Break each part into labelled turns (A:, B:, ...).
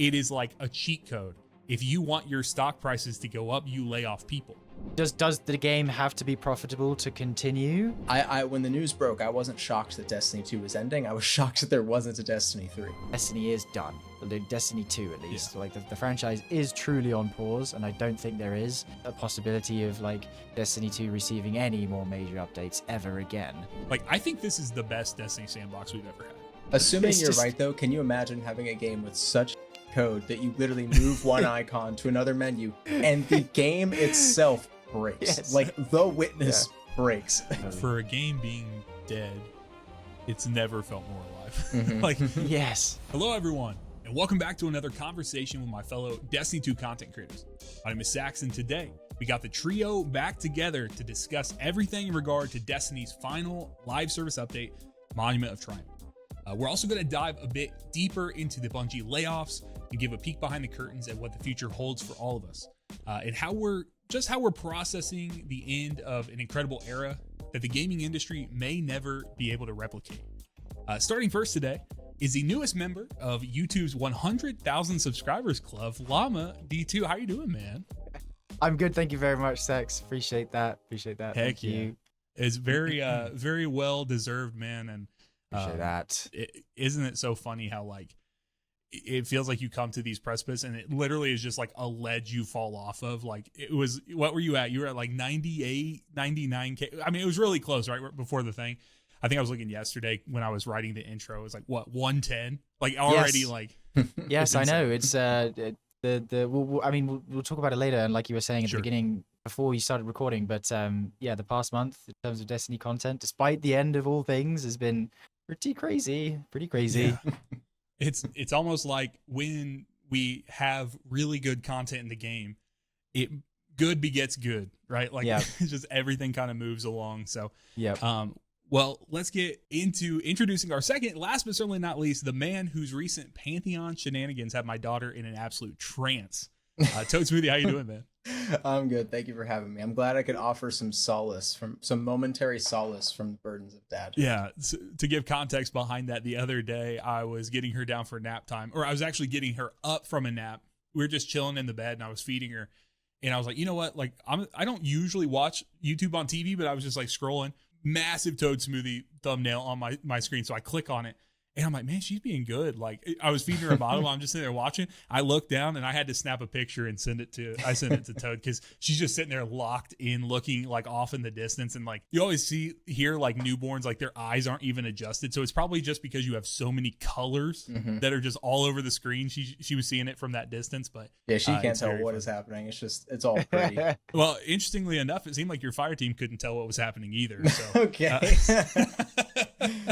A: it is like a cheat code. If you want your stock prices to go up, you lay off people.
B: Does the game have to be profitable to continue?
C: I when the news broke, I wasn't shocked that Destiny 2 was ending. I was shocked that there wasn't a Destiny 3.
B: Destiny is done. Destiny 2 at least. Yeah. Like the franchise is truly on pause, and I don't think there is a possibility of like Destiny 2 receiving any more major updates ever again.
A: Like, I think this is the best Destiny sandbox we've ever had.
C: Assuming you're right though, can you imagine having a game with such code that you literally move one icon to another menu and the game itself breaks? Yes. Like the witness breaks.
A: For a game being dead, it's never felt more alive.
C: Mm-hmm.
A: Like,
B: yes.
A: Hello everyone, and welcome back to another conversation with my fellow Destiny 2 content creators. My name is Sax, and today we got the trio back together to discuss everything in regard to Destiny's final live service update, Monument of Triumph. We're also going to dive a bit deeper into the Bungie layoffs and give a peek behind the curtains at what the future holds for all of us, and how we're processing the end of an incredible era that the gaming industry may never be able to replicate. Starting first today is the newest member of YouTube's 100,000 subscribers club, Llama D2. How you doing, man?
B: I'm good, thank you very much, Sex. Appreciate that. Thank you.
A: It's very very well deserved, man. And
B: appreciate that.
A: Isn't it so funny how like it feels like you come to these precipices and it literally is just like a ledge you fall off of. Like, it was, what were you at? You were at like 98, 99K. I mean, it was really close, right? Before the thing. I think I was looking yesterday when I was writing the intro. It was like, what, 110? Like already, yes. Like.
B: Yes, I know. It's we'll talk about it later. And like you were saying at the beginning, before you started recording, but yeah, the past month in terms of Destiny content, despite the end of all things, has been pretty crazy. Yeah.
A: It's almost like when we have really good content in the game, good begets good, right? Like, it's just everything kind of moves along. So, well, let's get into introducing our second, last but certainly not least, the man whose recent Pantheon shenanigans have my daughter in an absolute trance. Toad Smoothie, how you doing, man?
C: I'm good. Thank you for having me. I'm glad I could offer some momentary solace from the burdens of dad.
A: Yeah. So, to give context behind that, the other day I was getting her down for nap time, or I was actually getting her up from a nap. We were just chilling in the bed and I was feeding her, and I was like, you know what? Like, I don't usually watch YouTube on TV, but I was just like scrolling, massive Toad Smoothie thumbnail on my screen. So I click on it. And I'm like, man, she's being good. Like, I was feeding her a bottle. I'm just sitting there watching. I looked down and I had to snap a picture and sent it to Toad, because she's just sitting there locked in, looking like off in the distance. And like, you always hear like newborns, like their eyes aren't even adjusted. So it's probably just because you have so many colors that are just all over the screen. She was seeing it from that distance, but
C: yeah, she can't tell what is happening. It's all pretty.
A: Well, interestingly enough, it seemed like your fire team couldn't tell what was happening either. So
C: okay.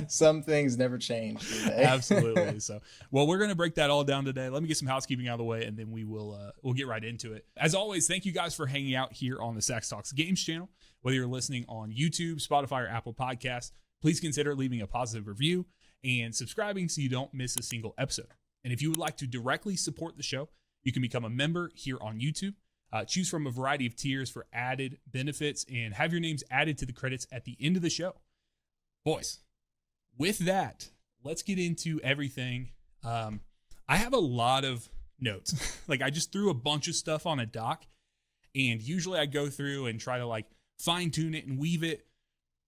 C: Some things never change.
A: Absolutely. So, well, we're going to break that all down today. Let me get some housekeeping out of the way, and then we'll get right into it. As always, thank you guys for hanging out here on the Sax Talks Games channel. Whether you're listening on YouTube, Spotify, or Apple Podcasts, please consider leaving a positive review and subscribing so you don't miss a single episode. And if you would like to directly support the show, you can become a member here on YouTube. Choose from a variety of tiers for added benefits and have your names added to the credits at the end of the show. Boys, with that, let's get into everything. I have a lot of notes. Like, I just threw a bunch of stuff on a doc, and usually I go through and try to like fine tune it and weave it.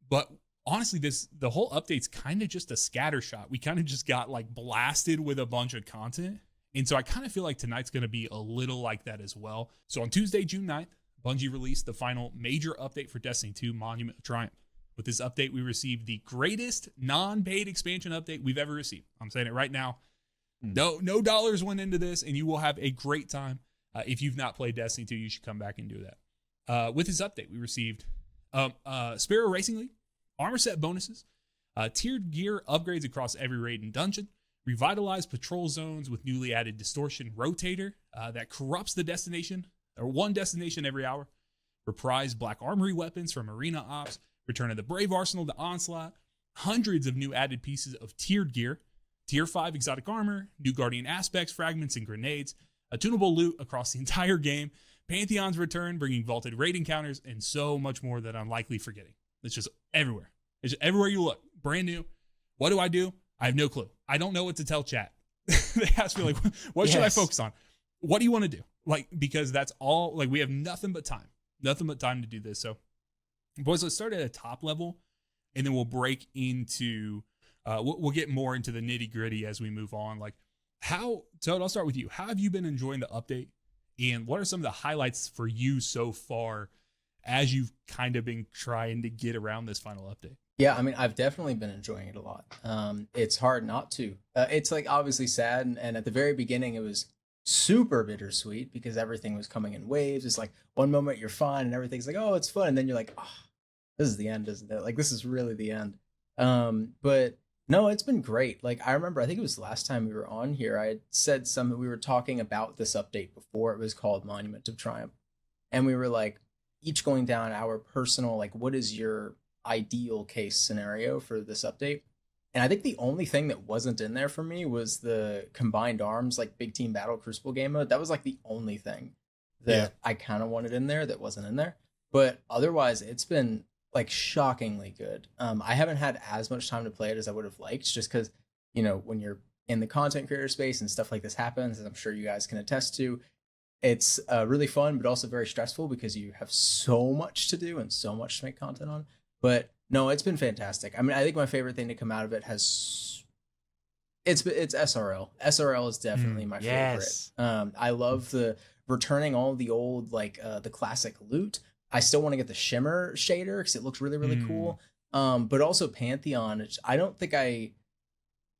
A: But honestly, the whole update's kind of just a scatter shot. We kind of just got like blasted with a bunch of content. And so I kind of feel like tonight's going to be a little like that as well. So on Tuesday, June 9th, Bungie released the final major update for Destiny 2 Monument of Triumph. With this update, we received the greatest non-paid expansion update we've ever received. I'm saying it right now. No dollars went into this, and you will have a great time. If you've not played Destiny 2, you should come back and do that. With this update, we received Sparrow Racing League, armor set bonuses, tiered gear upgrades across every raid and dungeon, revitalized patrol zones with newly added distortion rotator that corrupts the destination, or one destination every hour, reprised black armory weapons from arena ops, return of the Brave Arsenal to Onslaught, hundreds of new added pieces of tiered gear, Tier 5 exotic armor, new Guardian aspects, fragments, and grenades, a tunable loot across the entire game, Pantheon's return, bringing vaulted raid encounters, and so much more that I'm likely forgetting. It's just everywhere. It's just everywhere you look. Brand new. What do? I have no clue. I don't know what to tell chat. they ask me like, what should I
B: Yes.
A: focus on? What do you want to do? Like, because that's all, like, we have nothing but time to do this. So boys, let's start at a top level and then we'll break into, we'll get more into the nitty gritty as we move on. Like Toad, I'll start with you. How have you been enjoying the update? And what are some of the highlights for you so far as you've kind of been trying to get around this final update?
C: Yeah, I mean, I've definitely been enjoying it a lot. It's hard not to. It's like obviously sad, and at the very beginning, it was super bittersweet because everything was coming in waves. It's like one moment you're fine, and everything's like, oh, it's fun, and then you're like, oh, this is the end, isn't it? Like this is really the end. But no, it's been great. Like I remember, I think it was the last time we were on here, I had said something. We were talking about this update before it was called Monument of Triumph, and we were like each going down our personal like, what is your ideal case scenario for this update? And I think the only thing that wasn't in there for me was the combined arms, like big team battle crucible game mode. That was like the only thing that I kind of wanted in there that wasn't in there. But otherwise, it's been like shockingly good. I haven't had as much time to play it as I would have liked, just because, you know, when you're in the content creator space and stuff like this happens, as I'm sure you guys can attest to, it's really fun, but also very stressful because you have so much to do and so much to make content on. But no, it's been fantastic. I mean, I think my favorite thing to come out of it it's SRL. SRL is definitely my
B: yes.
C: favorite. I love the returning all the old like the classic loot. I still want to get the shimmer shader because it looks really, really cool. But also Pantheon. I don't think I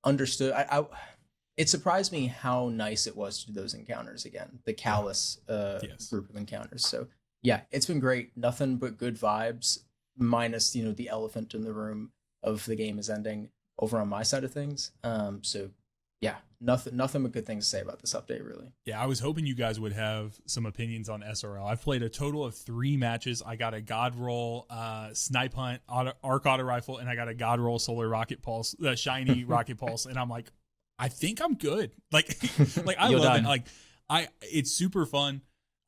C: understood. It surprised me how nice it was to do those encounters again. The Calus group of encounters. So yeah, it's been great. Nothing but good vibes. Minus, you know, the elephant in the room of the game is ending over on my side of things. So yeah, nothing but good things to say about this update, really.
A: Yeah, I was hoping you guys would have some opinions on SRL. I've played a total of 3 matches. I got a God Roll, Snipe Hunt, Arc Auto Rifle, and I got a God Roll Solar Rocket Pulse, the shiny Rocket Pulse, and I'm like, I think I'm good. Like I love
B: done.
A: it. Like it's super fun.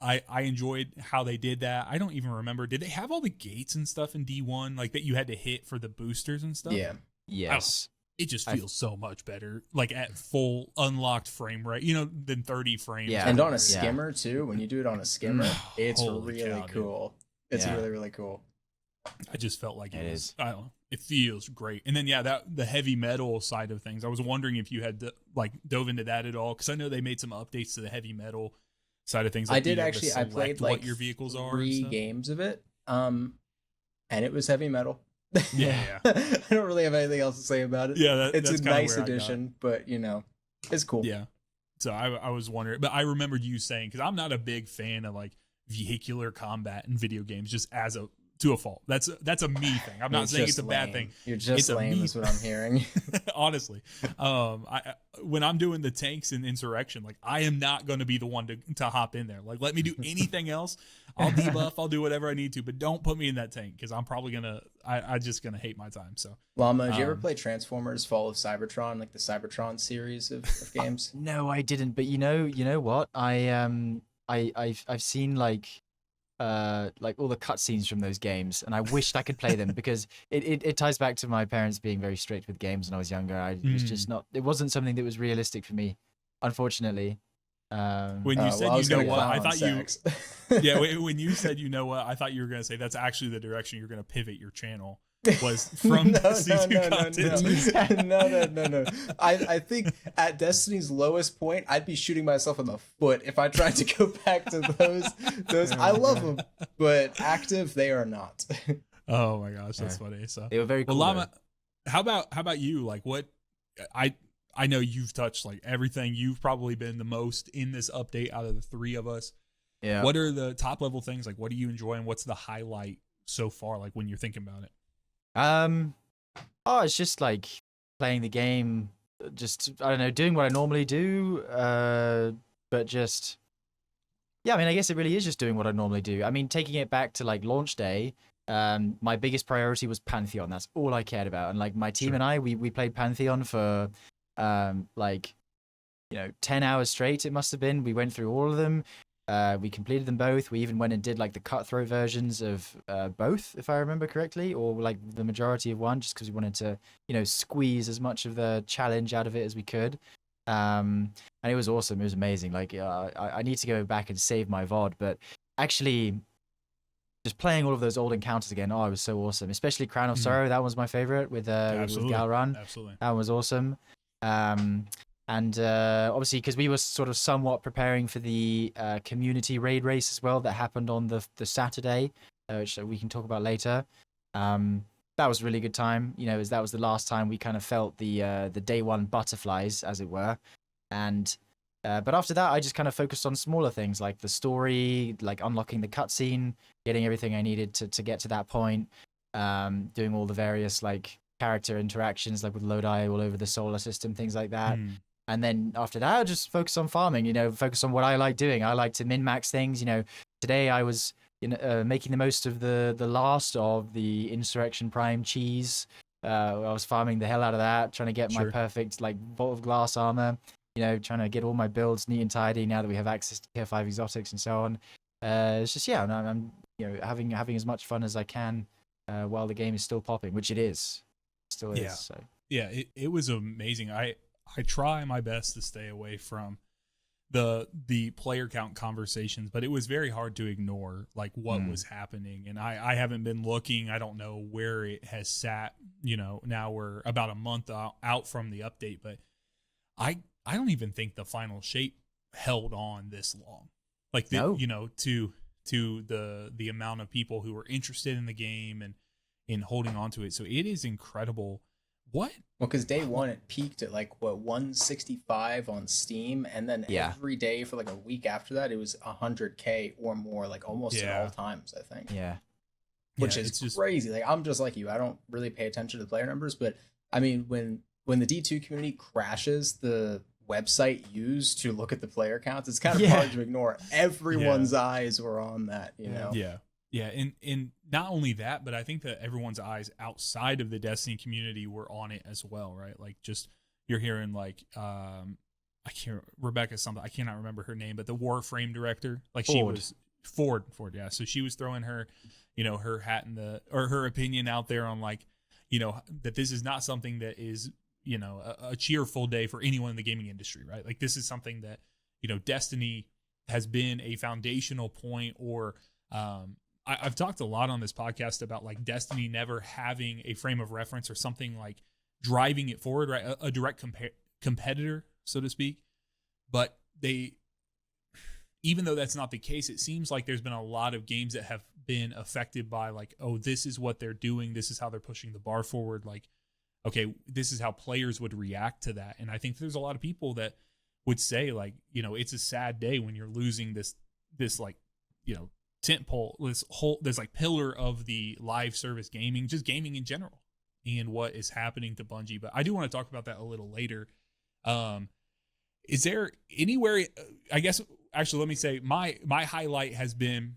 A: I enjoyed how they did that. I don't even remember. Did they have all the gates and stuff in D1 like that you had to hit for the boosters and stuff?
C: Yeah.
B: Yes.
A: It just feels so much better, like at full unlocked frame rate, you know, than 30 frames.
B: Yeah.
C: And on a skimmer too. When you do it on a skimmer, it's
A: Holy
C: really
A: cow,
C: cool. It's really, really cool.
A: I just felt like it was,
B: is.
A: I don't know. It feels great. And then, the heavy metal side of things, I was wondering if you had dove into that at all. Cause I know they made some updates to the heavy metal side of things. Like
C: I did actually. I played like
A: what your vehicles
C: 3 games of it. And it was heavy metal.
A: Yeah.
C: I don't really have anything else to say about it.
A: Yeah.
C: It's
A: that's
C: a
A: kinda
C: nice
A: where I got it.
C: addition, but you know, it's cool.
A: Yeah. So I was wondering, but I remembered you saying, because I'm not a big fan of like vehicular combat in video games, just to a fault. That's a me thing. I'm not saying it's a bad thing.
C: You're just lame, is what I'm hearing.
A: Honestly, when I'm doing the tanks in Insurrection, like I am not going to be the one to hop in there. Like, let me do anything else. I'll debuff. I'll do whatever I need to, but don't put me in that tank because I'm probably I just gonna hate my time. So,
C: Llama, did you ever play Transformers: Fall of Cybertron, like the Cybertron series of games?
B: No, I didn't. But you know what? I've seen like all the cutscenes from those games, and I wished I could play them because it ties back to my parents being very strict with games when I was younger. I was just not. It wasn't something that was realistic for me, unfortunately.
A: When you said you know what, I thought
C: sex.
A: Yeah. When you said you know what, I thought you were gonna say that's actually the direction you're gonna pivot your channel. Was from
C: No. I think at Destiny's lowest point, I'd be shooting myself in the foot if I tried to go back to those. I love them, but active they are not.
A: Oh my gosh, that's funny. So
B: they were very cool.
A: Llama, how about you? Like what I know you've touched like everything. You've probably been the most in this update out of the 3 of us.
B: Yeah.
A: What are the top level things? Like what are you enjoying? What's the highlight so far? Like when you're thinking about it?
B: It's just like playing the game, just I don't know, doing what I normally do, but just I mean, I guess it really is just doing what I normally do. I mean, taking it back to like launch day, my biggest priority was Pantheon. That's all I cared about, and like my team and I, we played Pantheon for 10 hours straight. It must have been. We went through all of them. We completed them both. We even went and did like the cutthroat versions of both, if I remember correctly, or like the majority of one, just because we wanted to, squeeze as much of the challenge out of it as we could. And it was awesome. It was amazing. Like I need to go back and save my VOD, but actually just playing all of those old encounters again, it was so awesome. Especially Crown of Sorrow, that was my favorite with Galran.
A: Absolutely.
B: That was awesome. And obviously, because we were sort of somewhat preparing for the community raid race as well that happened on the Saturday, which we can talk about later. That was a really good time. You know, as that was the last time we kind of felt the day one butterflies, as it were. And but after that, I just kind of focused on smaller things like the story, like unlocking the cutscene, getting everything I needed to get to that point, doing all the various like character interactions, like with Lodi all over the solar system, things like that. And then after that, I just focus on farming, you know, focus on what I like doing. I like to min-max things. You know, today I was making the most of the last of the Insurrection Prime cheese. I was farming the hell out of that, trying to get my perfect like Vault of Glass armor, you know, trying to get all my builds neat and tidy now that we have access to tier 5 exotics and so on. It's just, yeah, I'm you know, having as much fun as I can while the game is still popping, which it is. Still is.
A: Yeah.
B: So.
A: Yeah, it was amazing. I try my best to stay away from the player count conversations, but it was very hard to ignore like what was happening. And I haven't been looking. I don't know where it has sat. You know, now we're about a month out from the update, but I don't even think the final shape held on this long. Like you know, to the amount of people who were interested in the game and in holding on to it. So it is incredible. What?
C: Well, because day one it peaked at like 165 on Steam, and then every day for like a week after that it was 100K or more, like almost at all times, I think.
B: Yeah.
C: Which is just crazy. Like I'm just like you. I don't really pay attention to the player numbers, but I mean when the D2 community crashes the website used to look at the player counts, it's kind of hard to ignore. Everyone's eyes were on that, you know.
A: Yeah, and not only that, but I think that everyone's eyes outside of the Destiny community were on it as well, right? Like just you're hearing like Rebecca something, I cannot remember her name, but the Warframe director, like she was Ford, yeah. So she was throwing her, you know, her hat in her opinion out there on like, you know, that this is not something that is, you know, a cheerful day for anyone in the gaming industry, right? Like this is something that, you know, Destiny has been a foundational point, or I've talked a lot on this podcast about like Destiny never having a frame of reference or something like driving it forward, right? A direct competitor, so to speak. But even though that's not the case, it seems like there's been a lot of games that have been affected by like, oh, this is what they're doing. This is how they're pushing the bar forward. Like, okay, this is how players would react to that. And I think there's a lot of people that would say like, you know, it's a sad day when you're losing this like, you know, tentpole, this like pillar of the live service gaming, just gaming in general, and what is happening to Bungie. But I do want to talk about that a little later. Is there anywhere, I guess, actually, let me say my highlight has been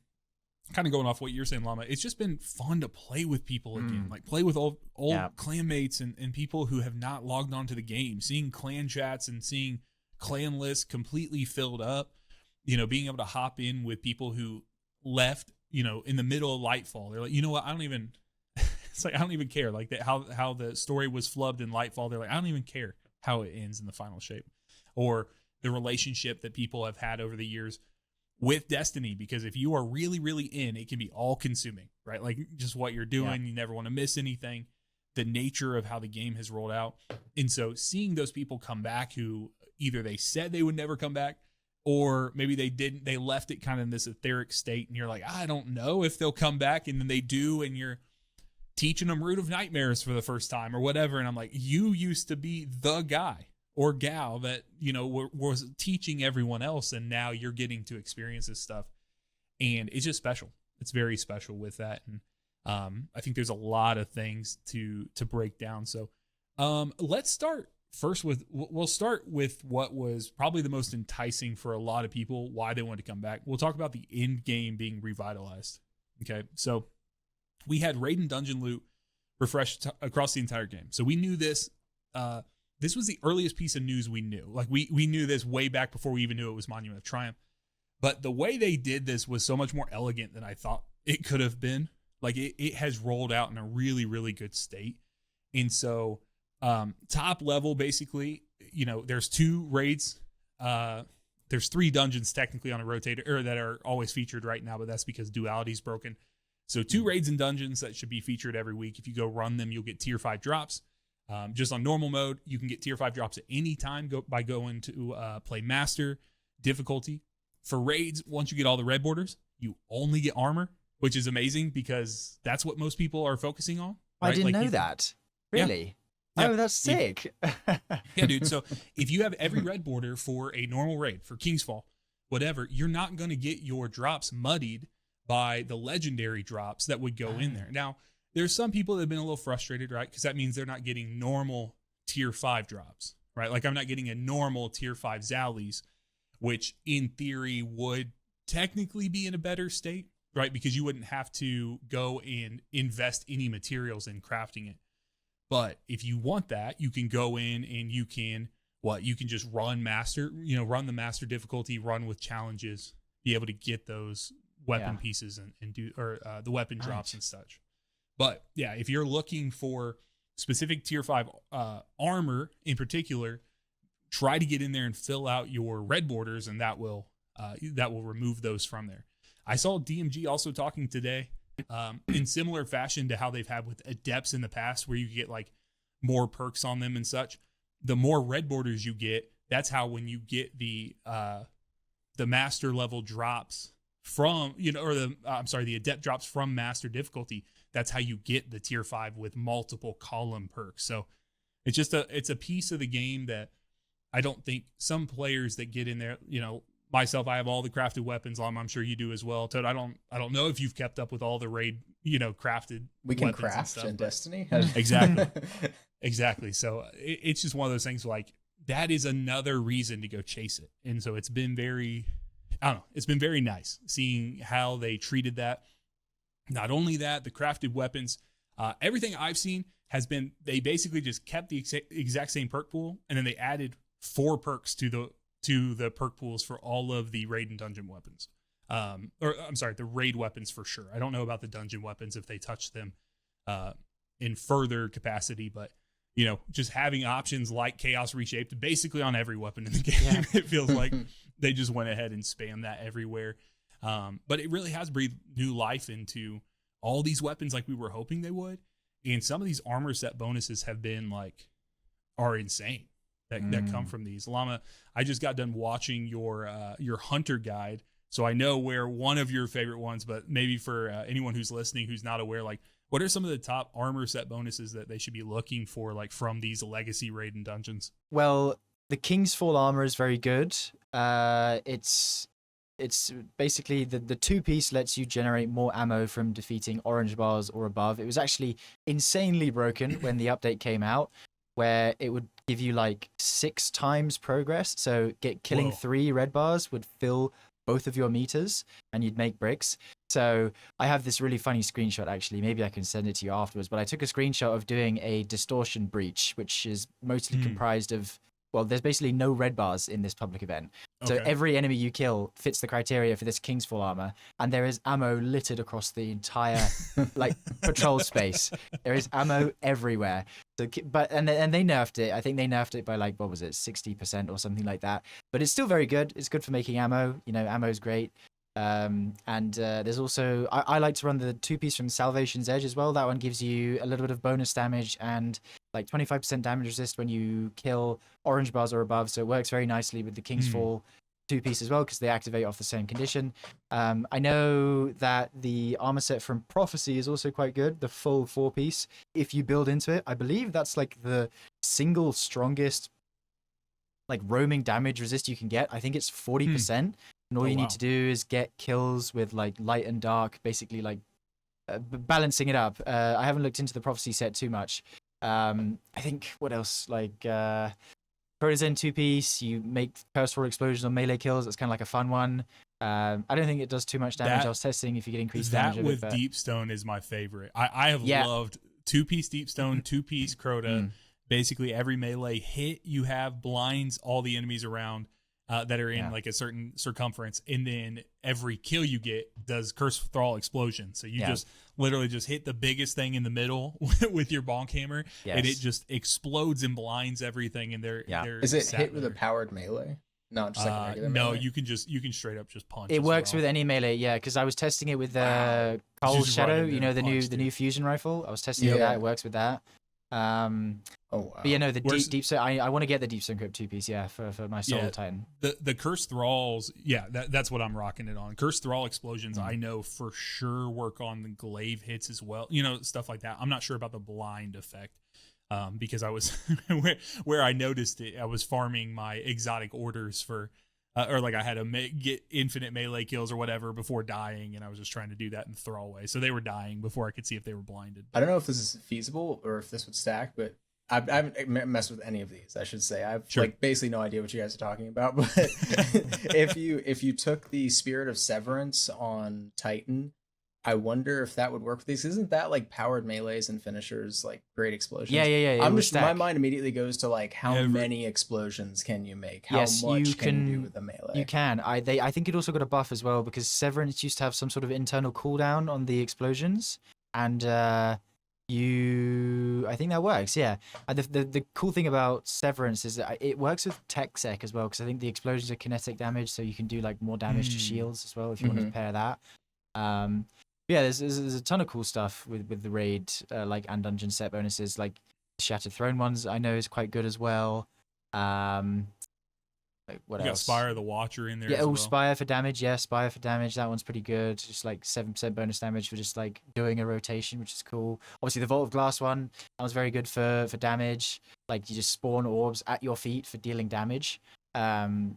A: kind of going off what you're saying, Llama. It's just been fun to play with people again, like play with old clanmates and people who have not logged on to the game, seeing clan chats and seeing clan lists completely filled up, you know, being able to hop in with people who left, you know, in the middle of Lightfall. They're like, you know what, I don't even it's like I don't even care, like that how the story was flubbed in Lightfall. They're like, I don't even care how it ends in the final shape, or the relationship that people have had over the years with Destiny, because if you are really, really in, it can be all consuming, right? Like just what you're doing, you never want to miss anything, the nature of how the game has rolled out. And so seeing those people come back who either they said they would never come back, or maybe they didn't, they left it kind of in this etheric state, and you're like, I don't know if they'll come back, and then they do, and you're teaching them Root of Nightmares for the first time or whatever. And I'm like, you used to be the guy or gal that, you know, was teaching everyone else, and now you're getting to experience this stuff. And it's just special. It's very special with that. And I think there's a lot of things to break down. So let's start first we'll start with what was probably the most enticing for a lot of people, why they wanted to come back. We'll talk about the end game being revitalized. Okay, so we had raid and dungeon loot refreshed across the entire game. So we knew this. This was the earliest piece of news we knew. Like we knew this way back before we even knew it was Monument of Triumph. But the way they did this was so much more elegant than I thought it could have been. Like it has rolled out in a really, really good state. And so top level, basically, there's 2 raids. There's 3 dungeons technically on a rotator or that are always featured right now, but that's because duality's broken. So 2 raids and dungeons that should be featured every week. If you go run them, you'll get tier 5 drops. Just on normal mode, you can get tier 5 drops at any time by going to play master difficulty. For raids, once you get all the red borders, you only get armor, which is amazing because that's what most people are focusing on. Right?
B: I didn't know that. Really?
A: Yeah.
B: Oh, that's sick.
A: Yeah, dude. So if you have every red border for a normal raid, for King's Fall, whatever, you're not going to get your drops muddied by the legendary drops that would go in there. Now, there's some people that have been a little frustrated, right? Because that means they're not getting normal tier 5 drops, right? Like I'm not getting a normal tier 5 Zallies, which in theory would technically be in a better state, right? Because you wouldn't have to go and invest any materials in crafting it. But if you want that, you can go in and you can just run master, run the master difficulty, run with challenges, be able to get those weapon pieces and do, or the weapon drops and such. But yeah, if you're looking for specific tier 5 armor in particular, try to get in there and fill out your red borders, and that will remove those from there. I saw DMG also talking today in similar fashion to how they've had with adepts in the past, where you get like more perks on them and such. The more red borders you get, that's how when you get the master level drops from, the adept drops from master difficulty, that's how you get the tier 5 with multiple column perks. So it's a piece of the game that I don't think some players that get in there, myself, I have all the crafted weapons on. I'm sure you do as well, Toad. I don't know if you've kept up with all the raid, crafted.
C: We can craft in Destiny.
A: Exactly. So it's just one of those things like that is another reason to go chase it. And so it's been it's been very nice seeing how they treated that. Not only that, the crafted weapons, everything I've seen has been, they basically just kept the exact same perk pool, and then they added 4 perks to the perk pools for all of the raid and dungeon weapons. The raid weapons for sure. I don't know about the dungeon weapons if they touch them in further capacity, but just having options like Chaos Reshaped basically on every weapon in the game. Yeah. It feels like they just went ahead and spammed that everywhere. But it really has breathed new life into all these weapons like we were hoping they would. And some of these armor set bonuses are insane that come from these. Llama, I just got done watching your hunter guide, so I know where one of your favorite ones, but maybe for anyone who's listening who's not aware, like what are some of the top armor set bonuses that they should be looking for, like from these legacy raid and dungeons?
B: Well, the King's Fall armor is very good. It's basically the 2-piece lets you generate more ammo from defeating orange bars or above. It was actually insanely broken when the update came out, where it would give you like 6 times progress. So killing 3 red bars would fill both of your meters and you'd make bricks. So I have this really funny screenshot, actually. Maybe I can send it to you afterwards. But I took a screenshot of doing a distortion breach, which is mostly comprised of, there's basically no red bars in this public event. So every enemy you kill fits the criteria for this King's Fall armor, and there is ammo littered across the entire patrol space. There is ammo everywhere. So, and they nerfed it. I think they nerfed it by 60% or something like that. But it's still very good. It's good for making ammo. Ammo is great. And there's also I like to run the 2-piece from Salvation's Edge as well. That one gives you a little bit of bonus damage and 25% damage resist when you kill orange bars or above, so it works very nicely with the King's Fall 2-piece as well, because they activate off the same condition. I know that the armor set from Prophecy is also quite good, the full 4-piece. If you build into it, I believe that's the single strongest roaming damage resist you can get. I think it's 40%. And all you need to do is get kills with light and dark, basically balancing it up. I haven't looked into the Prophecy set too much. I think what else? Crota's End 2-piece, you make Curse Roar explosions on melee kills. It's kind of like a fun one. I don't think it does too much damage. I was testing if you get increased damage.
A: That with Deepstone is my favorite. I have loved 2-piece Deepstone, 2-piece Crota. Basically every melee hit you have blinds all the enemies around. that are in like a certain circumference, and then every kill you get does Curse Thrall explosion. So you just literally just hit the biggest thing in the middle with your bonk hammer, and it just explodes and blinds everything. And they're
C: is it hit with a powered melee? Not just like a regular
A: no,
C: melee?
A: you can straight up just punch.
B: It works with any melee, because I was testing it with Cole's Shadow, the new fusion rifle. I was testing it with that. It works with that. But the deep so I want to get the deep encrypt 2-piece for my Soul Titan.
A: The Curse Thralls, that's what I'm rocking it on. Curse Thrall explosions I know for sure work on the glaive hits as well, stuff like that. I'm not sure about the blind effect because I was where I noticed it, I was farming my exotic orders for or like I had to get infinite melee kills or whatever before dying, and I was just trying to do that in Thrall way. So they were dying before I could see if they were blinded.
C: I don't know if this is feasible or if this would stack, but I haven't messed with any of these, I should say. I have basically no idea what you guys are talking about. But if you took the Spirit of Severance on Titan, I wonder if that would work with these. Isn't that like powered melees and finishers, like great explosions?
B: Yeah.
C: My mind immediately goes to like how many explosions can you make? How much can you do with a melee?
B: You can. I think it also got a buff as well because Severance used to have some sort of internal cooldown on the explosions, and I think that works. Yeah. The cool thing about Severance is that it works with tech sec as well, because I think the explosions are kinetic damage, so you can do like more damage to shields as well if you want to pair that. There's a ton of cool stuff with the raid and dungeon set bonuses, like Shattered Throne ones I know is quite good as well. What else?
A: Got Spire the Watcher in there as well.
B: Spire for damage. Spire for damage. That one's pretty good. Just like 7% bonus damage for just like doing a rotation, which is cool. Obviously the Vault of Glass one, that was very good for damage. Like you just spawn orbs at your feet for dealing damage.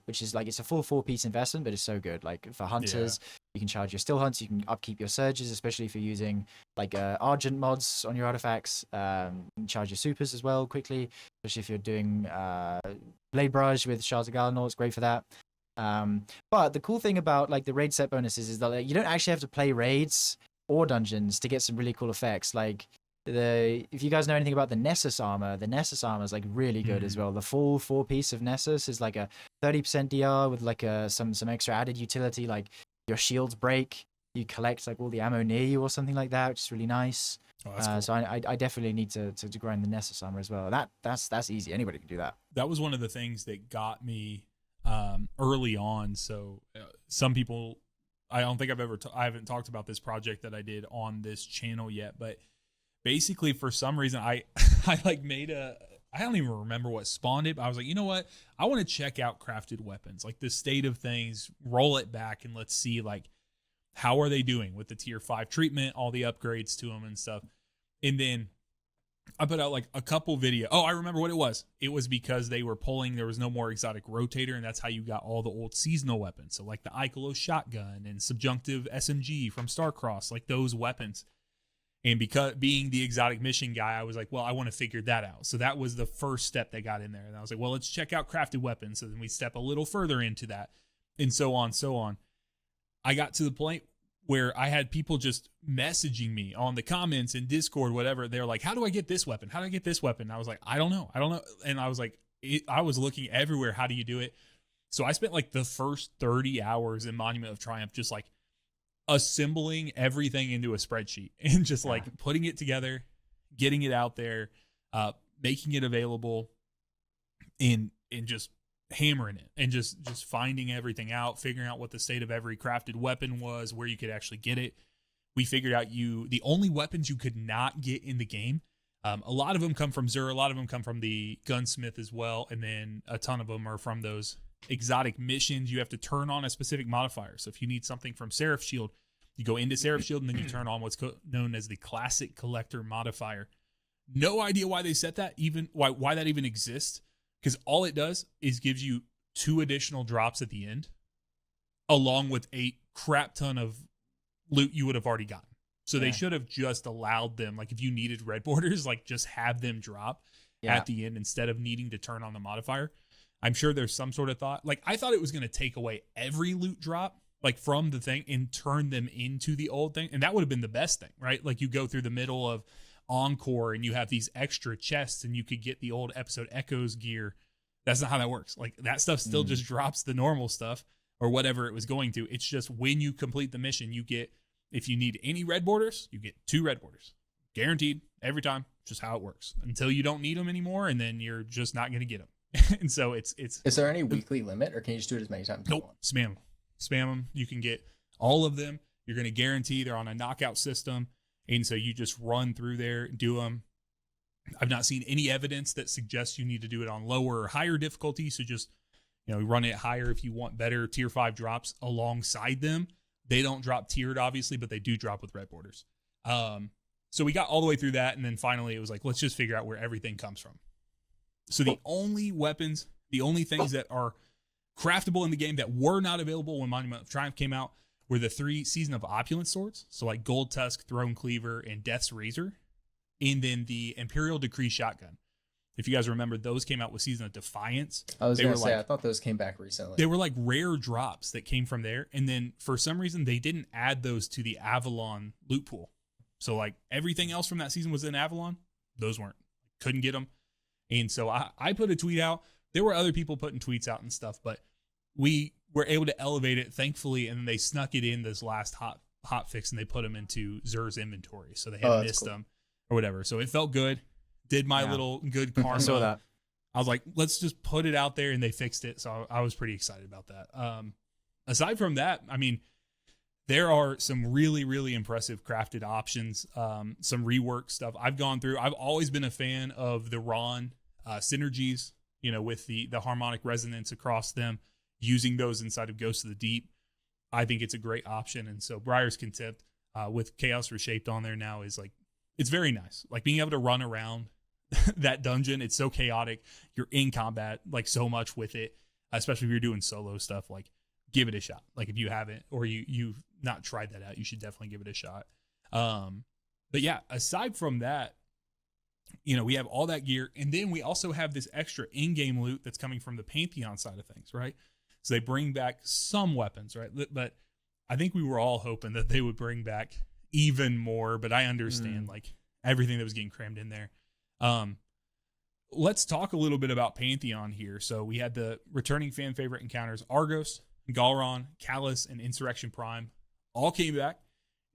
B: Which is like, it's a full 4-piece investment, but it's so good. Like for hunters, you can charge your still hunts, you can upkeep your surges, especially if you're using like Argent mods on your artifacts. You can charge your supers as well quickly, especially if you're doing Blade Barrage with Shards of Galanor. It's great for that. But the cool thing about like the raid set bonuses is that like, you don't actually have to play raids or dungeons to get some really cool effects. Like if you guys know anything about the Nessus armor is like really good as well. The full 4-piece of Nessus is like a 30% DR with like some extra added utility, like your shields break, you collect like all the ammo near you or something like that, which is really nice. Cool. So I definitely need to grind the Nessus armor as well. That's easy. Anybody can do that.
A: That was one of the things that got me early on. So some people, I don't think I haven't talked about this project that I did on this channel yet, but basically for some reason I like made I don't even remember what spawned it, but I was like, you know what? I want to check out crafted weapons, like the state of things, roll it back and let's see like how are they doing with the tier 5 treatment, all the upgrades to them and stuff. And then I put out like a couple video. Oh, I remember what it was. It was because there was no more exotic rotator, and that's how you got all the old seasonal weapons. So like the Ikelos shotgun and subjunctive SMG from Starcross, like those weapons. And because being the exotic mission guy, I was like, well, I want to figure that out. So that was the first step that got in there. And I was like, well, let's check out crafted weapons. So then we step a little further into that and so on. I got to the point where I had people just messaging me on the comments in Discord, whatever. They're like, how do I get this weapon? How do I get this weapon? And I was like, I don't know. And I was like, I was looking everywhere. How do you do it? So I spent like the first 30 hours in Monument of Triumph just like assembling everything into a spreadsheet and just like putting it together, getting it out there, making it available, and just hammering it and just finding everything out, figuring out what the state of every crafted weapon was, where you could actually get it. We figured out the only weapons you could not get in the game. A lot of them come from Zur, a lot of them come from the gunsmith as well, and then a ton of them are from those exotic missions. You have to turn on a specific modifier. So if you need something from Seraph Shield, you go into Seraph Shield and then you turn on what's known as the Classic Collector modifier. No idea why they set that, even why that even exists, because all it does is gives you 2 additional drops at the end, along with a crap ton of loot you would have already gotten. So they should have just allowed them, like if you needed red borders, like just have them drop at the end instead of needing to turn on the modifier. I'm sure there's some sort of thought. Like I thought it was going to take away every loot drop, like from the thing, and turn them into the old thing. And that would have been the best thing, right? Like you go through the middle of Encore and you have these extra chests and you could get the old Episode Echoes gear That's not how that works. Like that stuff still just drops the normal stuff or whatever it was going to. It's just when you complete the mission, you get, if you need any red borders, you get 2 red borders. Guaranteed every time. Just how it works until you don't need them anymore. And then you're just not going to get them. And so it's.
C: Is there any weekly limit or can you just do it as many times as you
A: Nope.
C: want?
A: Spam them. You can get all of them. You're going to guarantee they're on a knockout system. And so you just run through there, do them. I've not seen any evidence that suggests you need to do it on lower or higher difficulty. So just, run it higher if you want better tier 5 drops alongside them. They don't drop tiered, obviously, but they do drop with red borders. So we got all the way through that. And then finally it was like, let's just figure out where everything comes from. So the only weapons, the only things that are craftable in the game that were not available when Monument of Triumph came out were the 3 Season of Opulence swords. So like Gold Tusk, Throne Cleaver, and Death's Razor. And then the Imperial Decree shotgun. If you guys remember, those came out with Season of Defiance.
C: I was going to say, I thought those came back recently.
A: They were like rare drops that came from there. And then for some reason, they didn't add those to the Avalon loot pool. So like everything else from that season was in Avalon. Those weren't. Couldn't get them. And so I put a tweet out. There were other people putting tweets out and stuff, but we were able to elevate it, thankfully, and then they snuck it in this last hot fix, and they put them into Xur's inventory. So they had missed them or whatever. So it felt good. Did my little good karma.
B: I saw that.
A: I was like, let's just put it out there, and they fixed it. So I was pretty excited about that. Aside from that, I mean, there are some really, really impressive crafted options, some rework stuff I've gone through. I've always been a fan of the Ron synergies, with the harmonic resonance across them, using those inside of Ghosts of the Deep. I think it's a great option. And so Briar's Contempt with Chaos Reshaped on there now is like, it's very nice. Like being able to run around that dungeon, it's so chaotic. You're in combat like so much with it, especially if you're doing solo stuff. Like give it a shot. Like if you haven't or you've not tried that out, you should definitely give it a shot. But yeah, aside from that, we have all that gear, and then we also have this extra in-game loot that's coming from the Pantheon side of things, right? So they bring back some weapons, right? But I think we were all hoping that they would bring back even more, but I understand like everything that was getting crammed in there. Let's talk a little bit about Pantheon here. So we had the returning fan favorite encounters, Argos, Galron, Calus, and Insurrection Prime all came back.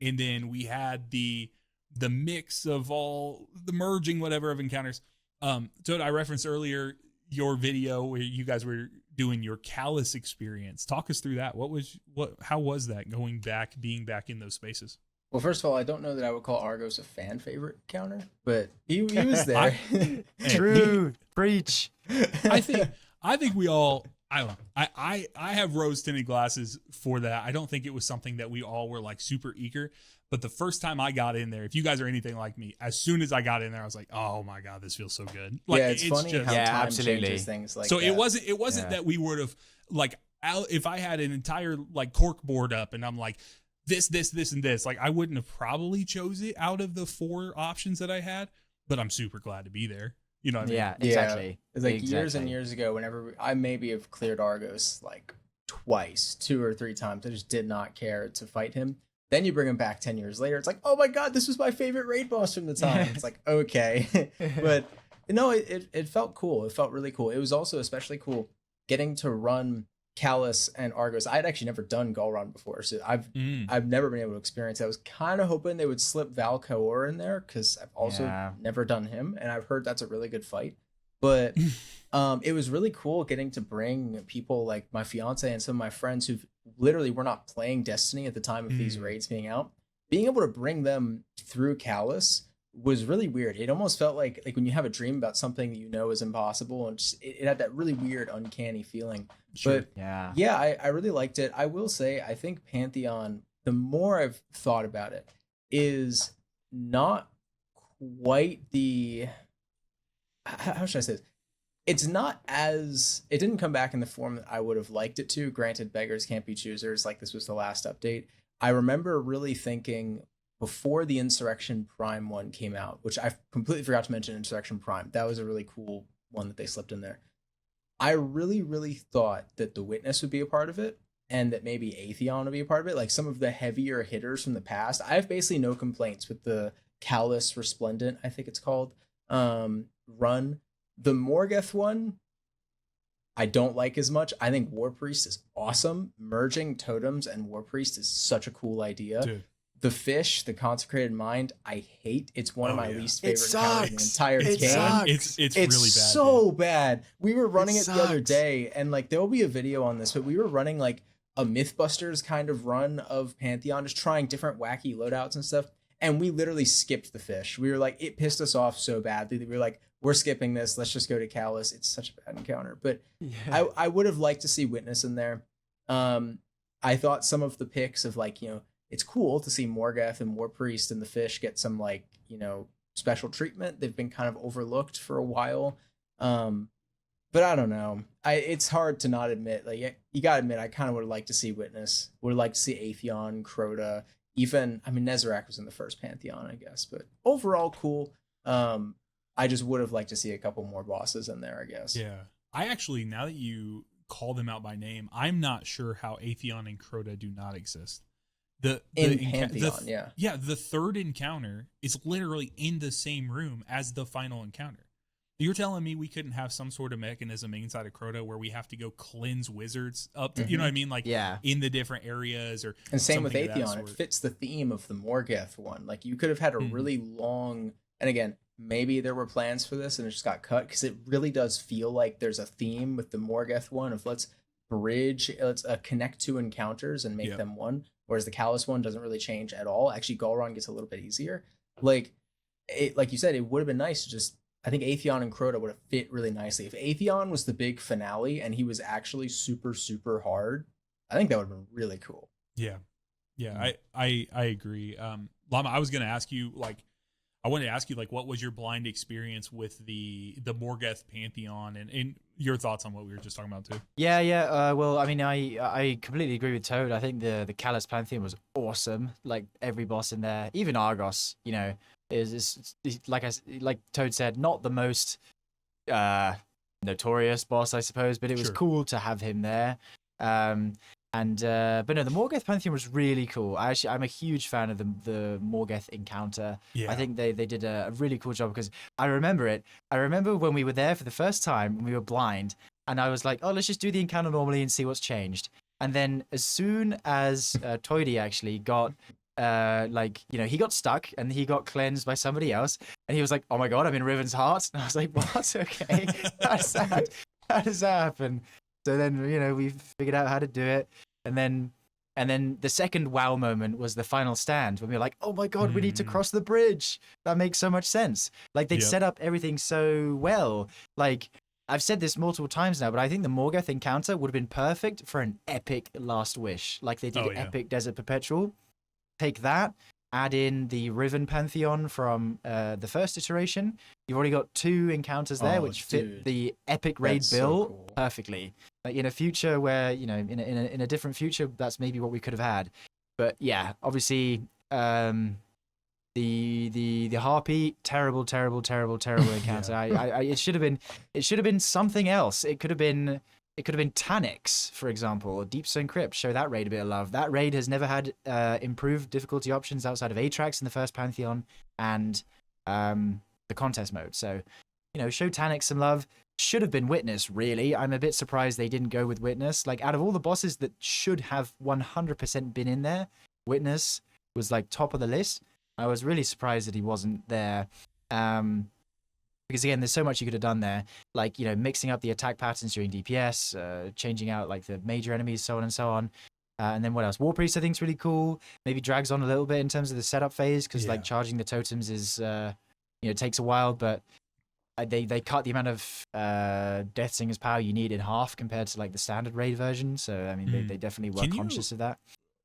A: And then we had the mix of all the merging, whatever, of encounters. Toad, I referenced earlier your video where you guys were doing your Calus experience. Talk us through that. How was that being back in those spaces?
C: Well, first of all, I don't know that I would call Argos a fan favorite counter, but he was there.
B: True. Preach.
A: I think we all, I don't know. I have rose tinted glasses for that. I don't think it was something that we all were like super eager. But the first time I got in there, if you guys are anything like me, as soon as I got in there, I was like, "Oh my god, this feels so good!" Like,
C: yeah, it's funny
A: just,
C: how time
B: absolutely.
C: changes things like
A: so
C: that.
A: it wasn't that we would have like if I had an entire like cork board up and I'm like this, and this, like I wouldn't have probably chose it out of the 4 options that I had. But I'm super glad to be there. You know what I mean?
B: Yeah, exactly.
C: Yeah. It's like years and years ago, whenever I maybe have cleared Argos like twice, 2 or 3 times, I just did not care to fight him. Then you bring him back 10 years later. It's like, oh my god, this was my favorite raid boss from the time. It's like, okay. But no, it felt cool. It felt really cool. It was also especially cool getting to run Calus and Argos. I had actually never done Galron before, so I've never been able to experience it. I was kind of hoping they would slip Val Kaor in there because I've also never done him, and I've heard that's a really good fight. But it was really cool getting to bring people like my fiance and some of my friends who literally were not playing Destiny at the time of these raids being out. Being able to bring them through Calus was really weird. It almost felt like when you have a dream about something that you know is impossible, and just, it had that really weird, uncanny feeling.
A: Sure.
C: But I really liked it. I will say, I think Pantheon, the more I've thought about it, is not quite the... How should I say this? It's not as... It didn't come back in the form that I would have liked it to. Granted, beggars can't be choosers. Like, this was the last update. I remember really thinking before the Insurrection Prime one came out, which I completely forgot to mention Insurrection Prime. That was a really cool one that they slipped in there. I really, really thought that the Witness would be a part of it, and that maybe Atheon would be a part of it. Like some of the heavier hitters from the past. I have basically no complaints with the Calus Resplendent, I think it's called, run. The Morgeth one, I don't like as much. I think Warpriest is awesome. Merging totems and Warpriest is such a cool idea.
A: Dude.
C: The fish, the Consecrated Mind, I hate. It's one of my least favorite
B: It
C: encounters in the entire
B: It
C: game.
B: sucks.
A: It's really bad.
C: So bad. We were running it the other
B: sucks.
C: day, and like there will be a video on this, but we were running like a Mythbusters kind of run of Pantheon, just trying different wacky loadouts and stuff. And we literally skipped the fish. We were like, it pissed us off so badly that we were like, we're skipping this. Let's just go to Calus. It's such a bad encounter. But I would have liked to see Witness in there. I thought some of the picks of like, it's cool to see Morgeth and Warpriest and the fish get some like, special treatment. They've been kind of overlooked for a while. But I don't know. It's hard to not admit. Like you gotta admit, I kind of would have liked to see Witness. Would have liked to see Atheon, Crota. Even Nezarec was in the first Pantheon, I guess. But overall, cool. I just would have liked to see a couple more bosses in there, I guess.
A: Yeah. I actually, now that you call them out by name, I'm not sure how Atheon and Crota do not exist.
C: In Pantheon, yeah.
A: Yeah, the third encounter is literally in the same room as the final encounter. You're telling me we couldn't have some sort of mechanism inside of Crota where we have to go cleanse wizards up to, you know what I mean? Like in the different areas or
C: and same with
A: something of that
C: Atheon. It
A: sort.
C: fits the theme of the Morgeth one. Like you could have had a really long, and again, maybe there were plans for this and it just got cut because it really does feel like there's a theme with the Morgeth one of let's connect two encounters and make them one. Whereas the Calus one doesn't really change at all. Actually, Galron gets a little bit easier. Like you said, it would have been nice to just. I think Atheon and Crota would have fit really nicely. If Atheon was the big finale and he was actually super, super hard, I think that would have been really cool.
A: Yeah. Yeah, I agree. Llama, I was going to ask you, what was your blind experience with the Morgeth Pantheon and your thoughts on what we were just talking about too?
B: Yeah. Well, I completely agree with Toad. I think the Calus Pantheon was awesome. Like every boss in there, even Argos, is like Toad said, not the most notorious boss, I suppose, but it was cool to have him there. But no, the Morgeth Pantheon was really cool. I'm a huge fan of the Morgeth encounter. Yeah. I think they did a really cool job because I remember it. I remember when we were there for the first time when we were blind, and I was like, oh, let's just do the encounter normally and see what's changed. And then as soon as Toady actually got he got stuck and he got cleansed by somebody else, and he was like, oh my god, I'm in Riven's heart. And I was like, what? Okay, that's sad. How does that happen? So then we figured out how to do it, and then the second wow moment was the final stand when we were like, oh my god, we need to cross the bridge. That makes so much sense. Like they'd set up everything so well. Like I've said this multiple times now, but I think the Morgeth encounter would have been perfect for an epic last wish, like they did Epic Desert Perpetual. Take that, add in the Riven Pantheon from the first iteration. You've already got two encounters there, which fit the epic raid bill perfectly. Like in a future where in a different future, that's maybe what we could have had. But yeah, obviously, the Harpy, terrible encounter. It should have been something else. It could have been Tanix, for example, or Deepstone Crypt. Show that raid a bit of love. That raid has never had improved difficulty options outside of Atrax in the first Pantheon and the contest mode. So, show Tanix some love. Should have been Witness, really. I'm a bit surprised they didn't go with Witness. Like, out of all the bosses that should have 100% been in there, Witness was, like, top of the list. I was really surprised that he wasn't there. Because again, there's so much you could have done there, like mixing up the attack patterns during DPS, changing out like the major enemies, so on and so on. And then what else? Warpriest I think is really cool. Maybe drags on a little bit in terms of the setup phase because like charging the totems is takes a while, but they cut the amount of Death Singer's power you need in half compared to like the standard raid version. So I mean they definitely were conscious of that.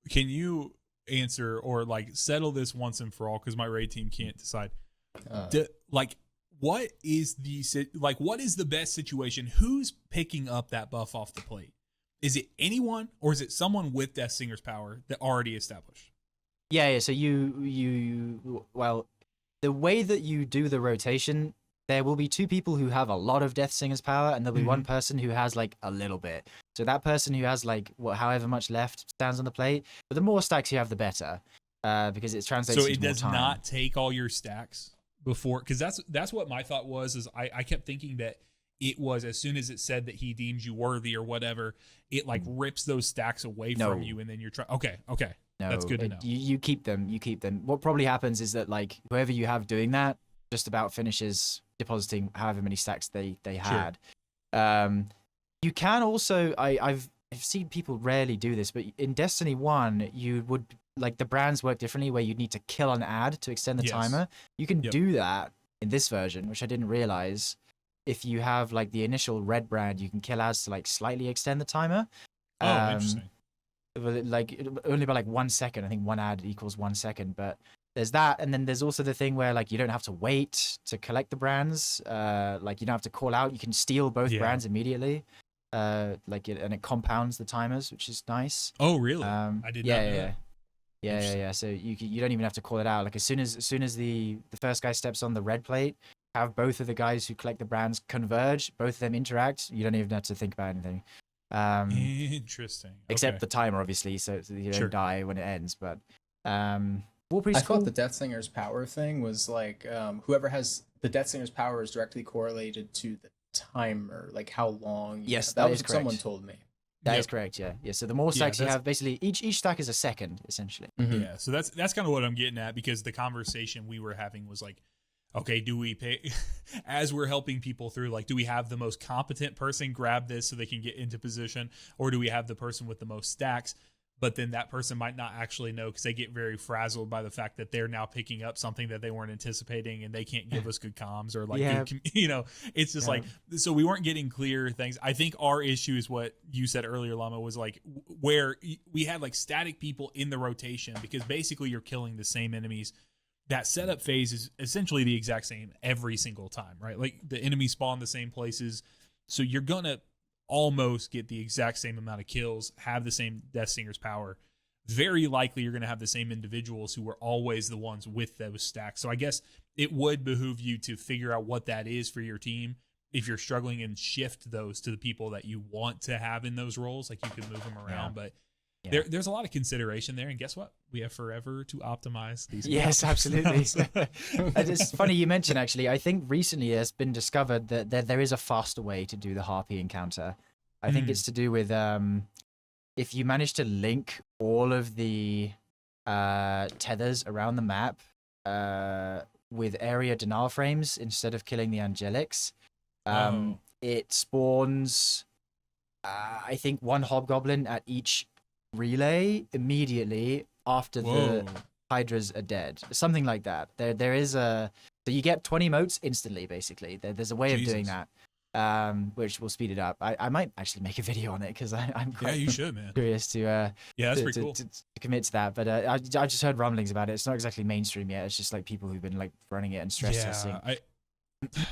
A: Can you answer or like settle this once and for all? Because my raid team can't decide. What is the best situation? Who's picking up that buff off the plate? Is it anyone, or is it someone with Death Singer's power that already established?
B: Yeah. So well, the way that you do the rotation, there will be two people who have a lot of Death Singer's power, and there'll be one person who has like a little bit. So that person who has like however much left stands on the plate. But the more stacks you have, the better, because it translates.
A: So
B: it
A: does
B: more time.
A: Not take all your stacks before, because that's what my thought was. Is I kept thinking that it was as soon as it said that he deems you worthy or whatever, it like rips those stacks away from you, and then you're trying. Okay. No, that's good to know.
B: You keep them. What probably happens is that like whoever you have doing that just about finishes depositing however many stacks they had. You can also I've seen people rarely do this, but in Destiny 1 you would like the brands work differently where you'd need to kill an ad to extend the timer. You can do that in this version, which I didn't realize. If you have like the initial red brand, you can kill ads to like slightly extend the timer.
A: Interesting.
B: Like only by like 1 second. I think one ad equals 1 second, but there's that. And then there's also the thing where like you don't have to wait to collect the brands. Like you don't have to call out. You can steal both brands immediately. And it compounds the timers, which is nice.
A: Oh, really? I did not know that.
B: Yeah. So you don't even have to call it out. Like as soon as the first guy steps on the red plate, have both of the guys who collect the brands converge, both of them interact. You don't even have to think about anything.
A: Interesting.
B: Except the timer, obviously, so you don't die when it ends. But Warpriest.
C: I thought the Death Singer's power thing was like whoever has the Death Singer's power is directly correlated to the timer, like how long.
B: Yes,
C: that was
B: is
C: what someone told me.
B: That is correct. Yeah. So the more stacks you have, basically each stack is a second, essentially.
C: Mm-hmm.
A: Yeah. So that's kind of what I'm getting at, because the conversation we were having was like, okay, do we pay as we're helping people through, like, do we have the most competent person grab this so they can get into position, or do we have the person with the most stacks? But then that person might not actually know because they get very frazzled by the fact that they're now picking up something that they weren't anticipating and they can't give us good comms or like, it's just like, so we weren't getting clear things. I think our issue is what you said earlier, Llama, was like where we had like static people in the rotation, because basically you're killing the same enemies. That setup phase is essentially the exact same every single time, right? Like the enemies spawn the same places. So you're going to almost get the exact same amount of kills, have the same Death Singer's power. Very likely you're going to have the same individuals who were always the ones with those stacks. So I guess it would behoove you to figure out what that is for your team if you're struggling, and shift those to the people that you want to have in those roles. Like you could move them around, but there's a lot of consideration there. And guess what? We have forever to optimize these.
B: Yes, absolutely. It's funny you mentioned, actually, I think recently it's been discovered that there is a faster way to do the Harpy encounter. I think it's to do with if you manage to link all of the tethers around the map with area denial frames instead of killing the angelics, it spawns, I think, one hobgoblin at each relay immediately after the hydras are dead, something like that. There is so you get 20 motes instantly, basically. There's a way of doing that, which will speed it up. I might actually make a video on it, because I'm quite
A: you should, man.
B: curious to
A: that's pretty cool
B: to commit to that. But I just heard rumblings about it. It's not exactly mainstream yet. It's just like people who've been like running it and stress testing.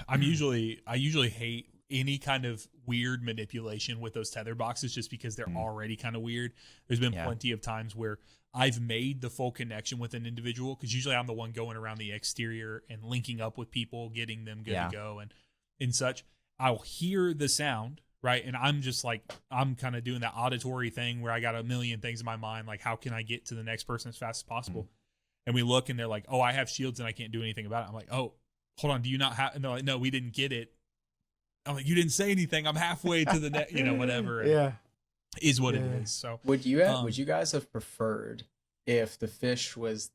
A: I usually hate any kind of weird manipulation with those tether boxes, just because they're already kind of weird. There's been plenty of times where I've made the full connection with an individual, because usually I'm the one going around the exterior and linking up with people, getting them good to go and such. I'll hear the sound, right? And I'm just like, I'm kind of doing that auditory thing where I got a million things in my mind, like how can I get to the next person as fast as possible? And we look and they're like, oh, I have shields and I can't do anything about it. I'm like, oh, hold on, do you not have? And they're like, no, we didn't get it. I'm like, you didn't say anything. I'm halfway to the net, whatever. Is what it is. So
C: would you guys have preferred if the fish was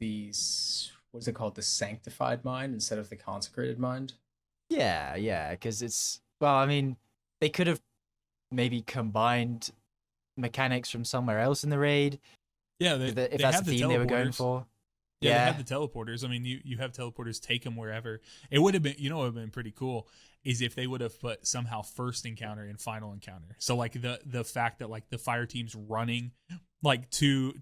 C: what's it called, the sanctified mind instead of the consecrated mind?
B: Yeah, because I mean, they could have maybe combined mechanics from somewhere else in the raid.
A: Yeah,
B: if that's the theme they were going for.
A: Yeah, they have the teleporters. I mean, you have teleporters, take them wherever. It would have been, what would have been pretty cool is if they would have put somehow first encounter and final encounter. So like the fact that like the fire team's running like two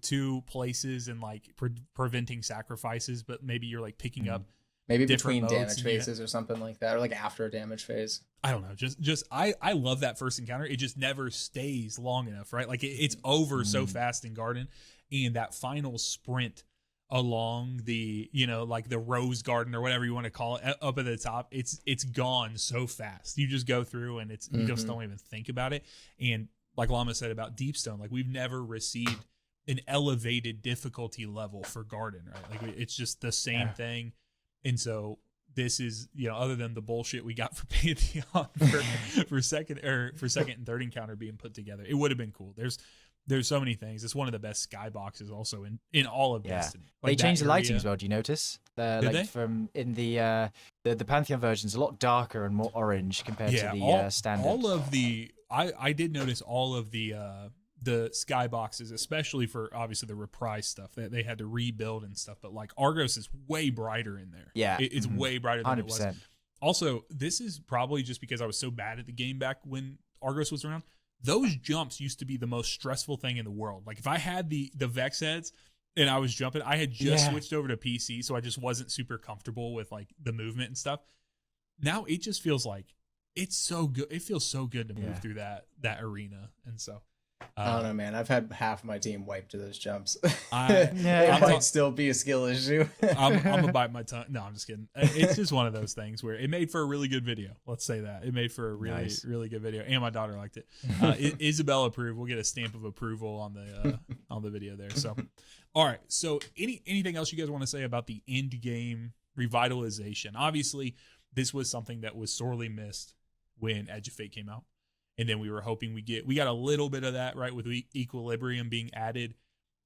A: places and like preventing sacrifices, but maybe you're like picking up
C: maybe between damage phases or something like that, or like after a damage phase.
A: I don't know. Just I love that first encounter. It just never stays long enough, right? Like it's over so fast in Garden, and that final sprint along the like the rose garden or whatever you want to call it up at the top, it's gone so fast. You just go through and you just don't even think about it. And like Llama said about Deepstone, like we've never received an elevated difficulty level for Garden, right? Like it's just the same thing. And so this is, other than the bullshit we got for Pantheon for second and third encounter being put together, it would have been cool. There's so many things. It's one of the best skyboxes also in all of Destiny.
B: They changed the lighting as well. Do you notice?
A: Did they?
B: From in the Pantheon version's a lot darker and more orange compared to the standard.
A: All of the I did notice all of the skyboxes, especially for obviously the reprised stuff that they had to rebuild and stuff. But like Argos is way brighter in there.
B: Yeah,
A: it's way brighter than 100%. It was.
B: 100%.
A: Also, this is probably just because I was so bad at the game back when Argos was around. Those jumps used to be the most stressful thing in the world. Like if I had the Vex heads and I was jumping, I had just switched over to PC, so I just wasn't super comfortable with like the movement and stuff. Now it just feels like it's so good. It feels so good to move through that arena. And so
C: I don't know, man. I've had half my team wiped to those jumps.
A: It
C: might still be a skill issue.
A: I'm gonna bite my tongue. No, I'm just kidding. It's just one of those things where it made for a really good video. Let's say that it made for a really good video, and my daughter liked it. Isabel approved. We'll get a stamp of approval on the video there. So, all right. So, anything else you guys want to say about the Endgame revitalization? Obviously, this was something that was sorely missed when Edge of Fate came out. And then we were hoping we got a little bit of that, right, with Equilibrium being added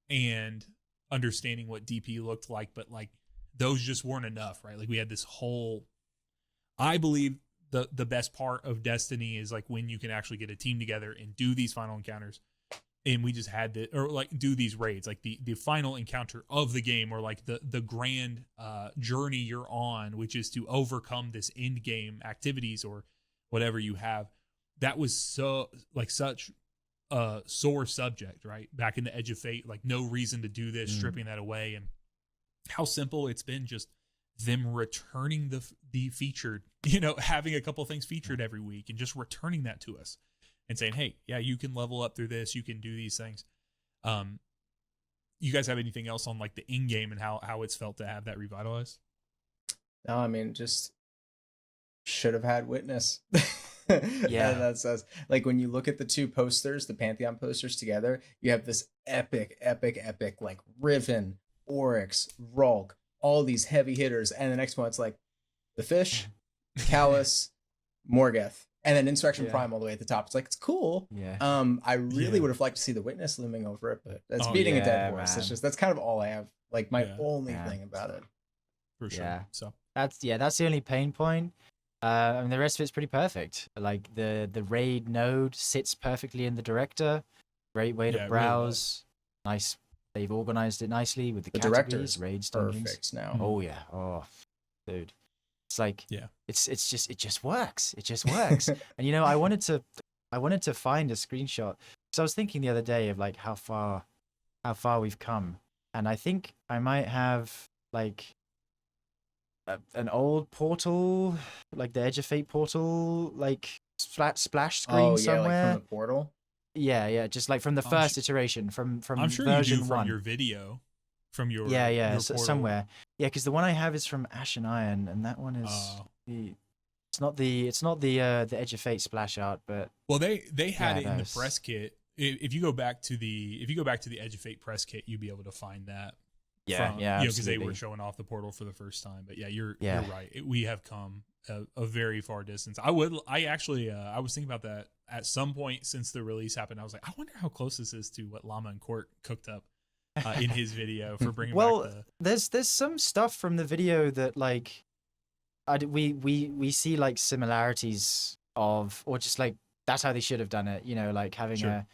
A: and understanding what DP looked like. But like those just weren't enough, right? Like we had this whole, I believe the best part of Destiny is like when you can actually get a team together and do these final encounters. And we just had do these raids, like the final encounter of the game, or like the grand journey you're on, which is to overcome this end game activities or whatever you have. That was such a sore subject, right? Back in the Edge of Fate, like no reason to do this, stripping that away, and how simple it's been just them returning the featured, having a couple things featured every week and just returning that to us and saying, hey, yeah, you can level up through this, you can do these things. You guys have anything else on like the in-game and how it's felt to have that revitalized?
C: No, I mean, just should have had Witness.
B: Yeah,
C: that's like when you look at the two posters, the Pantheon posters together, you have this epic like Riven, Oryx, Rulk, all these heavy hitters, and the next one it's like the Fish, Calus, Morgeth, and then Insurrection Prime all the way at the top. It's like it's cool. I really would have liked to see the Witness looming over it, but that's beating a dead horse. It's just that's kind of all I have, like my only thing about it.
A: For sure.
B: Yeah.
A: So
B: that's the only pain point. I mean, the rest of it's pretty perfect. Like the raid node sits perfectly in the director. Great way to browse. Really nice. They've organized it nicely with the categories, raids, dungeons.
C: Perfect now.
B: Oh yeah. Oh, dude. It's like it just works. It just works. And I wanted to find a screenshot because I was thinking the other day of like how far we've come, and I think I might have like an old portal, like the Edge of Fate portal, like splash screen somewhere.
C: Like from the portal.
B: Yeah, just like from the first iteration, from
A: I'm sure
B: version
A: you do from
B: 1.
A: Your video, from your
B: your somewhere. Yeah, because the one I have is from Ash and Iron, and that one is it's not the Edge of Fate splash art, but
A: they had it in the press kit. If you go back to the Edge of Fate press kit, you'd be able to find that. Because they were showing off the portal for the first time. But you're right. We have come a very far distance. I was thinking about that at some point since the release happened. I was like, I wonder how close this is to what Llama and Court cooked up in his video for bringing back the.
B: There's some stuff from the video that like, we see like similarities of, or just like that's how they should have done it. Like having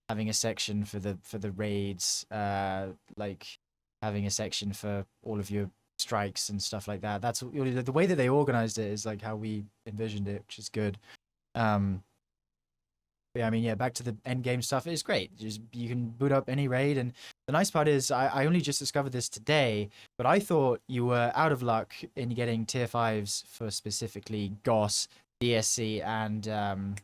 B: a section for the raids, like having a section for all of your strikes and stuff like that. That's the way that they organized it is like how we envisioned it, which is good. Back to the end game stuff. It's great. Just you can boot up any raid, and the nice part is I only just discovered this today, but I thought you were out of luck in getting tier 5s for specifically GOS, DSC, and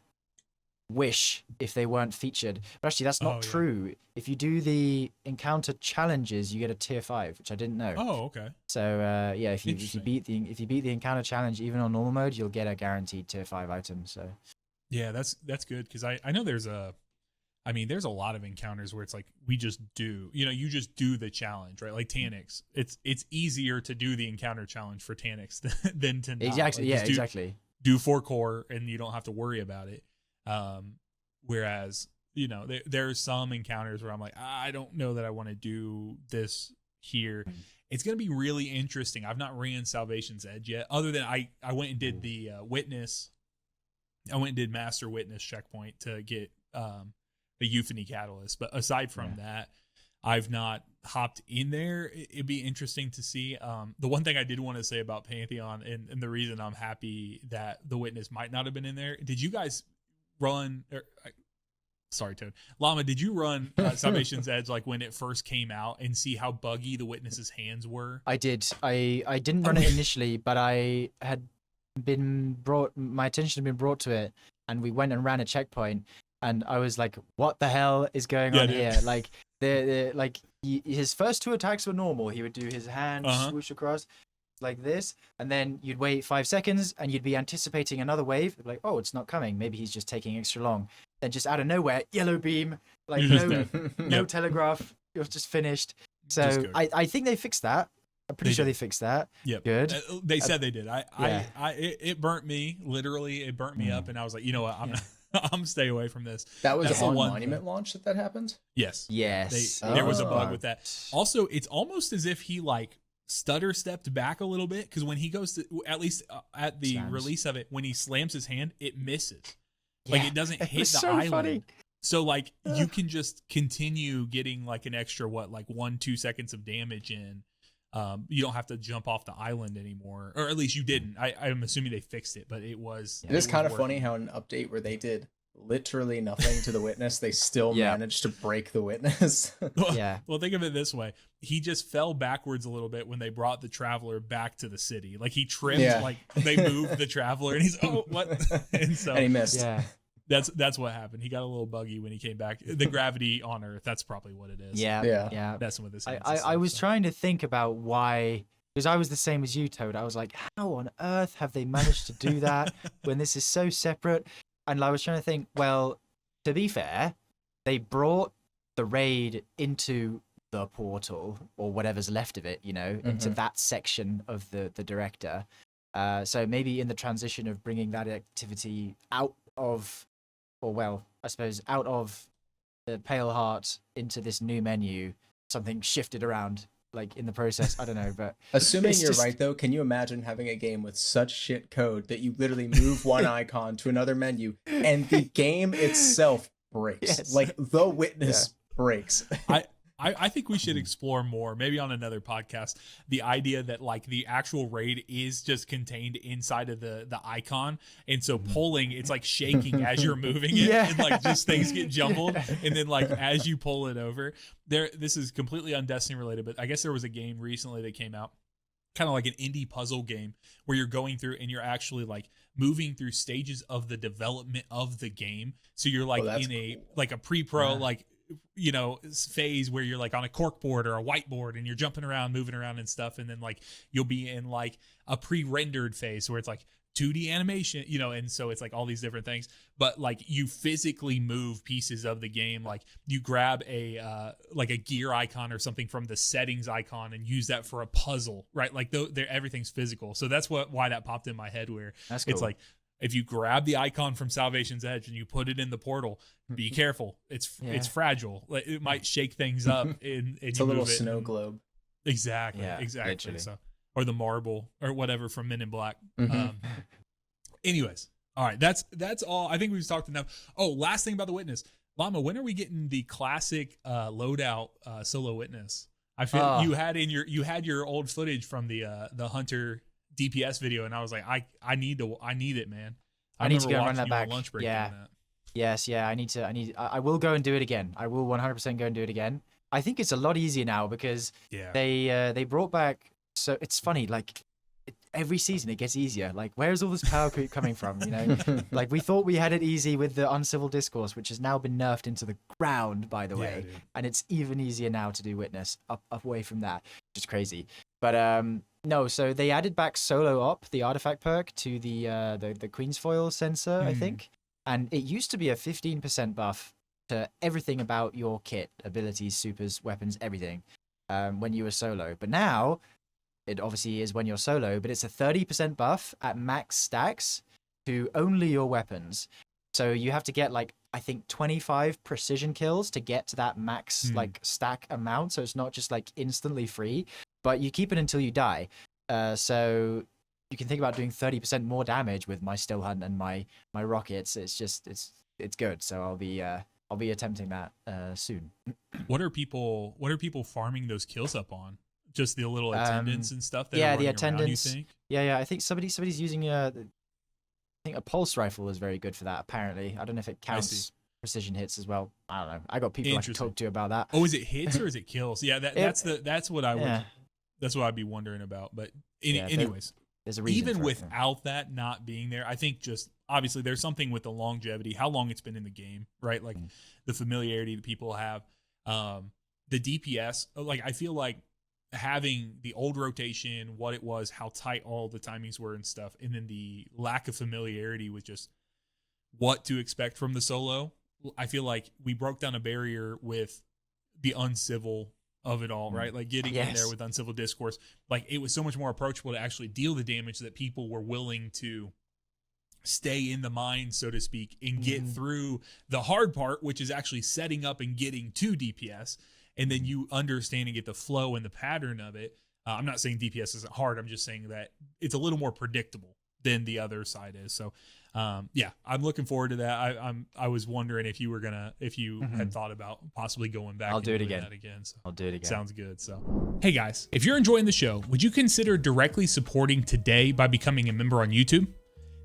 B: Wish if they weren't featured. But actually that's not true. If you do the encounter challenges, you get a tier 5, which I didn't know.
A: Oh, okay.
B: So if you beat the encounter challenge even on normal mode, you'll get a guaranteed tier 5 item. So
A: yeah, that's good, because I know there's I mean, there's a lot of encounters where it's like we just do, you just do the challenge, right? Like Taniks, it's easier to do the encounter challenge for Taniks than to not.
B: Exactly.
A: Like,
B: Yeah, exactly.
A: Do 4 core and you don't have to worry about it. Whereas, there's some encounters where I'm like, I don't know that I want to do this here. It's going to be really interesting. I've not ran Salvation's Edge yet, other than I went and did the Witness. I went and did Master Witness checkpoint to get the Euphony Catalyst. But aside from that, I've not hopped in there. It'd be interesting to see. The one thing I did want to say about Pantheon, and the reason I'm happy that the Witness might not have been in there, did you guys run... Sorry, Toad. Llama, did you run Salvation's Edge like when it first came out and see how buggy the Witness's hands were?
B: I did. I didn't run it initially, but I had my attention had been brought to it, and we went and ran a checkpoint, and I was like, what the hell is going on here? Like, his first 2 attacks were normal. He would do his hand swoosh across like this, and then you'd wait 5 seconds, and you'd be anticipating another wave. Like, oh, it's not coming. Maybe he's just taking extra long. Then just out of nowhere, yellow beam, like no telegraph. You're just finished. So I think they fixed that. I'm pretty sure they fixed that.
A: Yep.
B: Good.
A: They said they did. It burnt me. Literally, it burnt me up, and I was like, you know what? I'm stay away from this.
C: That was on Monument launch that happened?
A: Yes.
B: There
A: was a bug with that. Also, it's almost as if he like stutter stepped back a little bit, because when he goes to, at least at the release of it, when he slams his hand, it misses. Like it doesn't hit the island. Funny. So like you can just continue getting like an extra 1-2 seconds of damage in. You don't have to jump off the island anymore, or at least you didn't. I'm assuming they fixed it, but it was.
C: It is kind of funny how an update where they did literally nothing to the Witness, they still managed to break the Witness.
A: Well, think of it this way: he just fell backwards a little bit when they brought the Traveler back to the city. Like he tripped, like they moved the Traveler, and he's what? And
C: he missed.
B: Yeah.
A: That's what happened. He got a little buggy when he came back. The gravity on Earth, that's probably what it is.
B: Yeah.
A: Messing with this.
B: I was trying to think about why, because I was the same as you, Toad. I was like, how on earth have they managed to do that when this is so separate? And I was trying to think, well, to be fair, they brought the raid into the portal, or whatever's left of it, into that section of the director. So maybe in the transition of bringing that activity out of, I suppose out of the Pale Heart into this new menu, something shifted around, like in the process. I don't know, but
C: assuming you're right though, can you imagine having a game with such shit code that you literally move one icon to another menu and the game itself breaks?
B: Yes.
C: Like the Witness breaks.
A: I think we should explore more, maybe on another podcast, the idea that like the actual raid is just contained inside of the icon, and so pulling, it's like shaking as you're moving it, and like just things get jumbled, and then like as you pull it over. This is completely un-Destiny related, but I guess there was a game recently that came out, kind of like an indie puzzle game, where you're going through and you're actually like moving through stages of the development of the game. So you're like a pre-pro phase where you're like on a cork board or a whiteboard and you're jumping around, moving around and stuff, and then like you'll be in like a pre-rendered phase where it's like 2D animation, and so it's like all these different things, but like you physically move pieces of the game. Like you grab a gear icon or something from the settings icon and use that for a puzzle, right? Like everything's physical. So that's why that popped in my head, where
B: that's cool.
A: It's like, if you grab the icon from Salvation's Edge and you put it in the portal, be careful. It's fragile. Like, it might shake things up. And
C: it's a little snow globe.
A: Exactly.
B: Yeah,
A: exactly.
B: literally.
A: So, or the marble or whatever from Men in Black. Anyways, all right. That's all. I think we've talked enough. Oh, last thing about the Witness, Llama. When are we getting the classic loadout solo Witness? I feel you had your old footage from the Hunter DPS video, and I was like, I need it, man.
B: I need to go and run that
A: back.
B: back.
A: Lunch break
B: Yeah. Yes. Yeah. I will go and do it again. I will 100% go and do it again. I think it's a lot easier now because they brought back. So it's funny, like every season it gets easier. Like, where's all this power creep coming from? Like we thought we had it easy with the uncivil discourse, which has now been nerfed into the ground, by the way. And it's even easier now to do Witness up away from that, which is crazy. But no, so they added back solo op, the artifact perk, to the Queen's Foil sensor, I think. And it used to be a 15% buff to everything about your kit, abilities, supers, weapons, everything, when you were solo. But now, it obviously is when you're solo, but it's a 30% buff at max stacks to only your weapons. So you have to get like, I think 25 precision kills to get to that max like stack amount. So it's not just like instantly free, but you keep it until you die. So you can think about doing 30% more damage with my still hunt and my rockets. It's just it's good. So I'll be attempting that soon.
A: What are people farming those kills up on? Just the little attendants and stuff. That
B: Yeah,
A: are
B: the
A: running around,
B: attendants.
A: you think?
B: Yeah. I think somebody's using I think a pulse rifle is very good for that. Apparently, I don't know if it counts precision hits as well. I don't know. I got people I can talk to about that.
A: Oh, is it hits or is it kills? Yeah, that's what I would. That's what I'd be wondering about. But anyways,
B: there's a reason
A: even
B: for
A: without that not being there, I think just obviously there's something with the longevity, how long it's been in the game, right? Like the familiarity that people have, the DPS. Like I feel like having the old rotation, what it was, how tight all the timings were and stuff, and then the lack of familiarity with just what to expect from the solo. I feel like we broke down a barrier with the uncivil of it all, right? Like getting in there with uncivil discourse. Like it was so much more approachable to actually deal the damage that people were willing to stay in the mine, so to speak, and get through the hard part, which is actually setting up and getting to DPS. And then you understand and get the flow and the pattern of it. I'm not saying DPS isn't hard. I'm just saying that it's a little more predictable than the other side is. So, I'm looking forward to that. I was wondering if you had thought about possibly going back.
B: I'll do it
A: again.
B: So I'll do it again.
A: Sounds good. So, hey guys, if you're enjoying the show, would you consider directly supporting today by becoming a member on YouTube?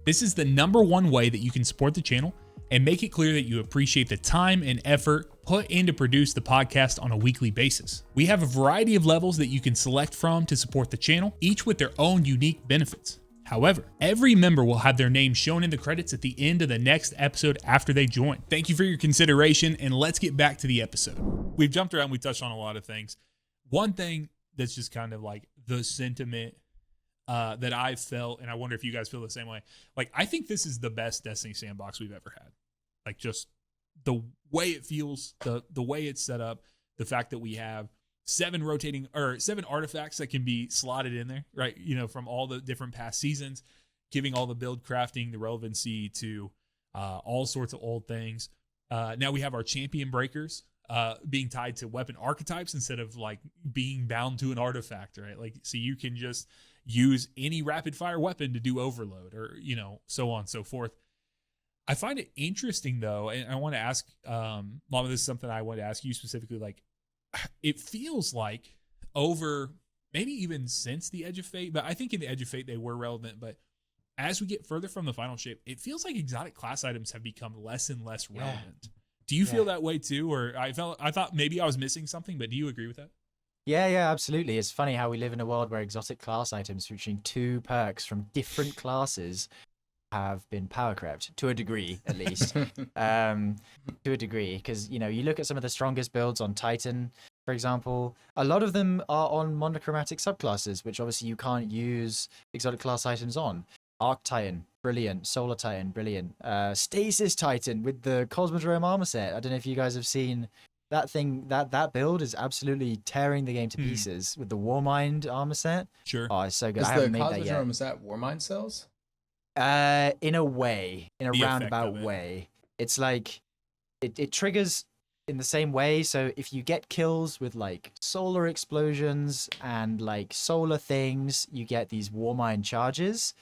A: This is the #1 way that you can support the channel and make it clear that you appreciate the time and effort put in to produce the podcast on a weekly basis. We have a variety of levels that you can select from to support the channel, each with their own unique benefits. However, every member will have their name shown in the credits at the end of the next episode after they join. Thank you for your consideration, and let's get back to the episode. We've jumped around, we touched on a lot of things. One thing that's just kind of like the sentiment that I've felt, and I wonder if you guys feel the same way. Like, I think this is the best Destiny sandbox we've ever had. Like, just the way it feels, the way it's set up, the fact that we have 7 artifacts that can be slotted in there, right? You know, from all the different past seasons, giving all the build crafting, the relevancy to all sorts of old things. Now we have our champion breakers being tied to weapon archetypes instead of like being bound to an artifact, right? Like, so you can just use any rapid fire weapon to do overload, or, you know, so on and so forth. I find it interesting though, and I want to ask, Llama, this is something I want to ask you specifically. Like, it feels like over maybe even since the Edge of Fate, but I think in the Edge of Fate they were relevant. But as we get further from the final shape, it feels like exotic class items have become less and less relevant. Do you feel that way too? Or I thought maybe I was missing something, but do you agree with that?
B: Yeah, absolutely. It's funny how we live in a world where exotic class items featuring 2 perks from different classes have been power crept to a degree, at least. To a degree, because, you know, you look at some of the strongest builds on Titan, for example, a lot of them are on monochromatic subclasses, which obviously you can't use exotic class items on. Arc Titan, brilliant. Solar Titan, brilliant. Stasis Titan with the Cosmodrome armor set. I don't know if you guys have seen that thing. That build is absolutely tearing the game to pieces with the Warmind armor set.
A: Sure.
B: Oh, it's so good.
C: Is
B: I haven't
C: the
B: made that yet.
C: Cosmodrome, is that Warmind cells?
B: In a way, in a
A: The effect
B: roundabout
A: of it.
B: way. It's like it triggers in the same way. So if you get kills with like solar explosions and like solar things, you get these Warmind charges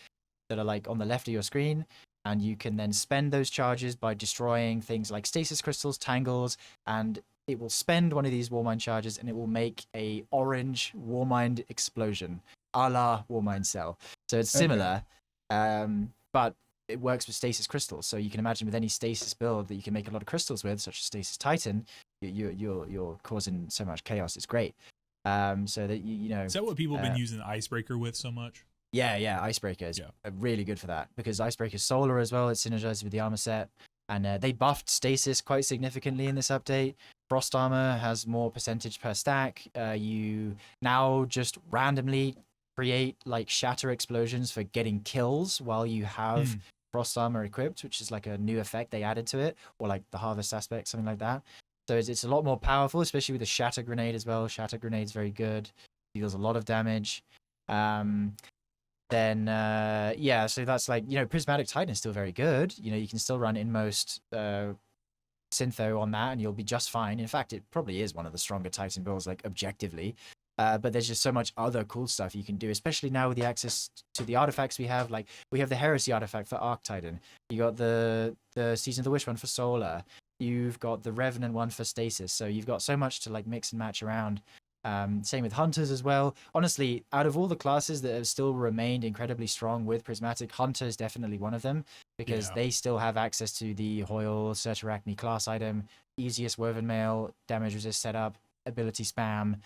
B: that are like on the left of your screen, and you can then spend those charges by destroying things like stasis crystals, tangles, and it will spend one of these Warmind charges and it will make a orange Warmind explosion, a la Warmind cell. So it's similar. But it works with stasis crystals. So you can imagine with any stasis build that you can make a lot of crystals with, such as Stasis Titan, you're causing so much chaos. It's great. So that you know.
A: Is that what people have been using the Icebreaker with so much?
B: Yeah. Icebreaker is really good for that, because Icebreaker is solar as well. It synergizes with the armor set, and they buffed stasis quite significantly in this update. Frost armor has more percentage per stack. You now just randomly create like shatter explosions for getting kills while you have Frost Armor equipped, which is like a new effect they added to it, or like the Harvest aspect, something like that. So it's a lot more powerful, especially with the Shatter Grenade as well. Shatter Grenade's very good, deals a lot of damage. Yeah, so that's like, Prismatic Titan is still very good. You can still run Inmost Syntho on that and you'll be just fine. In fact, it probably is one of the stronger Titan builds, like objectively. But there's just so much other cool stuff you can do, especially now with the access to the artifacts we have. Like, we have the Heresy artifact for Arc Titan. You got the Season of the Wish one for Solar. You've got the Revenant one for Stasis. So you've got so much to like mix and match around. Same with Hunters as well. Honestly, out of all the classes that have still remained incredibly strong with Prismatic, Hunter is definitely one of them, because they still have access to the Hoyle Search Arachne class item, easiest Woven Mail, damage resist setup, ability spam.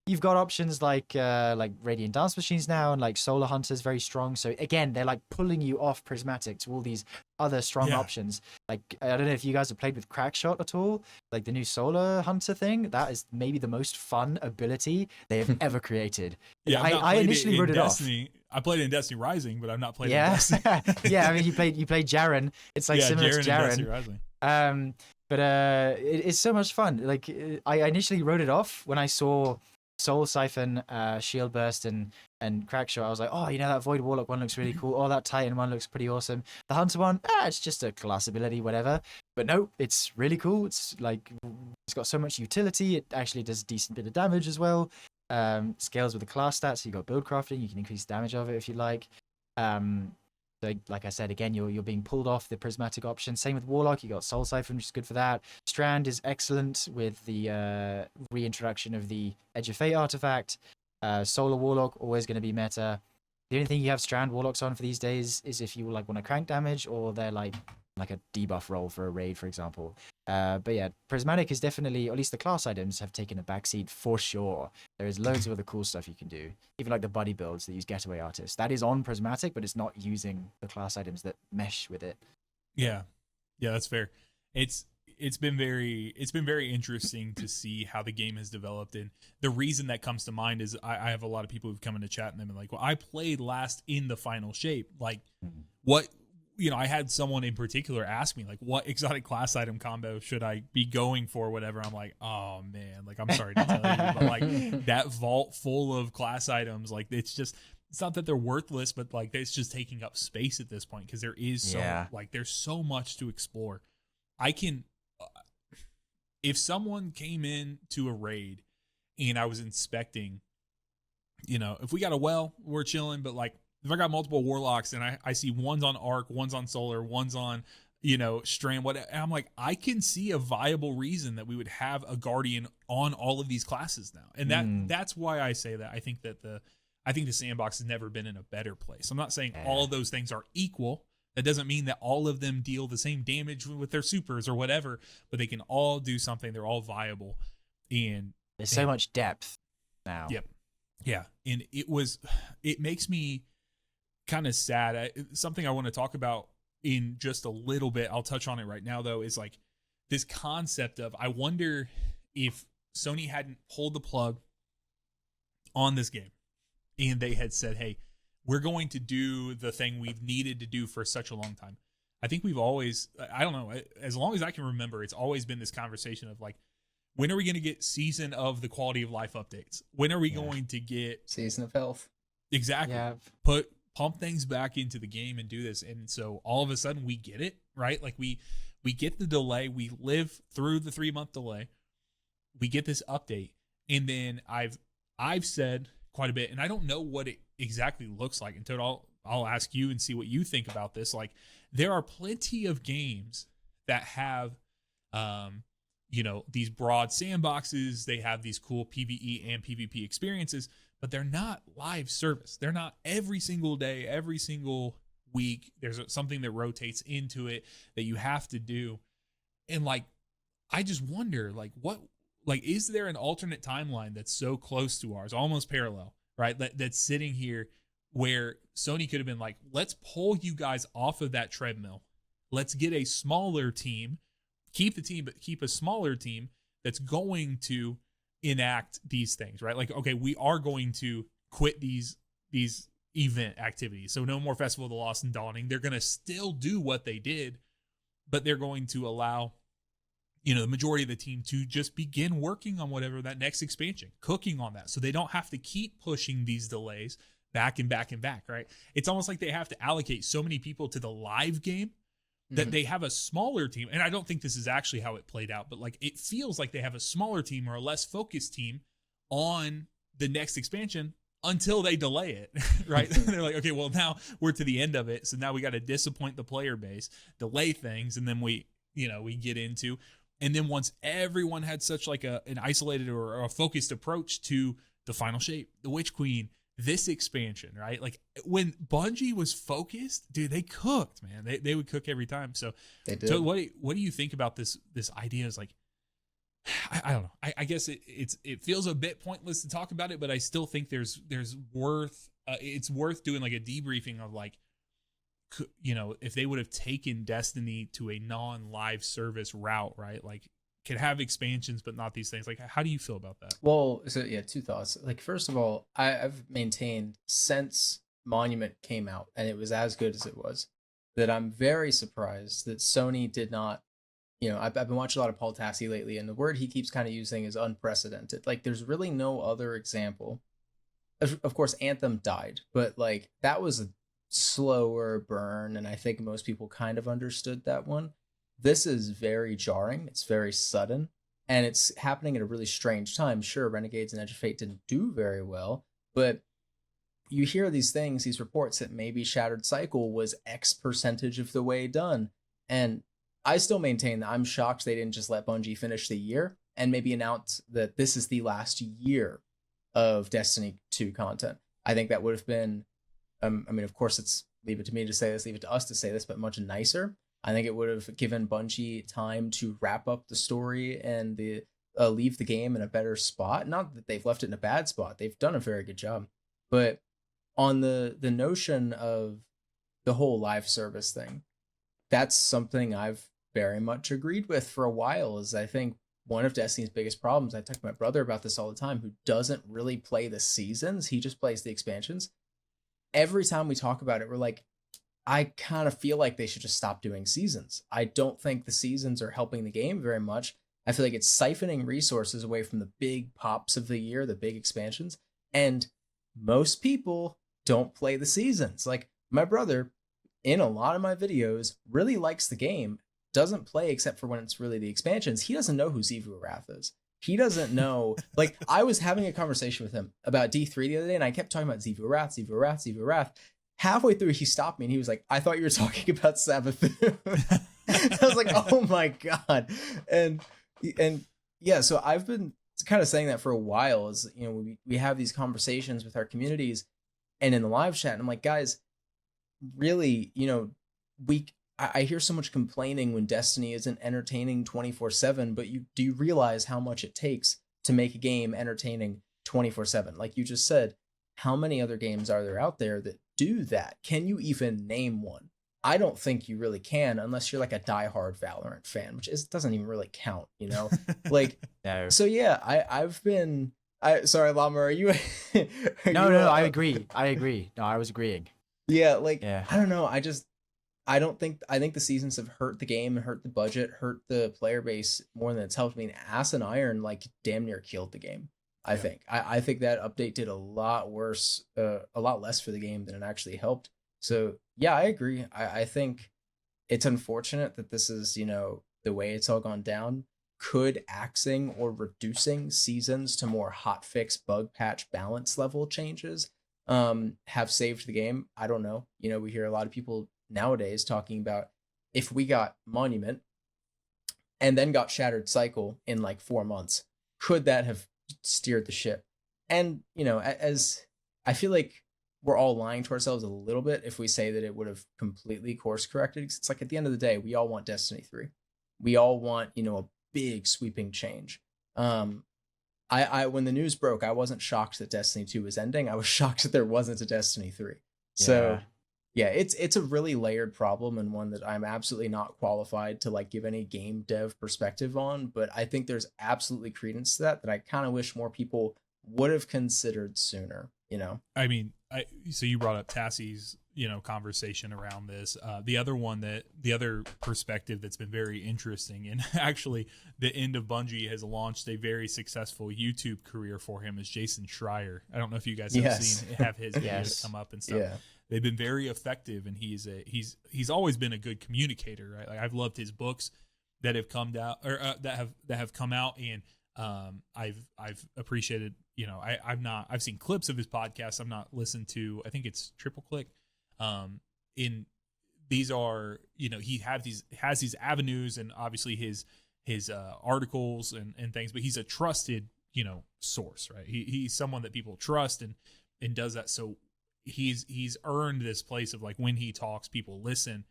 B: You've got options like Radiant Dance Machines now, and like Solar Hunter's very strong. So again, they're like pulling you off Prismatic to all these other strong options. Like, I don't know if you guys have played with Crackshot at all, like the new Solar Hunter thing. That is maybe the most fun ability they have ever created.
A: Yeah,
B: I initially wrote it
A: Destiny. I played it in Destiny Rising, but I've not played it in Destiny.
B: Yeah, I mean, you played Jaren. It's like similar to Jaren. But it's so much fun. Like, I initially wrote it off when I saw Soul Siphon, Shield Burst, and Crackshot. I was like, oh, that Void Warlock one looks really cool. Oh, that Titan one looks pretty awesome. The Hunter one, it's just a class ability, whatever. But no, it's really cool. It's like, it's got so much utility. It actually does a decent bit of damage as well. Scales with the class stats. So you got build crafting. You can increase damage of it if you like. So, like I said, again, you're being pulled off the Prismatic option. Same with Warlock. You got Soul Siphon, which is good for that. Strand is excellent with the reintroduction of the Edge of Fate artifact. Solar Warlock, always going to be meta. The only thing you have Strand Warlocks on for these days is if you want to crank damage, or they're like a debuff roll for a raid, for example. But yeah, Prismatic is definitely, or at least the class items have taken a backseat for sure. There is loads of other cool stuff you can do. Even like the buddy builds that use Getaway Artists. That is on Prismatic, but it's not using the class items that mesh with it.
A: Yeah, that's fair. It's been very interesting to see how the game has developed, and the reason that comes to mind is I have a lot of people who've come into chat and they've been like, well, I played last in the final shape. Like, what? I had someone in particular ask me, like, what exotic class item combo should I be going for, whatever. I'm like, oh man, like, I'm sorry to tell you, but like that vault full of class items, like, it's not that they're worthless, but like it's just taking up space at this point, because there is there's so much to explore. I can, if someone came in to a raid and I was inspecting, if we got a well, we're chilling, but like, if I got multiple Warlocks and I see one's on Arc, one's on Solar, one's on, Strand, I'm like, I can see a viable reason that we would have a Guardian on all of these classes now. And that's why I say that. I think the sandbox has never been in a better place. I'm not saying all of those things are equal. That doesn't mean that all of them deal the same damage with their supers or whatever, but they can all do something. They're all viable. And
B: there's so much depth now.
A: Yep. Yeah. And it makes me kind of sad. Something I want to talk about in just a little bit, I'll touch on it right now though, is like this concept of, I wonder if Sony hadn't pulled the plug on this game and they had said, hey, we're going to do the thing we've needed to do for such a long time. I think we've always, I don't know, as long as I can remember, it's always been this conversation of like, when are we going to get Season of the Quality of Life updates? When are we going to get
C: Season of Health?
A: Exactly. Yeah. Pump things back into the game and do this. And so all of a sudden we get it, right? Like we get the delay. We live through the 3-month delay. We get this update. And then I've said quite a bit, and I don't know what it exactly looks like until I'll ask you and see what you think about this. Like, there are plenty of games that have, these broad sandboxes. They have these cool PvE and PvP experiences, but they're not live service. They're not every single day, every single week. There's something that rotates into it that you have to do. And like, I just wonder, is there an alternate timeline that's so close to ours, almost parallel, right? That's sitting here where Sony could have been like, let's pull you guys off of that treadmill. Let's get a smaller team, keep the team, but keep a smaller team that's going to enact these things, right? Like, okay, we are going to quit these event activities. So no more Festival of the Lost and Dawning. They're going to still do what they did, but they're going to allow, the majority of the team to just begin working on whatever that next expansion, cooking on that. So they don't have to keep pushing these delays back and back and back, right? It's almost like they have to allocate so many people to the live game that they have a smaller team. And I don't think this is actually how it played out, but like it feels like they have a smaller team or a less focused team on the next expansion until they delay it, right? They're like, okay, well, now we're to the end of it. So now we got to disappoint the player base, delay things. And then we get into, and then once everyone had such like an isolated or a focused approach to the final shape, the Witch Queen, this expansion, right? Like when Bungie was focused, dude, they cooked, man. They would cook every time. So
C: they did.
A: So what do you think about this idea? Is like, I don't know. I guess it feels a bit pointless to talk about it, but I still think it's worth doing like a debriefing of like, if they would have taken Destiny to a non-live service route, right? Like could have expansions, but not these things. Like, how do you feel about that?
C: Well, so yeah, two thoughts. Like, first of all, I've maintained since Monument came out and it was as good as it was, that I'm very surprised that Sony did not, I've been watching a lot of Paul Tassi lately, and the word he keeps kind of using is unprecedented. Like, there's really no other example. Of course, Anthem died, but like that was a slower burn, and I think most people kind of understood that one. This is very jarring. It's very sudden, and it's happening at a really strange time. Sure, Renegades and Edge of Fate didn't do very well, but you hear these things, these reports that maybe Shattered Cycle was X percentage of the way done. And I still maintain that I'm shocked they didn't just let Bungie finish the year and maybe announce that this is the last year of Destiny 2 content. I think that would have been, of course, leave it to me to say this, leave it to us to say this, but much nicer. I think it would have given Bungie time to wrap up the story and leave the game in a better spot. Not that they've left it in a bad spot. They've done a very good job. But on the notion of the whole live service thing, that's something I've very much agreed with for a while. Is I think one of Destiny's biggest problems, I talk to my brother about this all the time, who doesn't really play the seasons. He just plays the expansions. Every time we talk about it, we're like, I kind of feel like they should just stop doing seasons. I don't think the seasons are helping the game very much. I feel like it's siphoning resources away from the big pops of the year, the big expansions. And most people don't play the seasons. Like my brother, in a lot of my videos, really likes the game, doesn't play except for when it's really the expansions. He doesn't know who Xivu Arath is. He doesn't know. Like, I was having a conversation with him about D3 the other day, and I kept talking about Xivu Arath, Xivu Arath, Xivu Arath. Halfway through, he stopped me and he was like, I thought you were talking about Savathûn. I was like, oh my God. And yeah, so I've been kind of saying that for a while, is, we have these conversations with our communities and in the live chat, and I'm like, guys, really, I hear so much complaining when Destiny isn't entertaining 24/7, but do you realize how much it takes to make a game entertaining 24/7? Like you just said, how many other games are there out there that do that? Can you even name one? I don't think you really can, unless you're like a diehard Valorant fan, which doesn't even really count, Like,
B: No.
C: So yeah, sorry, Llama, are you?
B: No, I agree. No, I was agreeing.
C: Yeah,
B: Yeah.
C: I don't know. I think the seasons have hurt the game and hurt the budget, hurt the player base more than it's helped. I mean, Ass and Iron damn near killed the game. I think. I think that update did a lot worse, a lot less for the game than it actually helped. So yeah, I agree. I think it's unfortunate that this is, the way it's all gone down. Could axing or reducing seasons to more hotfix bug patch balance level changes have saved the game? I don't know. We hear a lot of people nowadays talking about, if we got Monument and then got Shattered Cycle in 4 months, could that have steered the ship? And as I feel like we're all lying to ourselves a little bit if we say that it would have completely course corrected. It's like, at the end of the day, we all want Destiny 3. We all want a big sweeping change. I when the news broke, I wasn't shocked that Destiny 2 was ending. I was shocked that there wasn't a Destiny 3. So yeah, it's a really layered problem, and one that I'm absolutely not qualified to give any game dev perspective on. But I think there's absolutely credence to that I kind of wish more people would have considered sooner. you know.
A: I mean, so you brought up Tassie's, conversation around this. The other perspective that's been very interesting, and actually the end of Bungie has launched a very successful YouTube career for him, is Jason Schreier. I don't know if you guys have his videos come up and stuff. Yeah. They've been very effective, and he's always been a good communicator, right? Like, I've loved his books that have come out, or that have come out, and I've appreciated. I've seen clips of his podcast. I've not listened to. I think it's Triple Click. In these are, he has these avenues, and obviously his articles and things, but he's a trusted source, right? He's someone that people trust and does that. So he's earned this place of, like, when he talks, people listen.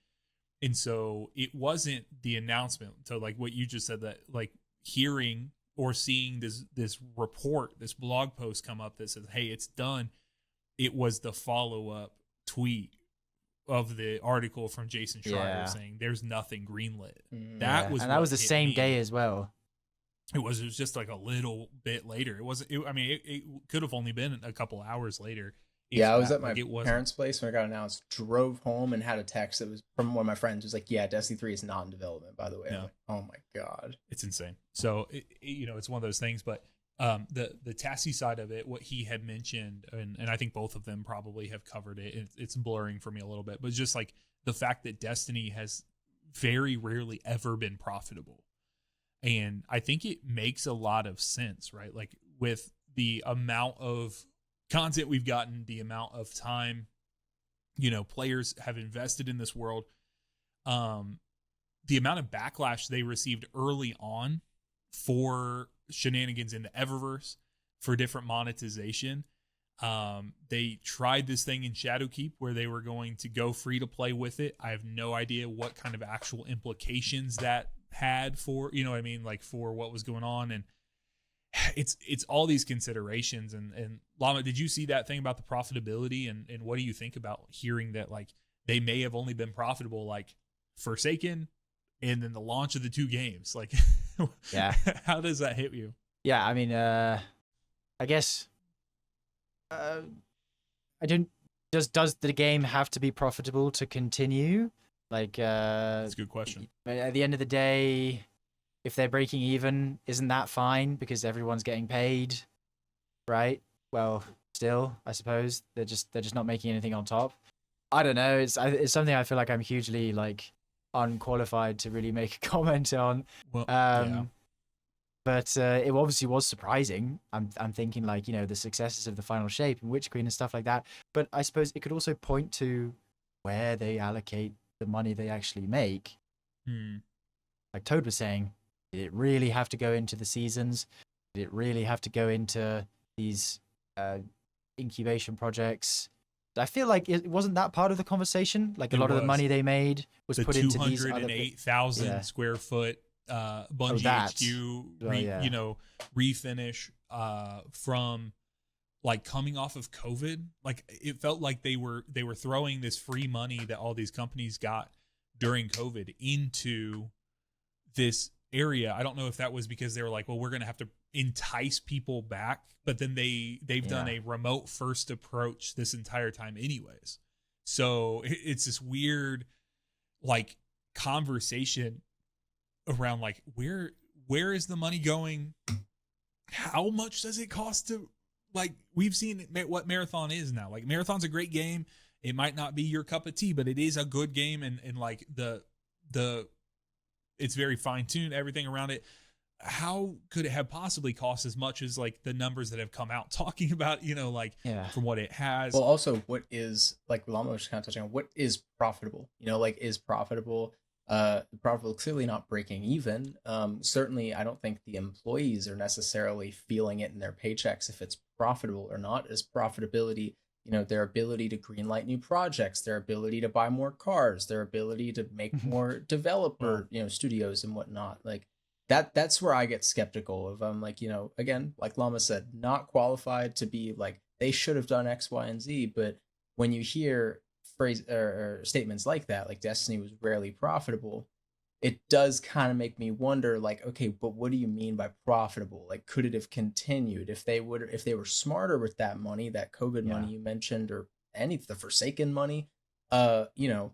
A: And so it wasn't the announcement. So, like what you just said, that, like, hearing or seeing this report, this blog post come up that says, hey, it's done. It was the follow-up tweet of the article from Jason Schreier saying there's nothing greenlit. That was
B: the same day as well.
A: It was just like a little bit later. It wasn't. It could have only been a couple hours later.
C: Yeah, I was at my parents' place when it got announced. Drove home and had a text that was from one of my friends. It was like, "Yeah, Destiny 3 is not in development, by the way."
A: Yeah.
C: Like, oh my god,
A: it's insane. So it's one of those things. But the Tassie side of it, what he had mentioned, and I think both of them probably have covered it. It's blurring for me a little bit, but just like the fact that Destiny has very rarely ever been profitable, and I think it makes a lot of sense, right? Like, with the amount of content we've gotten, the amount of time players have invested in this world, the amount of backlash they received early on for shenanigans in the Eververse, for different monetization. They tried this thing in Shadowkeep where they were going to go free to play with it. I have no idea what kind of actual implications that had for, like, for what was going on. And it's all these considerations. And Llama, did you see that thing about the profitability? And what do you think about hearing that, like, they may have only been profitable, like, Forsaken and then the launch of the two games? Like,
B: yeah,
A: how does that hit you?
B: Yeah, I mean, I guess I don't. Does the game have to be profitable to continue? Like,
A: that's a good question.
B: At the end of the day, if they're breaking even, isn't that fine because everyone's getting paid, right? Well, still, I suppose they're just not making anything on top. I don't know. It's something I feel like I'm hugely, like, unqualified to really make a comment on.
A: Well, yeah.
B: But it obviously was surprising. I'm thinking, like, the successes of the Final Shape and Witch Queen and stuff like that. But I suppose it could also point to where they allocate the money they actually make. Like Toad was saying, did it really have to go into the seasons? Did it really have to go into these incubation projects? I feel like it wasn't that part of the conversation. Like, a lot of the money they made was put into these
A: 208,000 square foot Bungie HQ refinish from, like, coming off of COVID. Like, it felt like they were throwing this free money that all these companies got during COVID into this area. I don't know if that was because they were like, well, we're going to have to entice people back, but then they've done a remote first approach this entire time anyways. So it's this weird, like, conversation around, like, where is the money going? How much does it cost to, like, we've seen what Marathon is now. Like, Marathon's a great game. It might not be your cup of tea, but it is a good game, and like the it's very fine-tuned, everything around it. How could it have possibly cost as much as, like, the numbers that have come out talking about, from what it has?
C: Well, also, what is, like Llama was kind of touching on, what is profitable? Like, is profitable clearly not breaking even. Certainly, I don't think the employees are necessarily feeling it in their paychecks if it's profitable or not. Is profitability, their ability to greenlight new projects, their ability to buy more cars, their ability to make more developer, studios and whatnot. Like, that's where I get skeptical of. I'm like, again, like Llama said, not qualified to be like, they should have done X, Y, and Z. But when you hear phrase or statements like that, like Destiny was rarely profitable, it does kind of make me wonder, like, okay, but what do you mean by profitable? Like, could it have continued if they were smarter with that money, that COVID money you mentioned, or any of the Forsaken money? You know,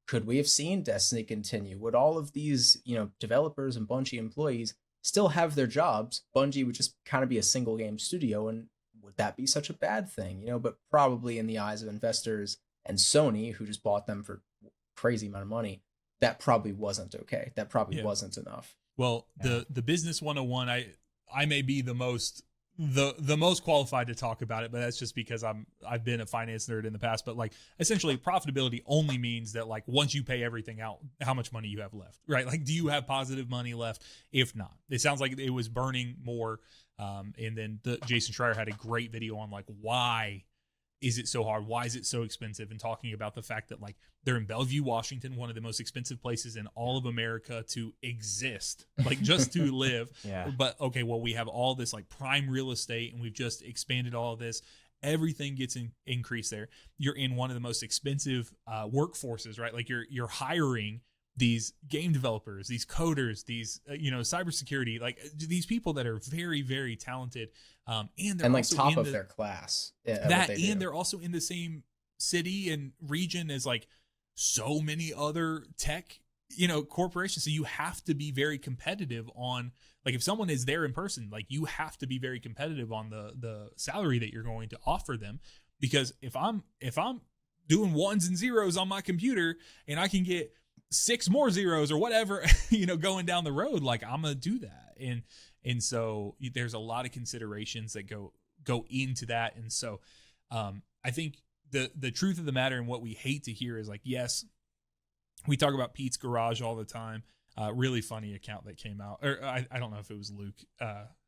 C: could we have seen Destiny continue? Would all of these, you know, developers and Bungie employees still have their jobs? Bungie would just kind of be a single game studio, and would that be such a bad thing? You know, but probably in the eyes of investors and Sony, who just bought them for crazy amount of money, that probably wasn't okay. That probably wasn't enough.
A: Well, the business 101, I may be the most qualified to talk about it, but that's just because I've been a finance nerd in the past. But like, essentially, profitability only means that, like, once you pay everything out, how much money you have left, right? Like, do you have positive money left? If not, it sounds like it was burning more. And then Jason Schreier had a great video on, like, why is it so hard? Why is it so expensive? And talking about the fact that, like, they're in Bellevue, Washington, one of the most expensive places in all of America to exist, like, just to live. But okay, well, we have all this, like, prime real estate, and we've just expanded all of this. Everything gets increased there. You're in one of the most expensive workforces, right? Like, you're hiring these game developers, these coders, these cybersecurity, like, these people that are very, very talented, and they're
C: like
A: also
C: top of their class.
A: They're also in the same city and region as, like, so many other tech, corporations. So you have to be very competitive on, like, if someone is there in person, like, you have to be very competitive on the salary that you're going to offer them, because if I'm doing ones and zeros on my computer and I can get 6 more zeros or whatever, going down the road, like, I'm gonna do that. And so there's a lot of considerations that go into that. And so I think the truth of the matter, and what we hate to hear, is, like, yes, we talk about Pete's Garage all the time. Really funny account that came out, or I don't know if it was Luke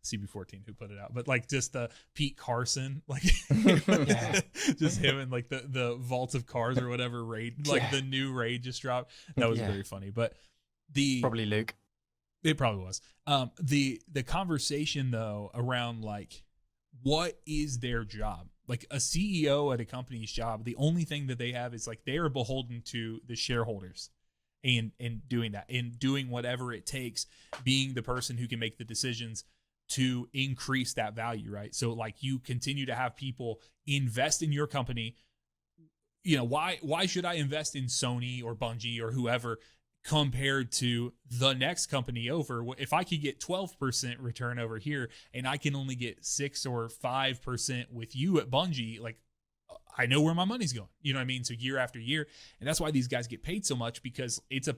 A: CB14 who put it out, but, like, just the Pete Carson, like, just him and, like, the Vault of Cars or whatever raid, like, the new raid just dropped. That was very funny. But
B: probably Luke.
A: It probably was. The conversation, though, around, like, what is their job? Like, a CEO at a company's job, the only thing that they have is, like, they are beholden to the shareholders, and doing that, and doing whatever it takes, being the person who can make the decisions to increase that value, right? So, like, you continue to have people invest in your company. Why should I invest in Sony or Bungie or whoever compared to the next company over? If I could get 12% return over here and I can only get 6 or 5% with you at Bungie, like, I know where my money's going. You know what I mean? So year after year. And that's why these guys get paid so much, because it's a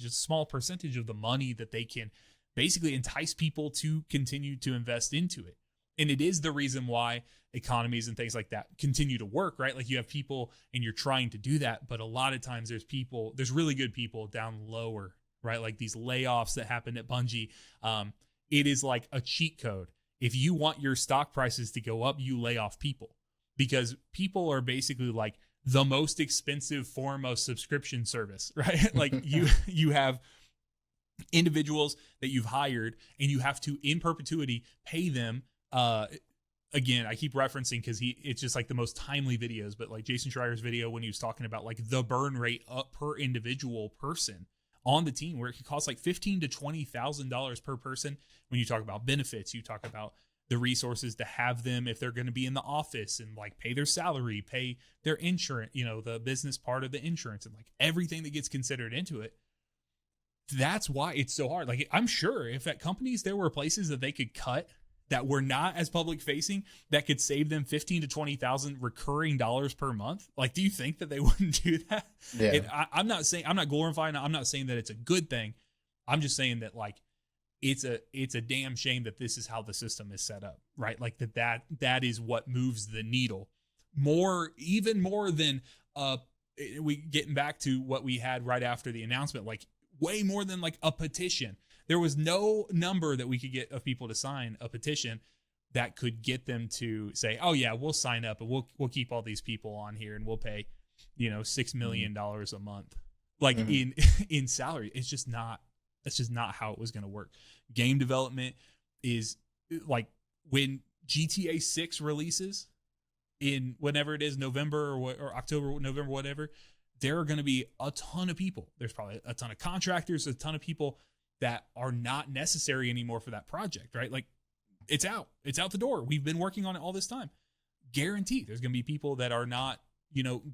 A: small percentage of the money that they can basically entice people to continue to invest into it. And it is the reason why economies and things like that continue to work, right? Like, you have people and you're trying to do that, but a lot of times there's really good people down lower, right? Like, these layoffs that happened at Bungie. It is like a cheat code. If you want your stock prices to go up, you lay off people, because people are basically, like, the most expensive form of subscription service, right? Like, you have individuals that you've hired, and you have to, in perpetuity, pay them. Again, I keep referencing because it's just, like, the most timely videos, but, like, Jason Schreier's video when he was talking about, like, the burn rate up per individual person on the team, where it could cost, like, $15,000 to $20,000 per person. When you talk about benefits, you talk about the resources to have them if they're going to be in the office, and, like, pay their salary, pay their insurance, the business part of the insurance, and, like, everything that gets considered into it. That's why it's so hard. Like, I'm sure if at companies there were places that they could cut that were not as public facing, that could save them $15,000 to $20,000 recurring dollars per month. Like, do you think that they wouldn't do that? Yeah. I'm not glorifying. I'm not saying that it's a good thing. I'm just saying that, like, it's a damn shame that this is how the system is set up, right? Like, that is what moves the needle even more than we getting back to what we had right after the announcement, like, way more than, like, a petition. There was no number that we could get of people to sign a petition that could get them to say, oh yeah, we'll sign up and we'll keep all these people on here and we'll pay, $6 million a month, like, in salary. It's just not. That's just not how it was going to work. Game development is, like, when GTA 6 releases in whenever it is, November or October, November, whatever, there are going to be a ton of people. There's probably a ton of contractors, a ton of people that are not necessary anymore for that project, right? Like it's out the door. We've been working on it all this time. Guaranteed there's going to be people that are not,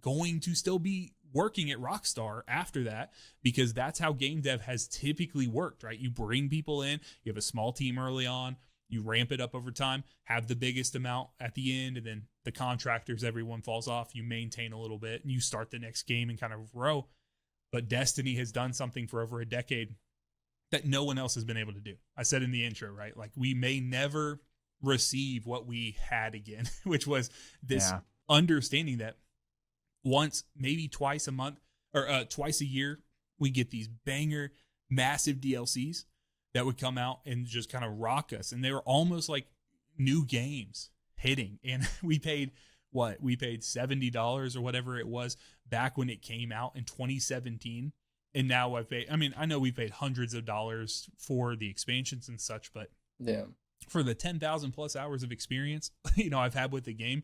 A: going to still be working at Rockstar after that, because that's how game dev has typically worked, right? You bring people in, you have a small team early on, you ramp it up over time, have the biggest amount at the end, and then the contractors, everyone falls off, you maintain a little bit, and you start the next game and kind of grow. But Destiny has done something for over a decade that no one else has been able to do. I said in the intro, right? Like we may never receive what we had again, which was this understanding that once, maybe twice a month or twice a year, we get these banger, massive DLCs that would come out and just kind of rock us. And they were almost like new games hitting. And we paid what? We paid $70 or whatever it was back when it came out in 2017. And now I know we paid hundreds of dollars for the expansions and such, but for the 10,000 plus hours of experience, I've had with the game,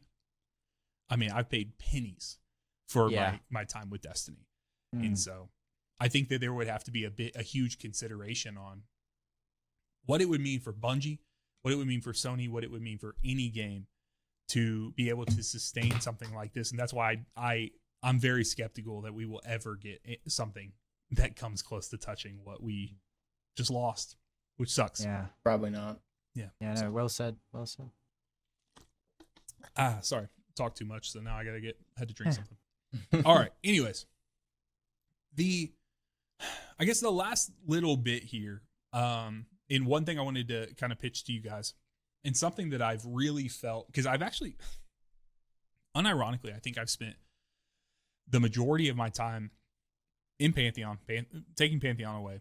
A: I've paid pennies for my time with Destiny. And so I think that there would have to be a huge consideration on what it would mean for Bungie, what it would mean for Sony, what it would mean for any game to be able to sustain something like this. And that's why I'm very skeptical that we will ever get something that comes close to touching what we just lost, which sucks.
B: Yeah.
C: Probably not.
A: Yeah.
B: Yeah, no, well said. Well said.
A: Sorry. Talked too much, so now I had to drink something. All right. Anyways, I guess the last little bit here, in one thing I wanted to kind of pitch to you guys, and something that I've really felt, because I've actually, unironically, I think I've spent the majority of my time in Pantheon, taking Pantheon away.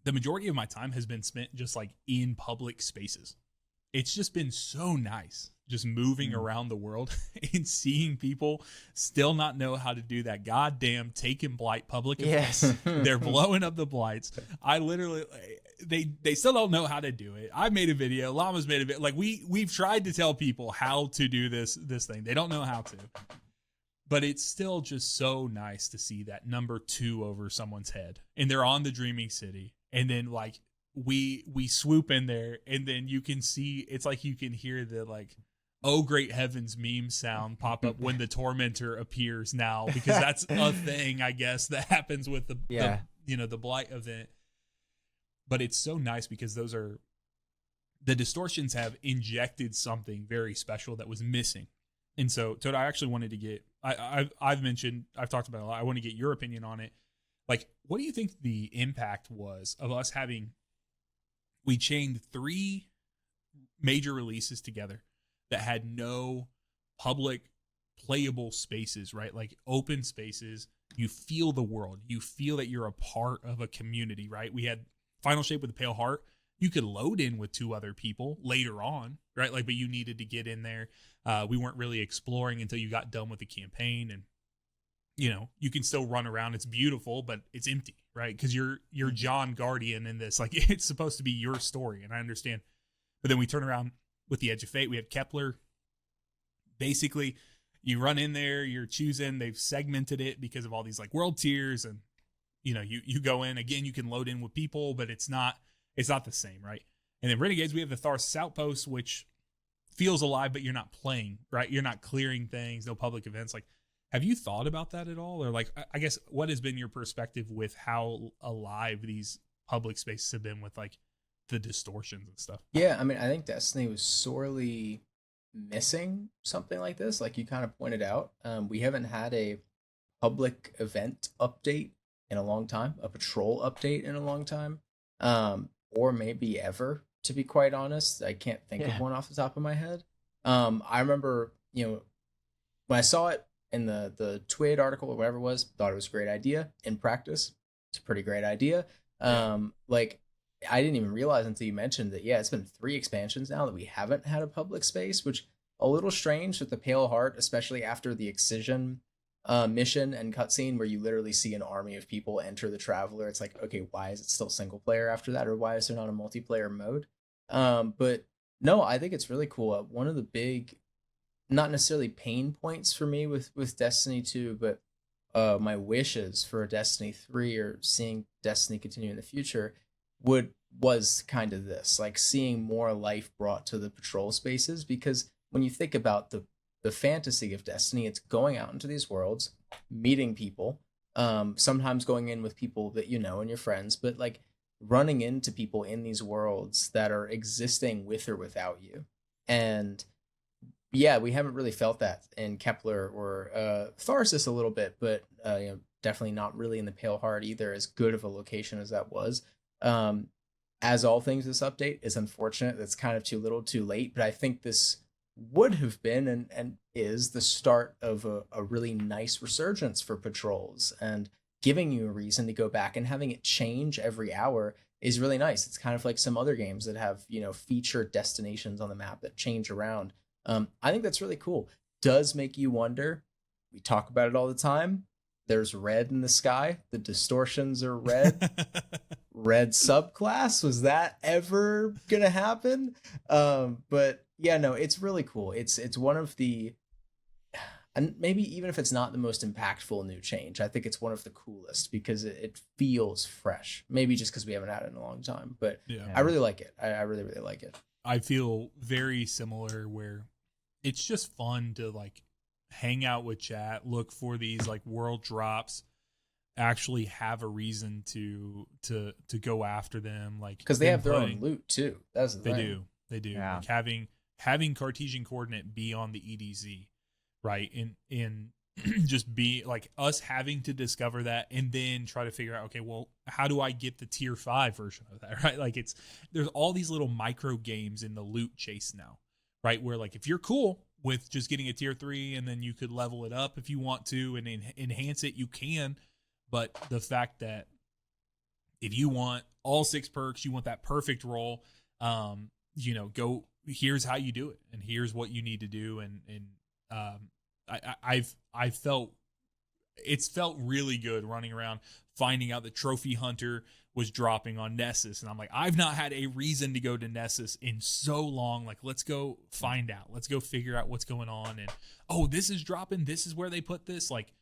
A: The majority of my time has been spent just like in public spaces. It's just been so nice just moving around the world and seeing people still not know how to do that goddamn taken blight public events. They're blowing up the blights. I literally, they still don't know how to do it. I made a video. Llama's made a video. Like we've tried to tell people how to do this thing. They don't know how to. But it's still just so nice to see that number 2 over someone's head, and they're on the Dreaming City, and then like we swoop in there, and then you can see, it's like you can hear the like, oh great heavens meme sound pop up when the Tormentor appears now, because that's a thing I guess that happens with the Blight event. But it's so nice because the distortions have injected something very special that was missing. And so, Toad, I actually wanted to get, I've talked about it a lot. I want to get your opinion on it. Like, what do you think the impact was of us we chained 3 major releases together that had no public playable spaces, right? Like open spaces. You feel the world. You feel that you're a part of a community, right? We had Final Shape with the Pale Heart. You could load in with 2 other people later on, right? Like, but you needed to get in there. We weren't really exploring until you got done with the campaign, and you can still run around. It's beautiful, but it's empty, right? Because you're John Guardian in this. Like, it's supposed to be your story, and I understand. But then we turn around with the Edge of Fate. We had Kepler. Basically, you run in there. You're choosing. They've segmented it because of all these like world tiers, and you go in again. You can load in with people, but it's not the same, right? And then Renegades, we have the Tharsis Outpost, which feels alive, but you're not playing, right? You're not clearing things, no public events. Like, have you thought about that at all? Or like, I guess, what has been your perspective with how alive these public spaces have been with like the distortions and stuff?
C: Yeah, I think Destiny was sorely missing something like this. Like you kind of pointed out, we haven't had a public event update in a long time, a patrol update in a long time. Or maybe ever, to be quite honest. I can't think of one off the top of my head. I remember, when I saw it in the Twid article or whatever it was, thought it was a great idea. In practice, it's a pretty great idea. Like, I didn't even realize until you mentioned that, it's been 3 expansions now that we haven't had a public space, which a little strange with the Pale Heart, especially after the Excision mission and cutscene where you literally see an army of people enter the Traveler. It's like, okay, why is it still single player after that, or why is there not a multiplayer mode? But no, I think it's really cool. One of the big, not necessarily pain points for me with Destiny 2, but my wishes for Destiny 3 or seeing Destiny continue in the future was kind of this, like seeing more life brought to the patrol spaces, because when you think about the fantasy of Destiny, it's going out into these worlds, meeting people, sometimes going in with people that you know and your friends, but like running into people in these worlds that are existing with or without you. And yeah, we haven't really felt that in Kepler or Tharsis a little bit, but definitely not really in the Pale Heart either, as good of a location as that was. As all things, this update is unfortunate. That's kind of too little too late, but I think this would have been and is the start of a really nice resurgence for patrols, and giving you a reason to go back and having it change every hour is really nice. It's kind of like some other games that have, featured destinations on the map that change around. I think that's really cool. Does make you wonder. We talk about it all the time. There's red in the sky. The distortions are red. Red subclass. Was that ever gonna happen? But yeah, no, it's really cool. It's one of the, and maybe even if it's not the most impactful new change, I think it's one of the coolest because it feels fresh. Maybe just because we haven't had it in a long time, but yeah. I really like it. I really, really like it.
A: I feel very similar, where it's just fun to like hang out with chat, look for these like world drops, actually have a reason to go after them, like
C: because they have their own loot too. That's the thing.
A: They do. Yeah. Like having Cartesian coordinate be on the EDZ, right? In just be like us having to discover that and then try to figure out, okay, well, how do I get the tier 5 version of that, right? Like there's all these little micro games in the loot chase now, right? Where like if you're cool with just getting a tier 3 and then you could level it up if you want to and enhance it, you can. But the fact that if you want all 6 perks, you want that perfect roll, go, here's how you do it and here's what you need to do. I've felt really good running around finding out that Trophy Hunter was dropping on Nessus, and I'm like, I've not had a reason to go to Nessus in so long. Like, let's go find out. Let's go figure out what's going on. And oh, this is dropping. This is where they put this. Like,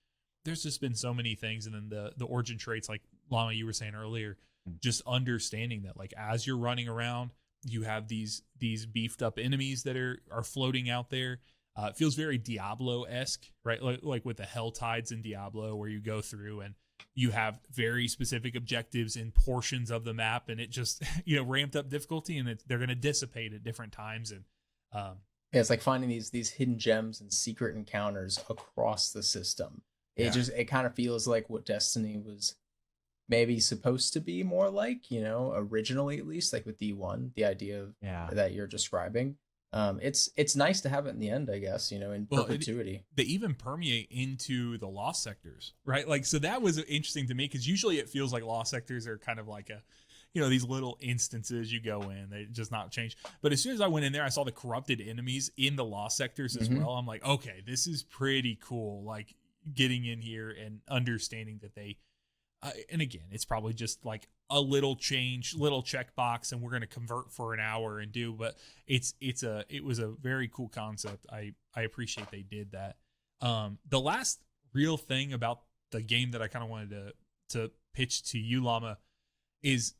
A: there's just been so many things. And then the origin traits, like Llama, you were saying earlier, just understanding that like as you're running around, you have these beefed up enemies that are floating out there. It feels very Diablo-esque, right? Like with the Hell Tides in Diablo, where you go through and you have very specific objectives in portions of the map, and it just ramped up difficulty, and they're going to dissipate at different times. And
C: yeah, it's like finding these hidden gems and secret encounters across the system. It kind of feels like what Destiny was maybe supposed to be more like, originally, at least, like with D1, the idea of that you're describing. It's nice to have it in the end, I guess, in perpetuity.
A: They even permeate into the lost sectors, right? Like, so that was interesting to me, because usually it feels like lost sectors are kind of like these little instances you go in, they just not change. But as soon as I went in there, I saw the corrupted enemies in the lost sectors as well. I'm like, okay, this is pretty cool. Like getting in here and understanding that they, and again, it's probably just like a little change, little checkbox, and we're going to convert for an hour and do, but it was a very cool concept. I appreciate they did that. The last real thing about the game that I kind of wanted to pitch to you, Llama, is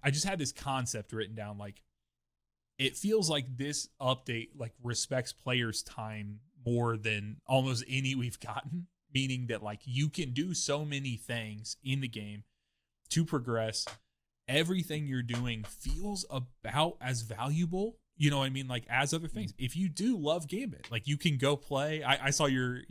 A: I just had this concept written down. Like, it feels like this update like respects players' time more than almost any we've gotten. Meaning that like you can do so many things in the game to progress. Everything you're doing feels about as valuable, like as other things. If you do love Gambit, like you can go play. I saw your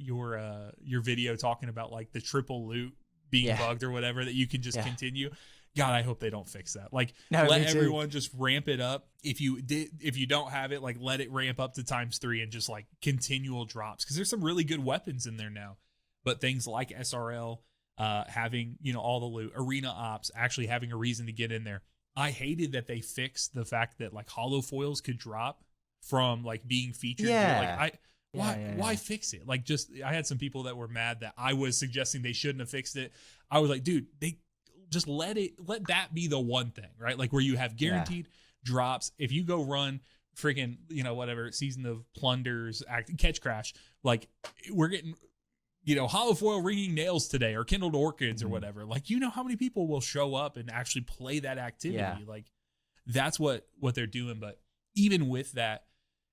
A: video talking about like the triple loot being bugged or whatever, that you can just continue. God, I hope they don't fix that. Like, let everyone just ramp it up. If you don't have it, like let it ramp up to ×3 and just like continual drops, because there's some really good weapons in there now. But things like SRL, having, all the loot, arena ops, actually having a reason to get in there. I hated that they fixed the fact that like hollow foils could drop from like being featured.
B: Yeah.
A: Like, why fix it? Like, just, I had some people that were mad that I was suggesting they shouldn't have fixed it. I was like, dude, they just let that be the one thing, right? Like where you have guaranteed drops. If you go run freaking, whatever, Season of Plunders, Catch Crash, like we're getting hollow foil ringing nails today or kindled orchids or whatever. Like, how many people will show up and actually play that activity?
B: Yeah.
A: Like, that's what they're doing. But even with that,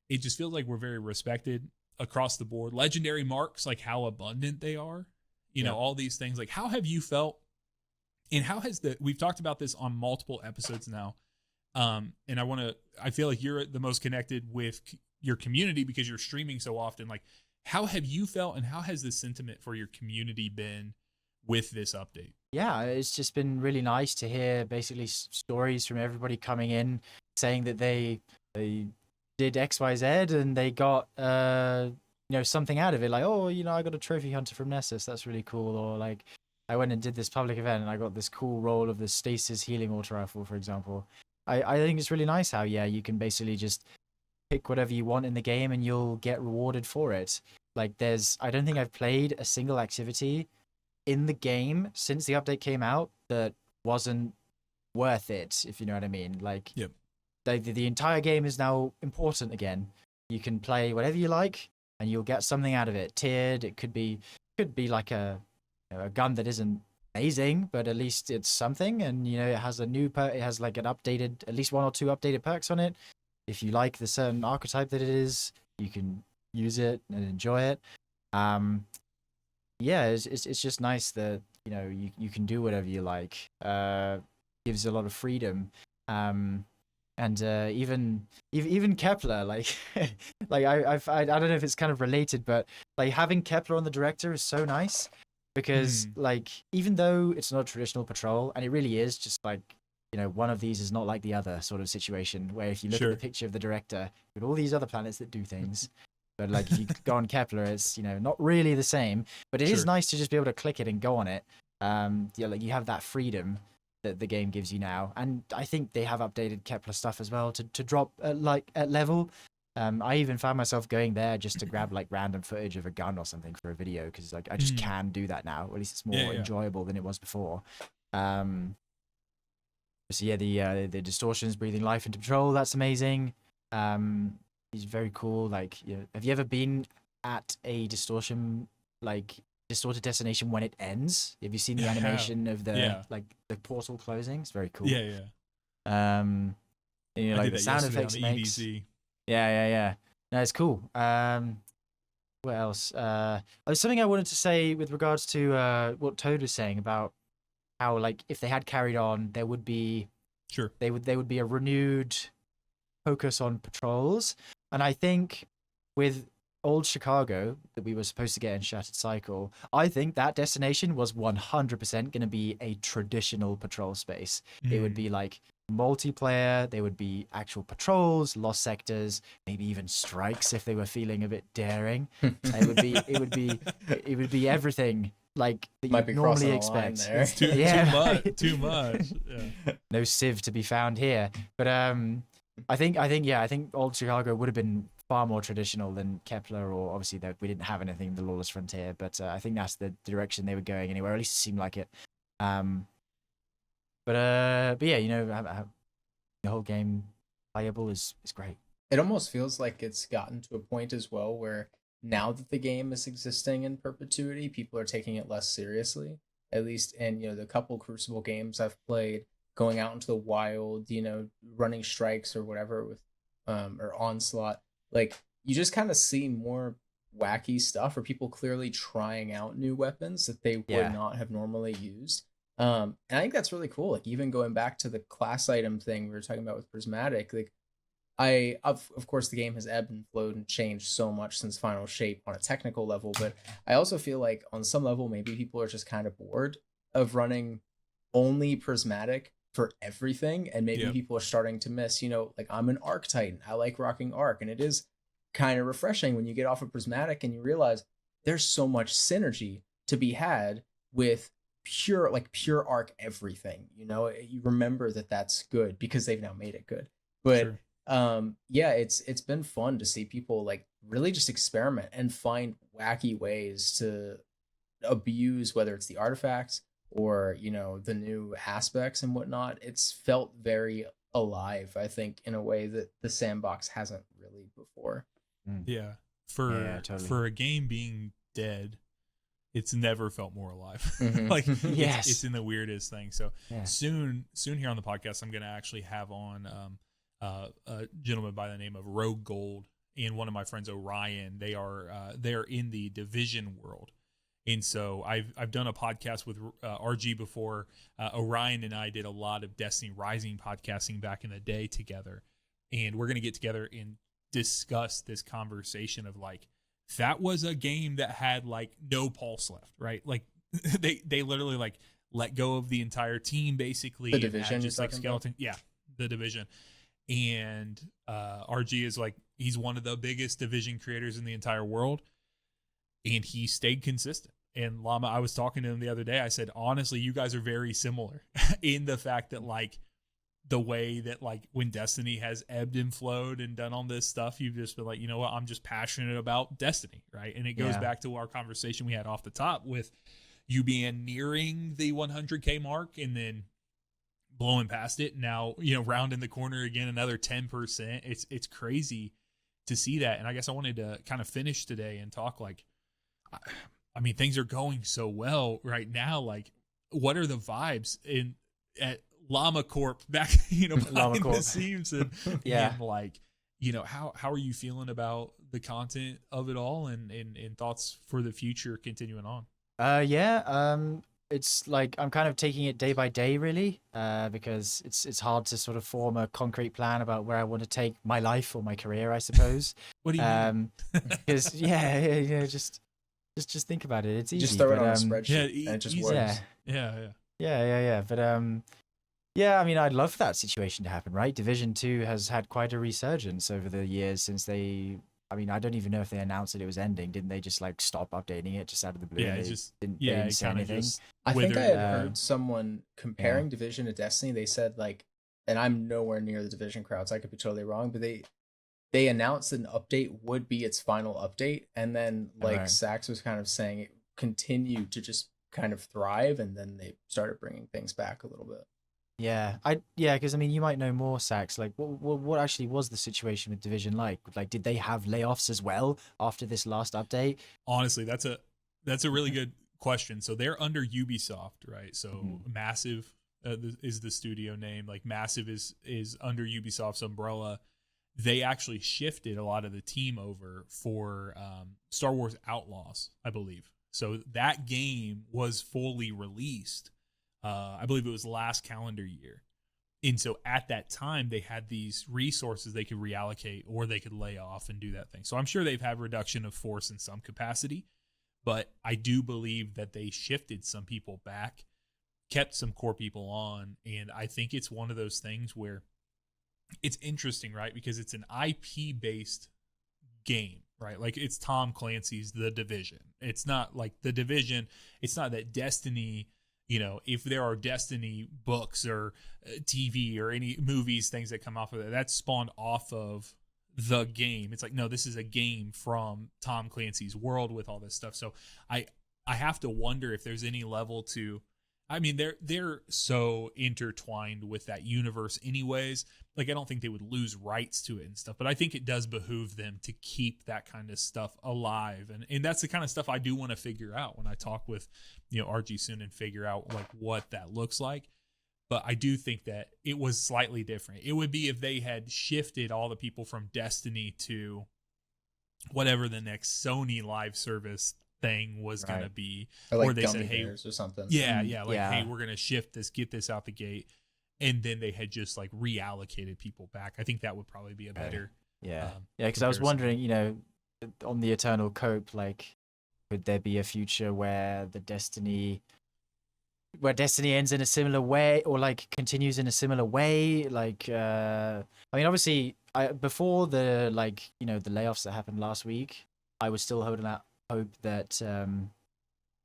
A: it just feels like we're very respected across the board. Legendary marks, like how abundant they are, all these things. Like, how have you felt? And how has we've talked about this on multiple episodes now. And I feel like you're the most connected with your community because you're streaming so often. Like, how have you felt and how has the sentiment for your community been with this update?
B: Yeah, it's just been really nice to hear basically stories from everybody coming in saying that they did XYZ and they got something out of it. Like, oh, I got a trophy hunter from Nessus. That's really cool. Or like, I went and did this public event and I got this cool roll of the stasis healing auto rifle, for example. I think it's really nice how, you can basically just pick whatever you want in the game and you'll get rewarded for it. Like, I don't think I've played a single activity in the game since the update came out that wasn't worth it, if you know what I mean. Like,
A: yep.
B: The entire game is now important again. You can play whatever you like and you'll get something out of it. Tiered, it could be like a gun that isn't amazing, but at least it's something. And it has a new perk. It has like an updated, at least 1 or 2 updated perks on it. If you like the certain archetype that it is, you can use it and enjoy it. It's just nice that you can do whatever you like. Gives a lot of freedom. And even Kepler, like like I don't know if it's kind of related, but like having Kepler on the director is so nice because like even though it's not a traditional patrol, and it really is just like one of these is not like the other sort of situation where if you look at the picture of the director with all these other planets that do things, but like if you go on Kepler, it's not really the same. But it is nice to just be able to click it and go on it. Like you have that freedom that the game gives you now, and I think they have updated Kepler stuff as well to drop at level. I even found myself going there just to grab like random footage of a gun or something for a video because like I just can do that now, or at least it's more enjoyable than it was before. So yeah, the distortions breathing life into patrol, that's amazing. It's very cool. Like, have you ever been at a distorted destination when it ends? Have you seen the animation of the the portal closing? It's very cool.
A: Yeah.
B: Like the sound effects it makes. Yeah. No, it's cool. What else? There's something I wanted to say with regards to what Toad was saying about how, like, if they had carried on, there would be they would be a renewed focus on patrols. And I think with old Chicago that we were supposed to get in Shattered Cycle, I think that destination was 100% going to be a traditional patrol space. It would be like multiplayer, there would be actual patrols, lost sectors, maybe even strikes if they were feeling a bit daring. It would be everything like that you normally expect.
A: It's too much. Yeah.
B: No Civ to be found here. But I think old Chicago would have been far more traditional than Kepler, or obviously that we didn't have anything in the Lawless Frontier, but I think that's the direction they were going anyway, or at least it seemed like it. But yeah, the whole game playable is great.
C: It almost feels like it's gotten to a point as well where now that the game is existing in perpetuity, people are taking it less seriously. At least in the couple Crucible games I've played, going out into the wild, running strikes or whatever with or Onslaught, like you just kind of see more wacky stuff, or people clearly trying out new weapons that they would not have normally used. And I think that's really cool. Like even going back to the class item thing we were talking about with Prismatic, like of course the game has ebbed and flowed and changed so much since Final Shape on a technical level, but I also feel like on some level maybe people are just kind of bored of running only Prismatic for everything, and maybe people are starting to miss, like I'm an Arc Titan, I like rocking Arc, and it is kind of refreshing when you get off of Prismatic and you realize there's so much synergy to be had with pure Arc everything. You remember that that's good because they've now made it good. But it's been fun to see people like really just experiment and find wacky ways to abuse, whether it's the artifacts or the new aspects and whatnot. It's felt very alive, I think, in a way that the sandbox hasn't really before.
A: For a game being dead it's never felt more alive.
C: Mhm.
A: Like
B: Yes.
A: it's in the weirdest thing. So
B: Yeah.
A: soon here on the podcast, I'm going to actually have on a gentleman by the name of Rogue Gold and one of my friends Orion. They're in the Division world. And so I've done a podcast with RG before. Orion and I did a lot of Destiny Rising podcasting back in the day together. And we're going to get together and discuss this conversation of like, that was a game that had like no pulse left, right? Like they literally like let go of the entire team basically.
C: The
A: and had
C: Division,
A: just
C: you're
A: like
C: talking
A: skeleton. Yeah, the Division. And RG is like, he's one of the biggest Division creators in the entire world. And he stayed consistent. And Llama, I was talking to him the other day. I said, honestly, you guys are very similar in the fact that like the way that like when Destiny has ebbed and flowed and done all this stuff, you've just been like, you know what, I'm just passionate about Destiny, right? And it goes back to our conversation we had off the top with you being nearing the 100K mark and then blowing past it. Now, you know, rounding the corner again, another 10%. It's crazy to see that. And I guess I wanted to kind of finish today and talk like, I mean, things are going so well right now. Like, what are the vibes at Llama Corp back, you know, behind the scenes and, and like, you know, how are you feeling about the content of it all and thoughts for the future continuing on?
B: It's like I'm kind of taking it day by day, really, because it's hard to sort of form a concrete plan about where I want to take my life or my career, I suppose.
A: What do you mean?
B: Because just think about it. It's easy.
C: Just throw it on a spreadsheet and it just works.
B: Yeah. But I mean, I'd love for that situation to happen, right? Division 2 has had quite a resurgence over the years since they. I mean, I don't even know if they announced that it was ending. Didn't they just like stop updating it just out of the blue?
A: Yeah,
B: they
A: just
B: didn't say anything.
C: I think I had heard someone comparing Division to Destiny. They said like, and I'm nowhere near the Division crowd, so I could be totally wrong, but they announced that an update would be its final update, and then like Sax was kind of saying it continued to just kind of thrive, and then they started bringing things back a little bit.
B: Because I mean, you might know more, Sax. Like, what actually was the situation with Division like? Like, did they have layoffs as well after this last update?
A: Honestly, that's a really good question. So they're under Ubisoft, right? So Massive is the studio name. Like Massive is under Ubisoft's umbrella. They actually shifted a lot of the team over for Star Wars Outlaws, I believe. So that game was fully released. I believe it was last calendar year. And so at that time, they had these resources they could reallocate or they could lay off and do that thing. So I'm sure they've had reduction of force in some capacity, but I do believe that they shifted some people back, kept some core people on. And I think it's one of those things where it's interesting, right? Because it's an IP-based game, right? Like it's Tom Clancy's The Division. It's not like The Division. It's not that Destiny, you know, if there are Destiny books or TV or any movies, things that come off of that's spawned off of the game. It's like, no, this is a game from Tom Clancy's world with all this stuff. So I have to wonder if there's any level to, I mean, they're so intertwined with that universe anyways. Like, I don't think they would lose rights to it and stuff, but I think it does behoove them to keep that kind of stuff alive. And that's the kind of stuff I do want to figure out when I talk with, you know, RG soon and figure out like what that looks like. But I do think that it was slightly different. It would be if they had shifted all the people from Destiny to whatever the next Sony live service thing was going to be,
C: or
A: they said, hey,
C: or something.
A: Hey, we're going to shift this, get this out the gate. And then they had just like reallocated people back. I think that would probably be a better.
B: Because I was wondering, you know, on the Eternal Cope, like, could there be a future where Destiny ends in a similar way or like continues in a similar way? Like, I mean, obviously, before the, like, you know, the layoffs that happened last week, I was still holding out hope that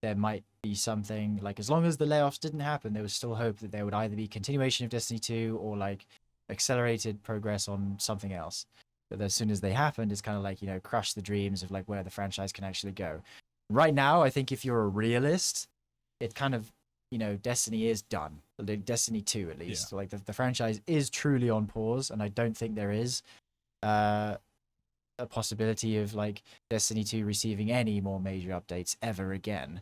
B: there might be something, like, as long as the layoffs didn't happen, there was still hope that there would either be continuation of Destiny 2 or like accelerated progress on something else. But as soon as they happened, it's kind of like, you know, crush the dreams of like where the franchise can actually go. Right now, I think if you're a realist, it kind of, you know, Destiny is done. Destiny 2 at least. Like the franchise is truly on pause, and I don't think there is a possibility of like Destiny 2 receiving any more major updates ever again.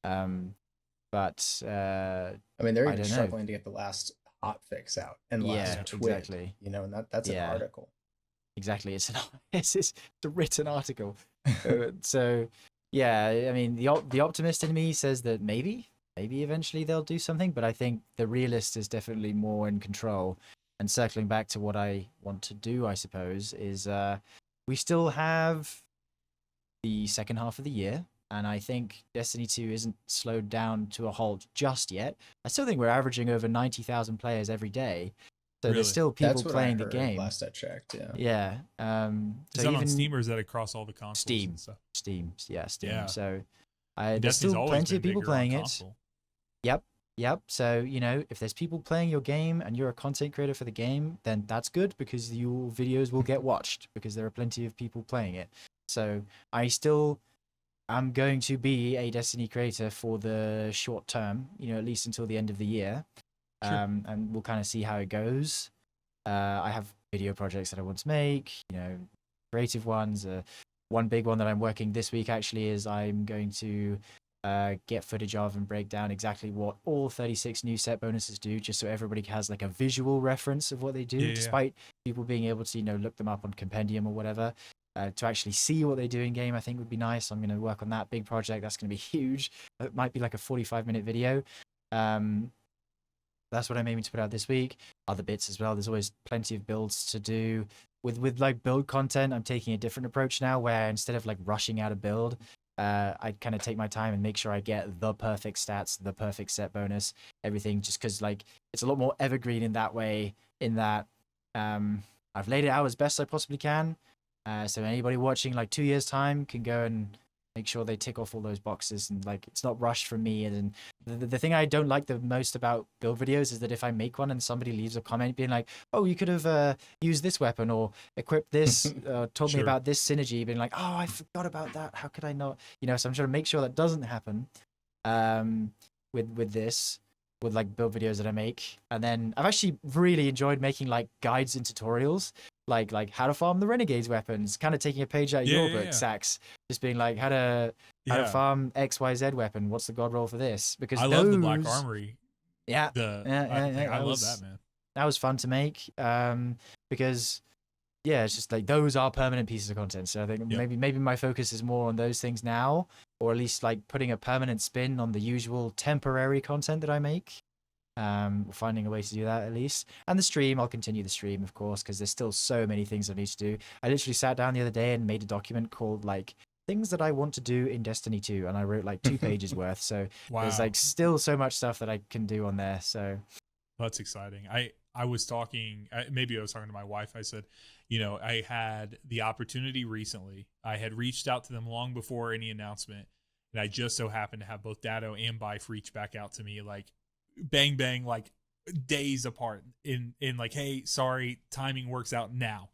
B: But
C: I mean, they're
B: I
C: even
B: don't know.
C: struggling to get the last hot fix out and last twig.
B: Exactly.
C: You know, and that's an article.
B: Exactly, it's a written article. So yeah, I mean, the optimist in me says that maybe eventually they'll do something, but I think the realist is definitely more in control. And circling back to what I want to do, I suppose, is we still have the second half of the year, and I think Destiny 2 isn't slowed down to a halt just yet. I still think we're averaging over 90,000 players every day. So there's still people playing the game.
C: Last I checked, yeah.
B: Yeah.
A: Is that on Steam or is that across all the consoles?
B: Steam.
A: And stuff?
B: Steam.
A: Yeah.
B: So there's still plenty of people playing it. Yep. So, you know, if there's people playing your game and you're a content creator for the game, then that's good because your videos will get watched because there are plenty of people playing it. So I'm going to be a Destiny creator for the short term, you know, at least until the end of the year.
A: Sure.
B: And we'll kind of see how it goes. I have video projects that I want to make, you know, creative ones. One big one that I'm working this week actually is I'm going to get footage of and break down exactly what all 36 new set bonuses do, just so everybody has like a visual reference of what they do, despite people being able to, you know, look them up on Compendium or whatever. To actually see what they do in game, I think would be nice. I'm going to work on that big project. That's going to be huge. It might be like a 45-minute video. That's what I'm aiming to put out this week. Other bits as well. There's always plenty of builds to do. With like build content, I'm taking a different approach now, where instead of like rushing out a build, I kind of take my time and make sure I get the perfect stats, the perfect set bonus, everything. Just because like it's a lot more evergreen in that way. In that I've laid it out as best I possibly can. So anybody watching like 2 years time can go and make sure they tick off all those boxes, and like it's not rushed from me. And the thing I don't like the most about build videos is that if I make one and somebody leaves a comment being like, oh, you could have used this weapon or equipped this, told me about this synergy, being like, oh, I forgot about that, how could I not, you know? So I'm trying to make sure that doesn't happen with this, with like build videos that I make. And then I've actually really enjoyed making like guides and tutorials, like how to farm the Renegade's weapons, kind of taking a page out of your book, Sax, just being like how to farm XYZ weapon, what's the god roll for this? Because
A: I love the Black Armory.
B: I
A: love that, man.
B: That was fun to make because it's just like those are permanent pieces of content. So I think maybe my focus is more on those things now, or at least like putting a permanent spin on the usual temporary content that I make. Finding a way to do that at least. And the stream, I'll continue the stream, of course, because there's still so many things I need to do. I literally sat down the other day and made a document called like things that I want to do in Destiny 2, and I wrote like 2 pages worth. So there's like still so much stuff that I can do on there. So
A: that's exciting. I was talking, maybe I was talking to my wife. I said, you know, I had the opportunity recently. I had reached out to them long before any announcement, and I just so happened to have both Datto and Bife reach back out to me like bang, like days apart in like, hey, sorry, timing works out now.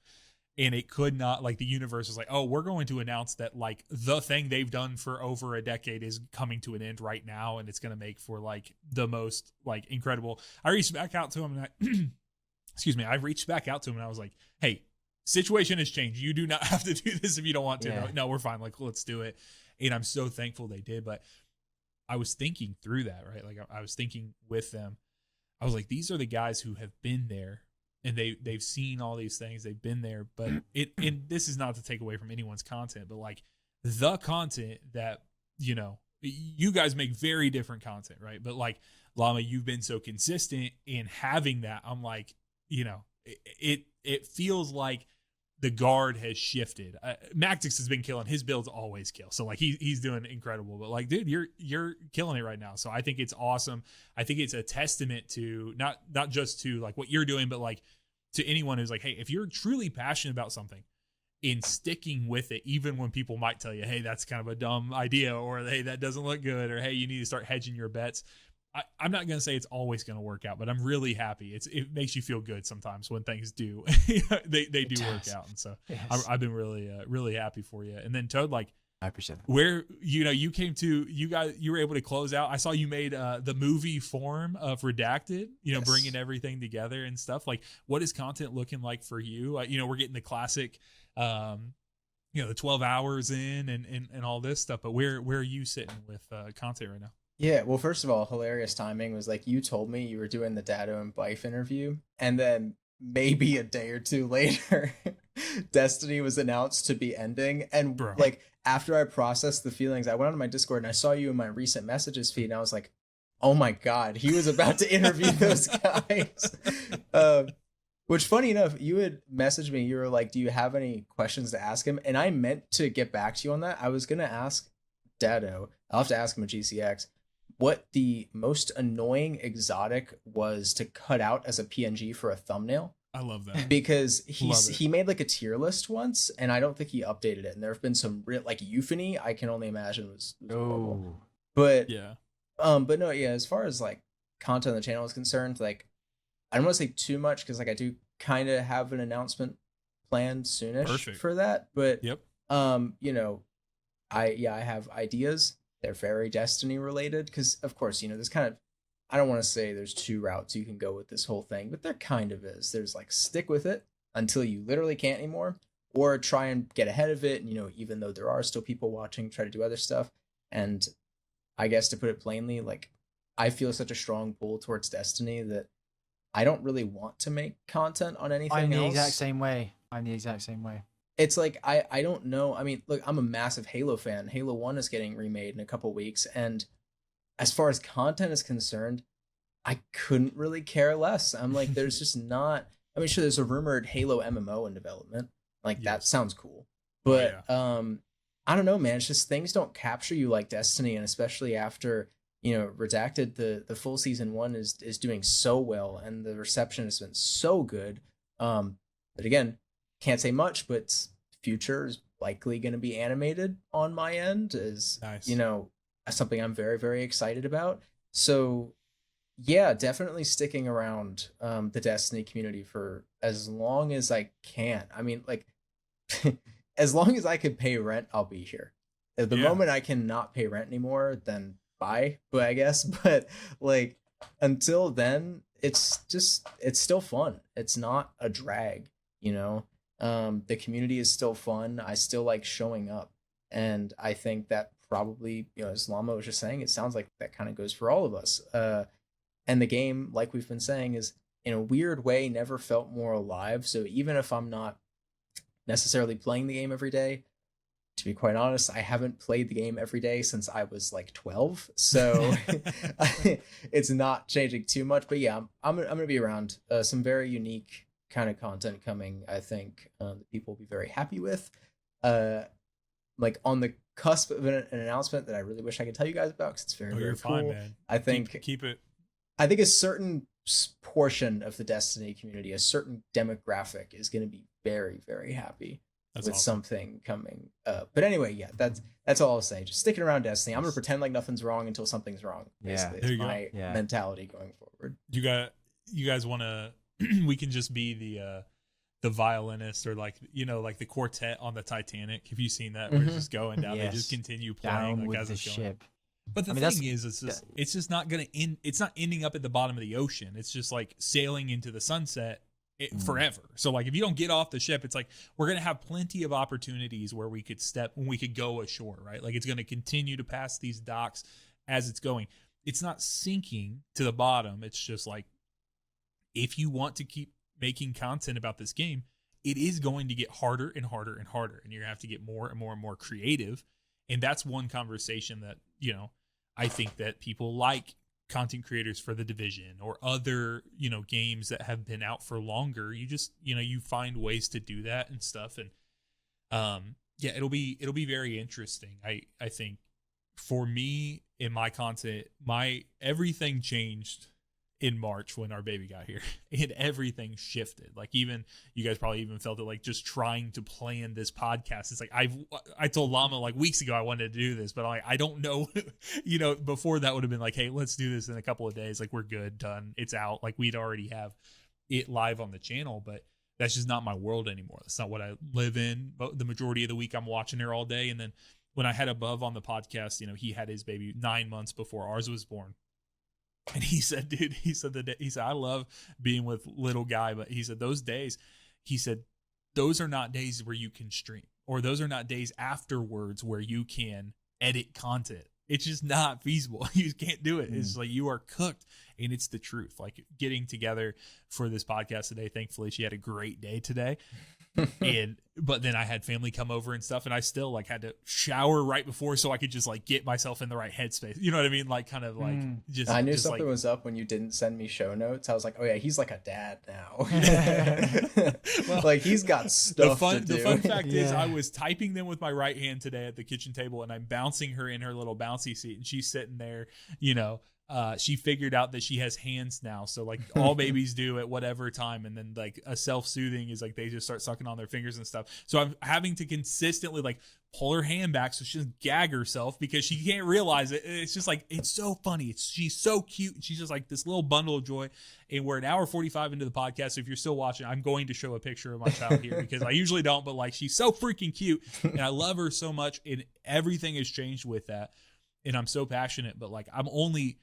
A: And it could not, like, the universe was like, oh, we're going to announce that like the thing they've done for over a decade is coming to an end right now, and it's going to make for like the most like incredible. I reached back out to him and I reached back out to him and I was like, hey, situation has changed. You do not have to do this if you don't want to. No, we're fine. Like, let's do it. And I'm so thankful they did. But I was thinking through that, right? Like I was thinking with them, I was like, these are the guys who have been there and they've seen all these things. They've been there, but and this is not to take away from anyone's content, but like the content that, you know, you guys make very different content, right? But like Llama, you've been so consistent in having that. I'm like, you know, it feels like the guard has shifted. Mactix has been killing. His builds always kill. So like he's doing incredible. But like, dude, you're killing it right now. So I think it's awesome. I think it's a testament to not just to like what you're doing, but like to anyone who's like, hey, if you're truly passionate about something, in sticking with it, even when people might tell you, hey, that's kind of a dumb idea, or hey, that doesn't look good, or hey, you need to start hedging your bets. I'm not going to say it's always going to work out, but I'm really happy. It makes you feel good sometimes when things do. they do work out. And so I've been really happy for you. And then Toad, like,
B: I appreciate that.
A: Where, you know, you were able to close out. I saw you made the movie form of Redacted, you know, bringing everything together and stuff. Like, what is content looking like for you? You know, we're getting the classic, the 12 hours in and all this stuff. But where are you sitting with content right now?
C: Yeah, well, first of all, hilarious timing was like you told me you were doing the Datto and Bife interview, and then maybe a day or two later, Destiny was announced to be ending. And like after I processed the feelings, I went on my Discord and I saw you in my recent messages feed, and I was like, oh my God, he was about to interview those guys. Which, funny enough, you had messaged me. You were like, do you have any questions to ask him? And I meant to get back to you on that. I was going to ask Datto, I'll have to ask him at GCX, what the most annoying exotic was to cut out as a PNG for a thumbnail.
A: I love that.
C: Because he made like a tier list once, and I don't think he updated it. And there have been some real, like Euphony, I can only imagine was horrible. But yeah. But no, yeah, as far as like content on the channel is concerned, like I don't want to say too much because like I do kind of have an announcement planned soonish for that. But you know, I have ideas. They're very Destiny related because of course, you know, there's kind of, I don't want to say there's two routes you can go with this whole thing, but there kind of is. There's like stick with it until you literally can't anymore, or try and get ahead of it. And, you know, even though there are still people watching, try to do other stuff. And I guess to put it plainly, like I feel such a strong pull towards Destiny that I don't really want to make content on anything else.
B: I'm the exact same way.
C: It's like, I don't know. I mean, look, I'm a massive Halo fan. Halo 1 is getting remade in a couple weeks. And as far as content is concerned, I couldn't really care less. I'm like, there's just not, I mean, sure, there's a rumored Halo MMO in development. Like that sounds cool. But I don't know, man. It's just things don't capture you like Destiny. And especially after, you know, Redacted, the full season 1 is doing so well. And the reception has been so good. But again, can't say much, but future is likely going to be animated on my end is, you know, something I'm very, very excited about. So yeah, definitely sticking around the Destiny community for as long as I can. I mean, like, as long as I could pay rent, I'll be here. At the moment I cannot pay rent anymore, then bye, but I guess. But like until then, it's still fun. It's not a drag, you know. The community is still fun. I still like showing up, and I think that probably, you know, as Llama was just saying, it sounds like that kind of goes for all of us. And the game, like we've been saying, is in a weird way never felt more alive. So even if I'm not necessarily playing the game every day, to be quite honest, I haven't played the game every day since I was like 12. So it's not changing too much. But yeah, I'm gonna be around. Some very unique kind of content coming, I think, that people will be very happy with. Like on the cusp of an announcement that I really wish I could tell you guys about because it's very, very cool. Fine, man. I think
A: keep it.
C: I think a certain portion of the Destiny community, a certain demographic, is going to be very, very happy with something coming. But anyway, yeah, that's all I'll say. Just sticking around Destiny. I'm gonna pretend like nothing's wrong until something's wrong. Basically, is my mentality going forward.
A: You guys want to? We can just be the violinist, or like, you know, like the quartet on the Titanic. Have you seen that? Where it's just going down, they just continue playing
B: down
A: like
B: with
A: as
B: the
A: it's going.
B: ship.
A: But the thing is, it's just not gonna end. It's not ending up at the bottom of the ocean. It's just like sailing into the sunset forever. So like, if you don't get off the ship, it's like we're gonna have plenty of opportunities where we could go ashore, right? Like it's gonna continue to pass these docks as it's going. It's not sinking to the bottom. It's just like, if you want to keep making content about this game, it is going to get harder and harder and harder, and you're gonna have to get more and more and more creative. And that's one conversation that, you know, I think that people like content creators for The Division or other, you know, games that have been out for longer. You just, you know, you find ways to do that and stuff. And yeah, it'll be very interesting. I think for me in my content, everything changed in March when our baby got here, and everything shifted. Like, even you guys probably even felt it, like just trying to plan this podcast. It's like, I told Llama like weeks ago I wanted to do this, but I don't know, you know, before that would have been like, hey, let's do this in a couple of days. Like, we're good, done, it's out. Like, we'd already have it live on the channel, but that's just not my world anymore. That's not what I live in. But the majority of the week I'm watching her all day. And then when I had Above on the podcast, you know, he had his baby 9 months before ours was born. And he said, dude, he said, I love being with little guy, but he said those days, he said, those are not days where you can stream. or those are not days afterwards where you can edit content. It's just not feasible. You can't do it. It's like you are cooked, and it's the truth. Like getting together for this podcast today, thankfully she had a great day today. But then I had family come over and stuff, and I still like had to shower right before so I could just like get myself in the right headspace. You know what I mean? Like kind of like just.
C: I knew
A: just
C: something
A: like,
C: was up when you didn't send me show notes. I was like, oh yeah, he's like a dad now.
A: Well,
C: like he's got stuff to do.
A: The fun fact is I was typing them with my right hand today at the kitchen table, and I'm bouncing her in her little bouncy seat, and she's sitting there, you know. She figured out that she has hands now, so like all babies do at whatever time, and then like a self-soothing is like they just start sucking on their fingers and stuff. So I'm having to consistently like pull her hand back so she doesn't gag herself because she can't realize it. It's just like it's so funny. She's so cute, and she's just like this little bundle of joy. And we're an hour 45 into the podcast, so if you're still watching, I'm going to show a picture of my child here because I usually don't, but like she's so freaking cute, and I love her so much, and everything has changed with that. And I'm so passionate, but like I'm only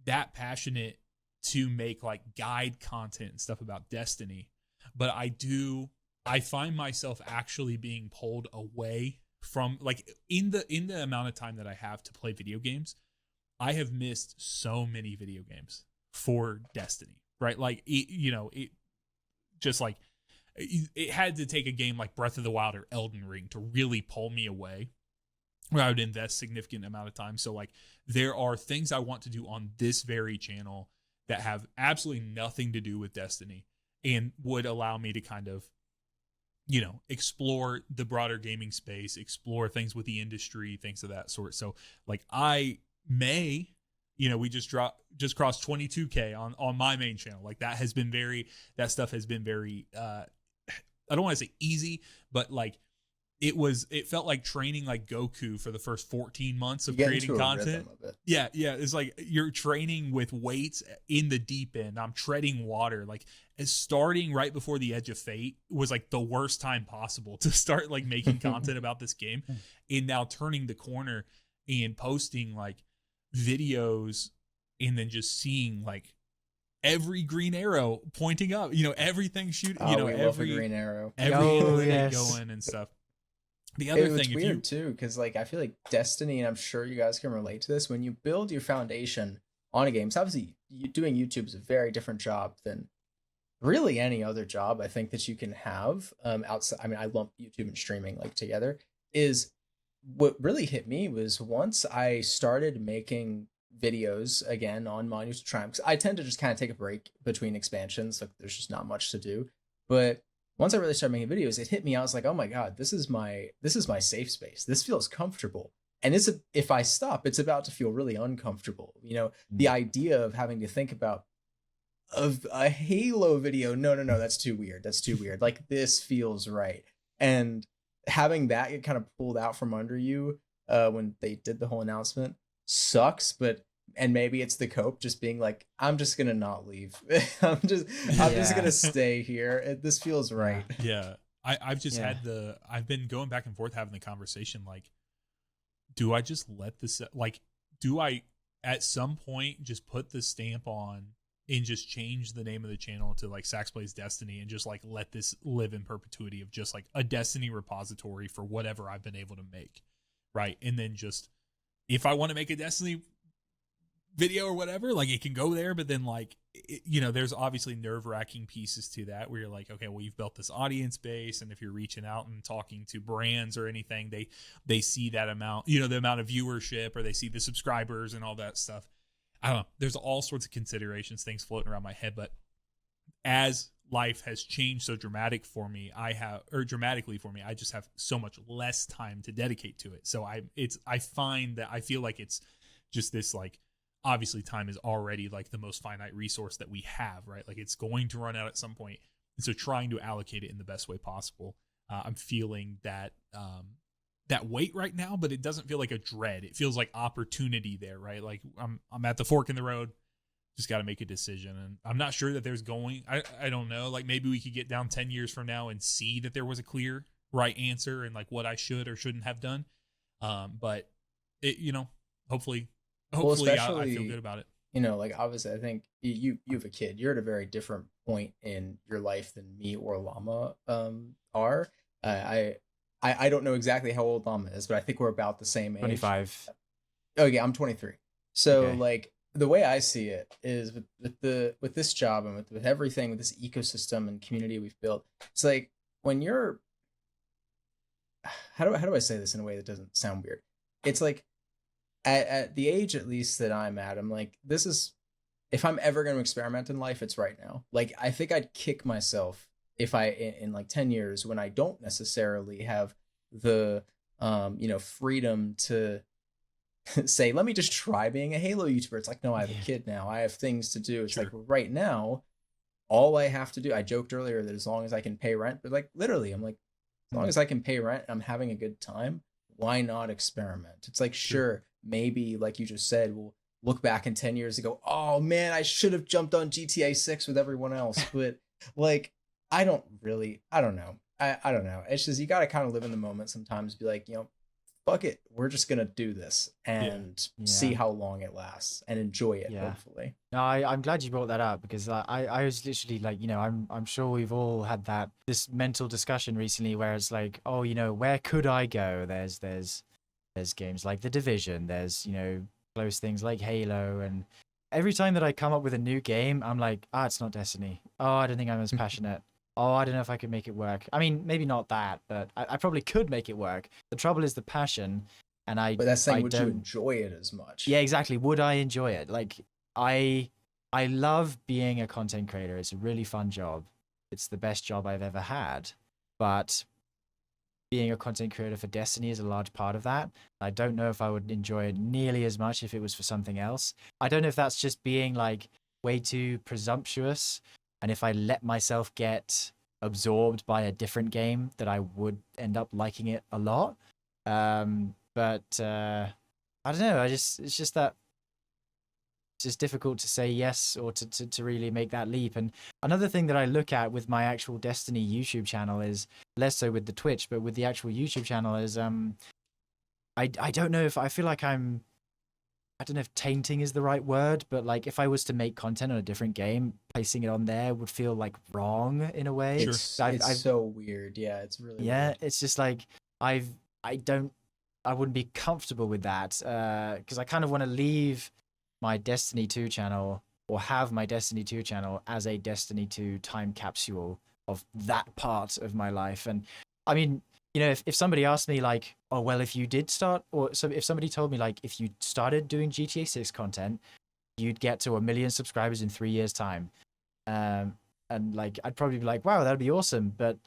A: that passionate to make like guide content and stuff about Destiny, but I find myself actually being pulled away from like in the amount of time that I have to play video games. I have missed so many video games for Destiny, right? Like it just like it had to take a game like Breath of the Wild or Elden Ring to really pull me away, where I would invest significant amount of time. So like there are things I want to do on this very channel that have absolutely nothing to do with Destiny and would allow me to kind of, you know, explore the broader gaming space, explore things with the industry, things of that sort. So like I may, you know, we just crossed 22K on my main channel. Like that stuff has been very, I don't want to say easy, but like, it felt like training like Goku for the first 14 months of creating content. Yeah. It's like you're training with weights in the deep end. I'm treading water. Like starting right before the edge of fate was like the worst time possible to start like making content about this game. And now turning the corner and posting like videos and then just seeing like every green arrow pointing up, you know, everything shooting, you know, every green arrow, going and stuff. The other thing, it's
C: weird too, because like I feel like Destiny, and I'm sure you guys can relate to this, when you build your foundation on a game, so obviously doing YouTube is a very different job than really any other job I think that you can have outside. I mean, I lump YouTube and streaming like together. Is what really hit me was once I started making videos again on Monument to Triumph, because I tend to just kind of take a break between expansions, like there's just not much to do. But once I really started making videos, it hit me. I was like, oh my God, this is my safe space. This feels comfortable. And if I stop, it's about to feel really uncomfortable. You know, the idea of having to think about a Halo video. No, that's too weird. That's too weird. Like this feels right. And having that get kind of pulled out from under you when they did the whole announcement sucks, and maybe it's the cope just being like, I'm just gonna not leave. I'm just gonna stay here. This feels right.
A: Yeah. I've just I've been going back and forth having the conversation, like, do I just let this, like, do I at some point just put the stamp on and just change the name of the channel to like Sax Plays Destiny and just like let this live in perpetuity of just like a Destiny repository for whatever I've been able to make, right? And then just if I want to make a Destiny video or whatever, like it can go there, but then like you know, there's obviously nerve-wracking pieces to that where you're like, okay, well, you've built this audience base, and if you're reaching out and talking to brands or anything, they see that amount, you know, the amount of viewership, or they see the subscribers and all that stuff. I don't know, there's all sorts of considerations, things floating around my head. But as life has changed so dramatically for me, I just have so much less time to dedicate to it. So I find that I feel like it's just this, like, obviously time is already like the most finite resource that we have, right? Like it's going to run out at some point. And so trying to allocate it in the best way possible. I'm feeling that weight right now, but it doesn't feel like a dread. It feels like opportunity there, right? Like I'm at the fork in the road, just got to make a decision. And I'm not sure that there's I don't know, like maybe we could get down 10 years from now and see that there was a clear right answer and like what I should or shouldn't have done. But it, you know, hopefully I feel good about it.
C: You know, like obviously I think you have a kid. You're at a very different point in your life than me or Llama are. I I don't know exactly how old Llama is, but I think we're about the same age.
B: 25.
C: Oh yeah, I'm 23. So
B: Okay.
C: like the way I see it is with this job and with everything, with this ecosystem and community we've built, it's like when you're how do I say this in a way that doesn't sound weird? It's like at the age at least that I'm at, I'm like, this is, if I'm ever going to experiment in life, it's right now. Like I think I'd kick myself if I in like 10 years when I don't necessarily have the freedom to say, let me just try being a Halo YouTuber. It's like, no, I have a kid now. I have things to do. It's
A: Sure.
C: like right now, all I have to do, I joked earlier that as long as I can pay rent, but like literally, I'm like, as long as I can pay rent, I'm having a good time. Why not experiment? It's like, sure, maybe like you just said, we'll look back in 10 years and go, oh man, I should have jumped on GTA 6 with everyone else. But like, I don't know. I don't know. It's just, you got to kind of live in the moment sometimes, be like, fuck it. We're just going to do this and see how long it lasts and enjoy it, hopefully.
B: No, I'm glad you brought that up because I was literally like, I'm sure we've all had this mental discussion recently where it's like, oh, where could I go? There's games like The Division. There's, close things like Halo. And every time that I come up with a new game, I'm like, it's not Destiny. Oh, I don't think I'm as passionate. Oh, I don't know if I could make it work. I mean, maybe not that, but I probably could make it work. The trouble is the passion, but
C: that's saying, would you enjoy it as much?
B: Yeah, exactly. Would I enjoy it? Like, I love being a content creator. It's a really fun job. It's the best job I've ever had. But being a content creator for Destiny is a large part of that. I don't know if I would enjoy it nearly as much if it was for something else. I don't know if that's just being like way too presumptuous. And if I let myself get absorbed by a different game, that I would end up liking it a lot. But I don't know. It's just difficult to say yes or to really make that leap. And another thing that I look at with my actual Destiny YouTube channel is less so with the Twitch, but with the actual YouTube channel is I don't know if I feel like I don't know if tainting is the right word, but like if I was to make content on a different game, placing it on there would feel like wrong in a way.
C: It's so weird. Yeah, it's really weird.
B: It's just like I wouldn't be comfortable with that because I kind of want to leave my Destiny 2 channel or have my Destiny 2 channel as a Destiny 2 time capsule of that part of my life. And I mean, if somebody asked me like, oh, well, if you did start, or so if somebody told me like, if you started doing GTA 6 content, you'd get to 1 million subscribers in 3 years time. And like, I'd probably be like, wow, that'd be awesome. But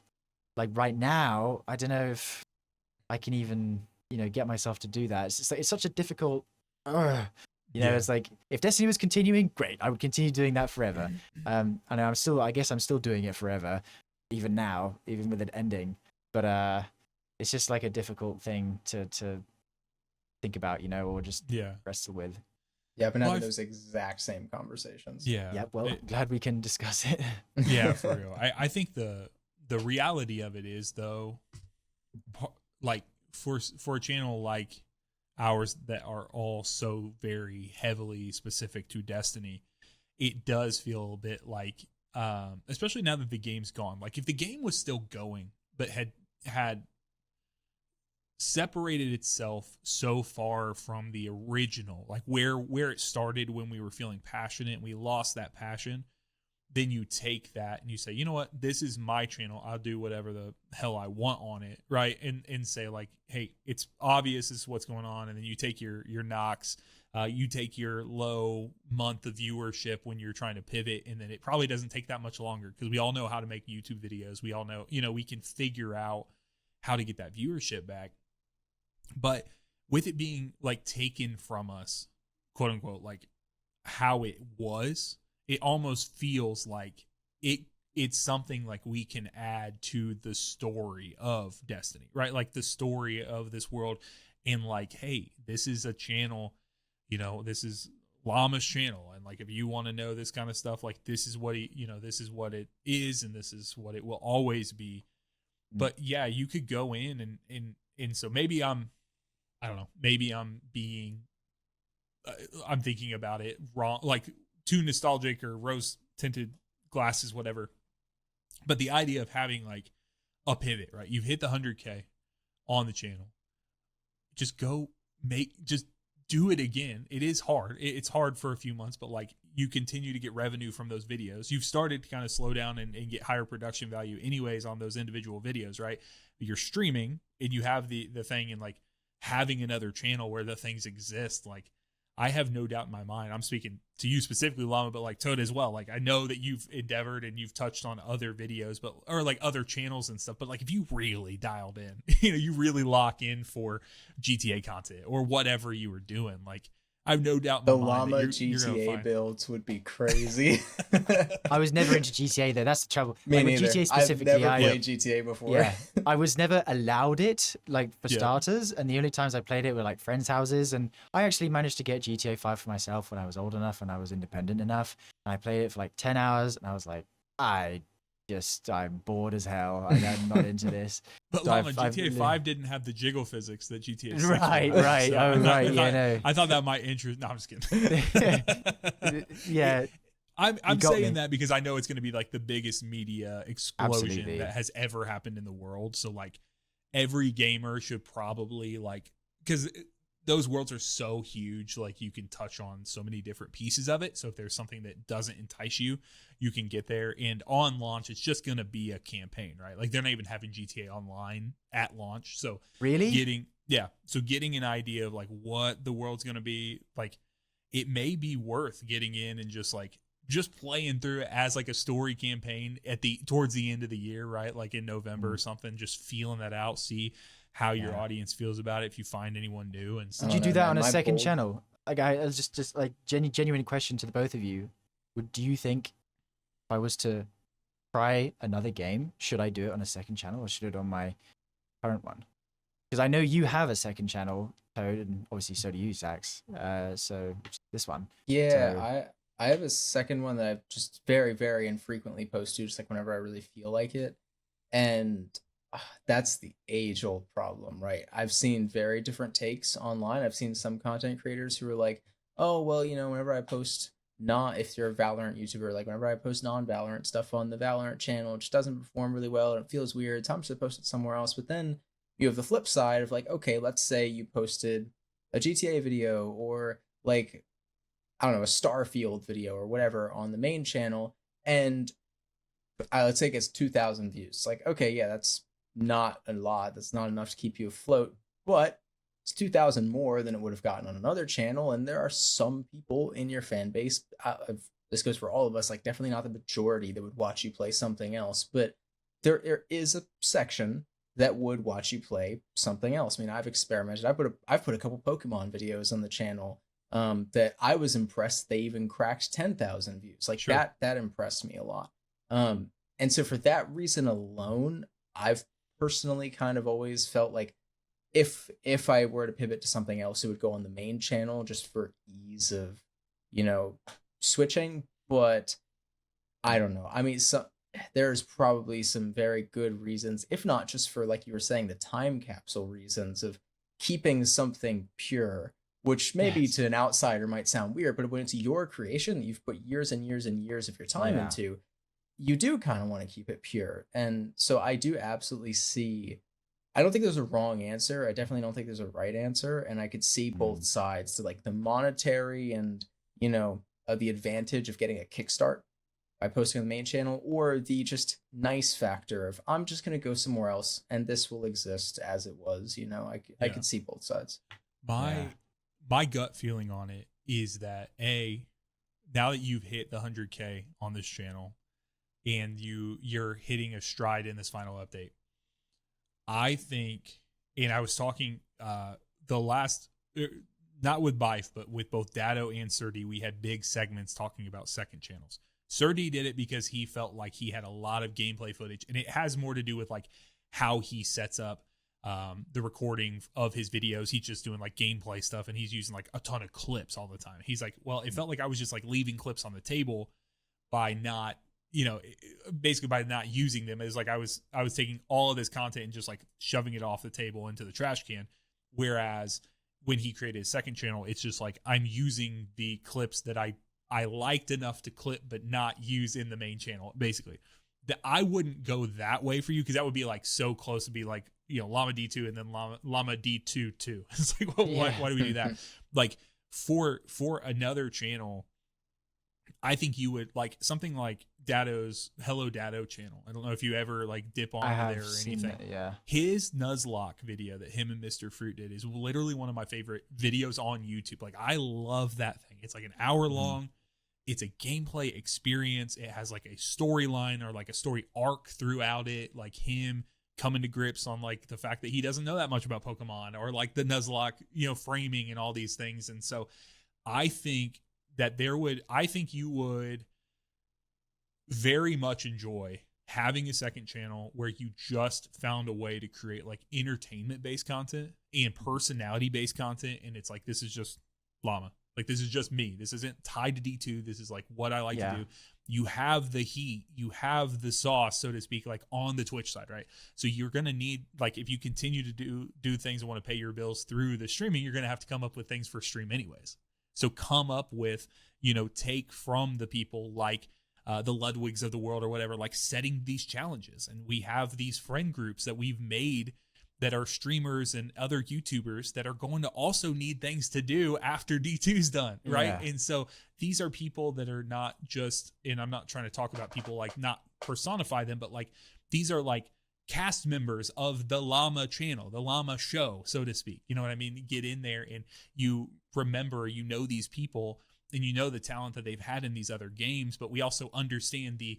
B: like right now, I don't know if I can even, get myself to do that. It's just like, it's such a difficult, it's like if Destiny was continuing, great. I would continue doing that forever. I know I guess I'm still doing it forever, even now, even with it ending. But it's just like a difficult thing to think about, or just wrestle with.
C: Yeah, I've been having those exact same conversations.
B: Yeah. Well, glad we can discuss it.
A: Yeah, for real. I think the reality of it is though, like for a channel like ours that are all so very heavily specific to Destiny, it does feel a bit like, especially now that the game's gone. Like if the game was still going, but had separated itself so far from the original, like where it started when we were feeling passionate and we lost that passion, then you take that and you say, you know what, this is my channel. I'll do whatever the hell I want on it. Right. And say like, hey, it's obvious this is what's going on. And then you take your knocks, you take your low month of viewership when you're trying to pivot. And then it probably doesn't take that much longer because we all know how to make YouTube videos. We all know, we can figure out how to get that viewership back. But with it being like taken from us, quote unquote, like how it was, it almost feels like it's something like we can add to the story of Destiny, right? Like the story of this world, and like, hey, this is a channel, this is Llama's channel, and like if you want to know this kind of stuff, like this is what this is what it is, and this is what it will always be. But yeah, you could go in and so maybe I don't know, maybe I'm thinking about it wrong, like too nostalgic or rose tinted glasses, whatever. But the idea of having like a pivot, right? You've hit the 100K. on the channel. Just do it again. It is hard. It's hard for a few months, but like you continue to get revenue from those videos. You've started to kind of slow down and get higher production value anyways on those individual videos, right? But you're streaming and you have the thing, and like having another channel where the things exist. Like I have no doubt in my mind, I'm speaking to you specifically, Llama, but like Toad as well. Like I know that you've endeavored and you've touched on other videos, or like other channels and stuff. But like if you really dialed in, you really lock in for GTA content or whatever you were doing, like I have no doubt in
C: The
A: my mind
C: Llama
A: that you're
C: GTA builds would be crazy.
B: I was never into GTA though. That's the trouble.
C: Me
B: like,
C: neither.
B: With GTA specifically,
C: I've never played GTA before.
B: Yeah, I was never allowed it, like for
A: Yeah.
B: starters, and the only times I played it were like friends' houses. And I actually managed to get GTA 5 for myself when I was old enough and I was independent enough. And I played it for like 10 hours, and I was like, I'm bored as hell. I'm not into this.
A: But
B: So
A: Llama,
B: I've
A: GTA 5 didn't have the jiggle physics that GTA 6
B: Right,
A: would.
B: right.
A: So
B: Oh,
A: I thought-
B: right.
A: I
B: Yeah,
A: thought-
B: no.
A: I thought that might interest. No, I'm just kidding.
B: Yeah,
A: I'm
B: got
A: saying
B: me.
A: that because I know it's going to be like the biggest media explosion
B: Absolutely.
A: that has ever happened in the world. So like every gamer should probably like, because those worlds are so huge, like you can touch on so many different pieces of it. So if there's something that doesn't entice you, you can get there. And on launch, it's just going to be a campaign, right? Like they're not even having GTA Online at launch. So
B: really?
A: getting an idea of like what the world's going to be like, it may be worth getting in and just playing through it as like a story campaign towards the end of the year, right? Like in November or something, just feeling that out, see how your audience feels about it. If you find anyone new and stuff.
B: Would you do that on a
C: My
B: second
C: bold-
B: channel? Like, I was just like genuine question to the both of you. Do you think if I was to try another game, should I do it on a second channel or should I do it on my current one? Because I know you have a second channel, Toad, and obviously so do you, Sax. So this one.
C: Yeah,
B: So-
C: I have a second one that I just very, very infrequently post to, just like whenever I really feel like it. And that's the age-old problem, right? I've seen very different takes online. I've seen some content creators who are like, oh, well, whenever I post if you're a Valorant YouTuber, like whenever I post non-Valorant stuff on the Valorant channel, it just doesn't perform really well and it feels weird. Time to post it somewhere else. But then you have the flip side of like, okay, let's say you posted a GTA video or like, I don't know, a Starfield video or whatever on the main channel, and let's say it gets 2,000 views. Like, okay, yeah, that's not a lot. That's not enough to keep you afloat, but it's 2,000 more than it would have gotten on another channel. And there are some people in your fan base. This goes for all of us. Like, definitely not the majority that would watch you play something else, but there is a section that would watch you play something else. I mean, I've experimented. I've put a couple Pokemon videos on the channel that I was impressed they even cracked 10,000 views. Like
A: Sure.
C: that impressed me a lot. And so for that reason alone, I've personally kind of always felt like if I were to pivot to something else, it would go on the main channel just for ease of, switching. But I don't know. I mean, there's probably some very good reasons, if not just for, like you were saying, the time capsule reasons of keeping something pure, which maybe
B: Yes.
C: to an outsider might sound weird, but when it's your creation that you've put years and years and years of your time
B: Yeah.
C: into, you do kind of want to keep it pure. And so I do absolutely see, I don't think there's a wrong answer. I definitely don't think there's a right answer. And I could see both sides, to like the monetary and, the advantage of getting a kickstart by posting on the main channel, or the just nice factor of I'm just going to go somewhere else and this will exist as it was. I could see both sides.
A: My gut feeling on it is that now that you've hit the 100K on this channel and you're hitting a stride in this final update, I think, and I was talking the last, not with Bife, but with both Datto and Surdy, we had big segments talking about second channels. Surdy did it because he felt like he had a lot of gameplay footage, and it has more to do with like how he sets up the recording of his videos. He's just doing like gameplay stuff, and he's using like a ton of clips all the time. He's like, well, it felt like I was just like leaving clips on the table by not, basically by not using them. It was like I was taking all of this content and just like shoving it off the table into the trash can. Whereas when he created his second channel, it's just like I'm using the clips that I liked enough to clip but not use in the main channel, basically. That I wouldn't go that way for you, because that would be like so close to be like Llama D2 and then Llama D2 too. It's like, why do we do that? Like for another channel, I think you would like something like Datto's Hello Datto channel. I don't know if you ever like dip on there or anything.
B: That, yeah.
A: His Nuzlocke video that him and Mr. Fruit did is literally one of my favorite videos on YouTube. Like I love that thing. It's like an hour long. It's a gameplay experience. It has like a storyline or like a story arc throughout it. Like him coming to grips on like the fact that he doesn't know that much about Pokemon or like the Nuzlocke, framing and all these things. And so I think that you would very much enjoy having a second channel where you just found a way to create like entertainment based content and personality based content. And it's like, this is just Llama. Like, this is just me. This isn't tied to D2. This is like what I like to do. You have the heat, you have the sauce, so to speak, like on the Twitch side, right? So you're going to need, like, if you continue to do things and want to pay your bills through the streaming, you're going to have to come up with things for stream anyways. So come up with, take from the people like the Ludwigs of the world or whatever, like setting these challenges. And we have these friend groups that we've made that are streamers and other YouTubers that are going to also need things to do after D2's done, right? Yeah. And so these are people that are not just, and I'm not trying to talk about people like not personify them, but like these are like cast members of the Llama channel, the Llama show, so to speak. You know what I mean? Get in there and you remember, these people and the talent that they've had in these other games, but we also understand the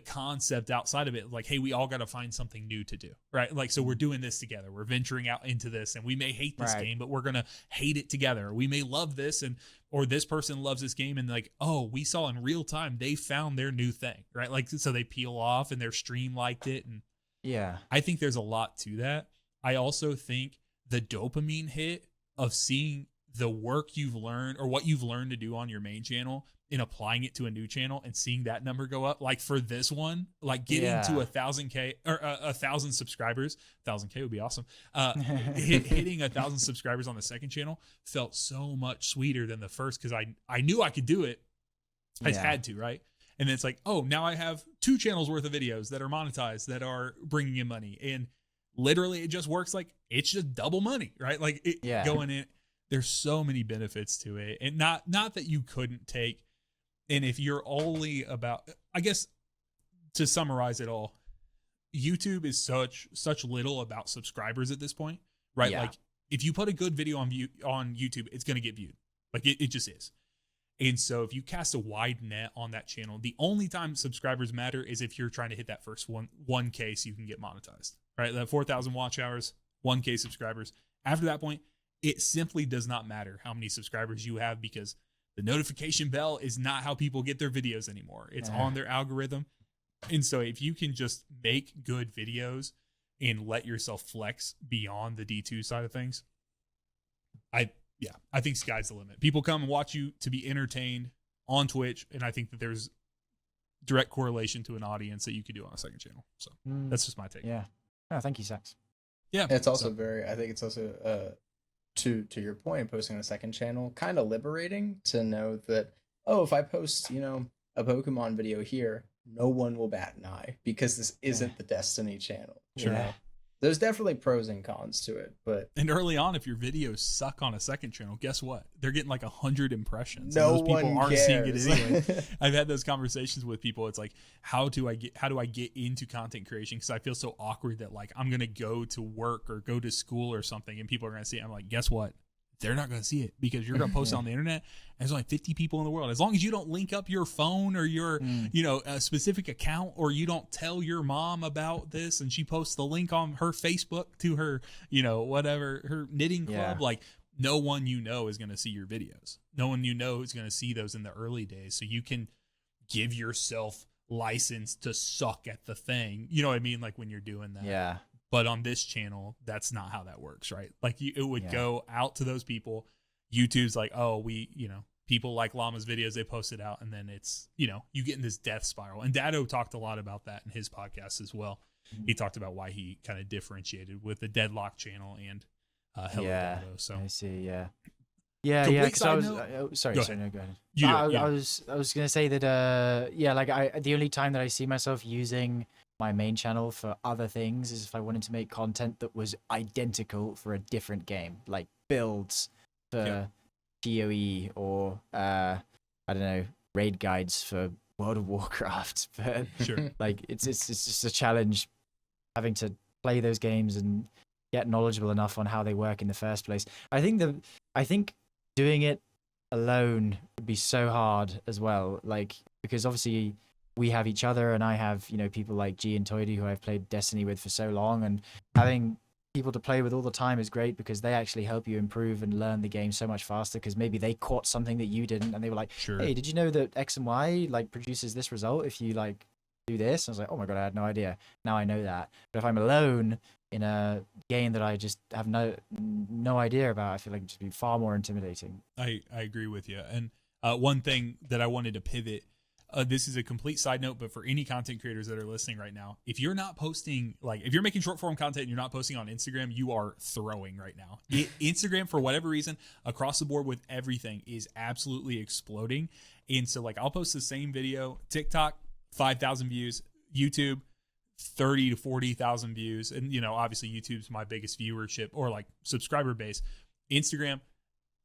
A: concept outside of it. Like, hey, we all got to find something new to do, right? Like, so we're doing this together. We're venturing out into this, and we may hate this game, but we're going to hate it together. We may love this, or this person loves this game, and like, oh, we saw in real time, they found their new thing, right? Like, so they peel off and their stream liked it. And
B: yeah,
A: I think there's a lot to that. I also think the dopamine hit of seeing the work you've learned or what you've learned to do on your main channel and applying it to a new channel and seeing that number go up. Like for this one, like getting to 1,000K or 1,000 subscribers, 1,000K would be awesome. Hitting 1,000 subscribers on the second channel felt so much sweeter than the first. Cause I knew I could do it. I just had to, right? And then it's like, oh, now I have 2 channels worth of videos that are monetized that are bringing in money. And literally it just works. Like it's just double money, right? Like going in. There's so many benefits to it, and not that you couldn't take. And if you're only about, I guess, to summarize it all, YouTube is such little about subscribers at this point, right? Yeah. Like if you put a good video on YouTube, it's going to get viewed. Like it just is. And so if you cast a wide net on that channel, the only time subscribers matter is if you're trying to hit that first 1K so you can get monetized, right? That 4,000 watch hours, 1K subscribers. After that point, it simply does not matter how many subscribers you have because the notification bell is not how people get their videos anymore. It's on their algorithm. And so if you can just make good videos and let yourself flex beyond the D2 side of things, I think sky's the limit. People come and watch you to be entertained on Twitch, and I think that there's direct correlation to an audience that you could do on a second channel. So that's just my take.
B: Yeah. Oh, thank you, Sax.
A: Yeah.
C: It's also I think it's also to your point, posting on a second channel, kind of liberating to know that, oh, if I post, a Pokemon video here, no one will bat an eye because this isn't the Destiny channel.
A: Sure.
C: There's definitely pros and cons to it, and
A: early on, if your videos suck on a second channel, guess what? They're getting like 100 impressions.
C: No,
A: and those people aren't seeing it anyway.
C: Cares.
A: I've had those conversations with people. It's like, how do I get into content creation? Because I feel so awkward that like I'm gonna go to work or go to school or something, and people are gonna see it. I'm like, guess what? They're not going to see it because you're going to post it on the internet. And there's only 50 people in the world. As long as you don't link up your phone or your, a specific account, or you don't tell your mom about this and she posts the link on her Facebook to her, whatever, her knitting club, like no one is going to see your videos. No one is going to see those in the early days. So you can give yourself license to suck at the thing. You know what I mean? Like when you're doing that.
B: Yeah.
A: But on this channel, that's not how that works, right? Like it would go out to those people. YouTube's like, oh, people like Llama's videos, they post it out. And then it's, you get in this death spiral. And Datto talked a lot about that in his podcast as well. He talked about why he kind of differentiated with the Deadlock channel and Hello Datto. So
B: I see, yeah. Because I was sorry, no, go ahead. I was gonna say that the only time that I see myself using my main channel for other things is if I wanted to make content that was identical for a different game, like builds for GOE or I don't know, raid guides for World of Warcraft. But
A: Sure.
B: like it's just a challenge having to play those games and get knowledgeable enough on how they work in the first place. I think doing it alone would be so hard as well, like because obviously we have each other, and I have, you know, people like G and Toidy who I've played Destiny with for so long, and having people to play with all the time is great because they actually help you improve and learn the game so much faster, because maybe they caught something that you didn't, and they were like,
A: Sure.
B: hey, did you know that X and Y like produces this result if you like do this? I was like, oh my god, I had no idea. Now I know that. But if I'm alone in a game that I just have no idea about, I feel like it'd just be far more intimidating.
A: I agree with you. And one thing that I wanted to pivot, this is a complete side note, but for any content creators that are listening right now, if you're not posting, like if you're making short form content and you're not posting on Instagram, you are throwing right now. Instagram, for whatever reason, across the board with everything, is absolutely exploding. And so like I'll post the same video, TikTok, 5,000 views, YouTube, 30 to 40,000 views. And, you know, obviously YouTube's my biggest viewership or like subscriber base. Instagram,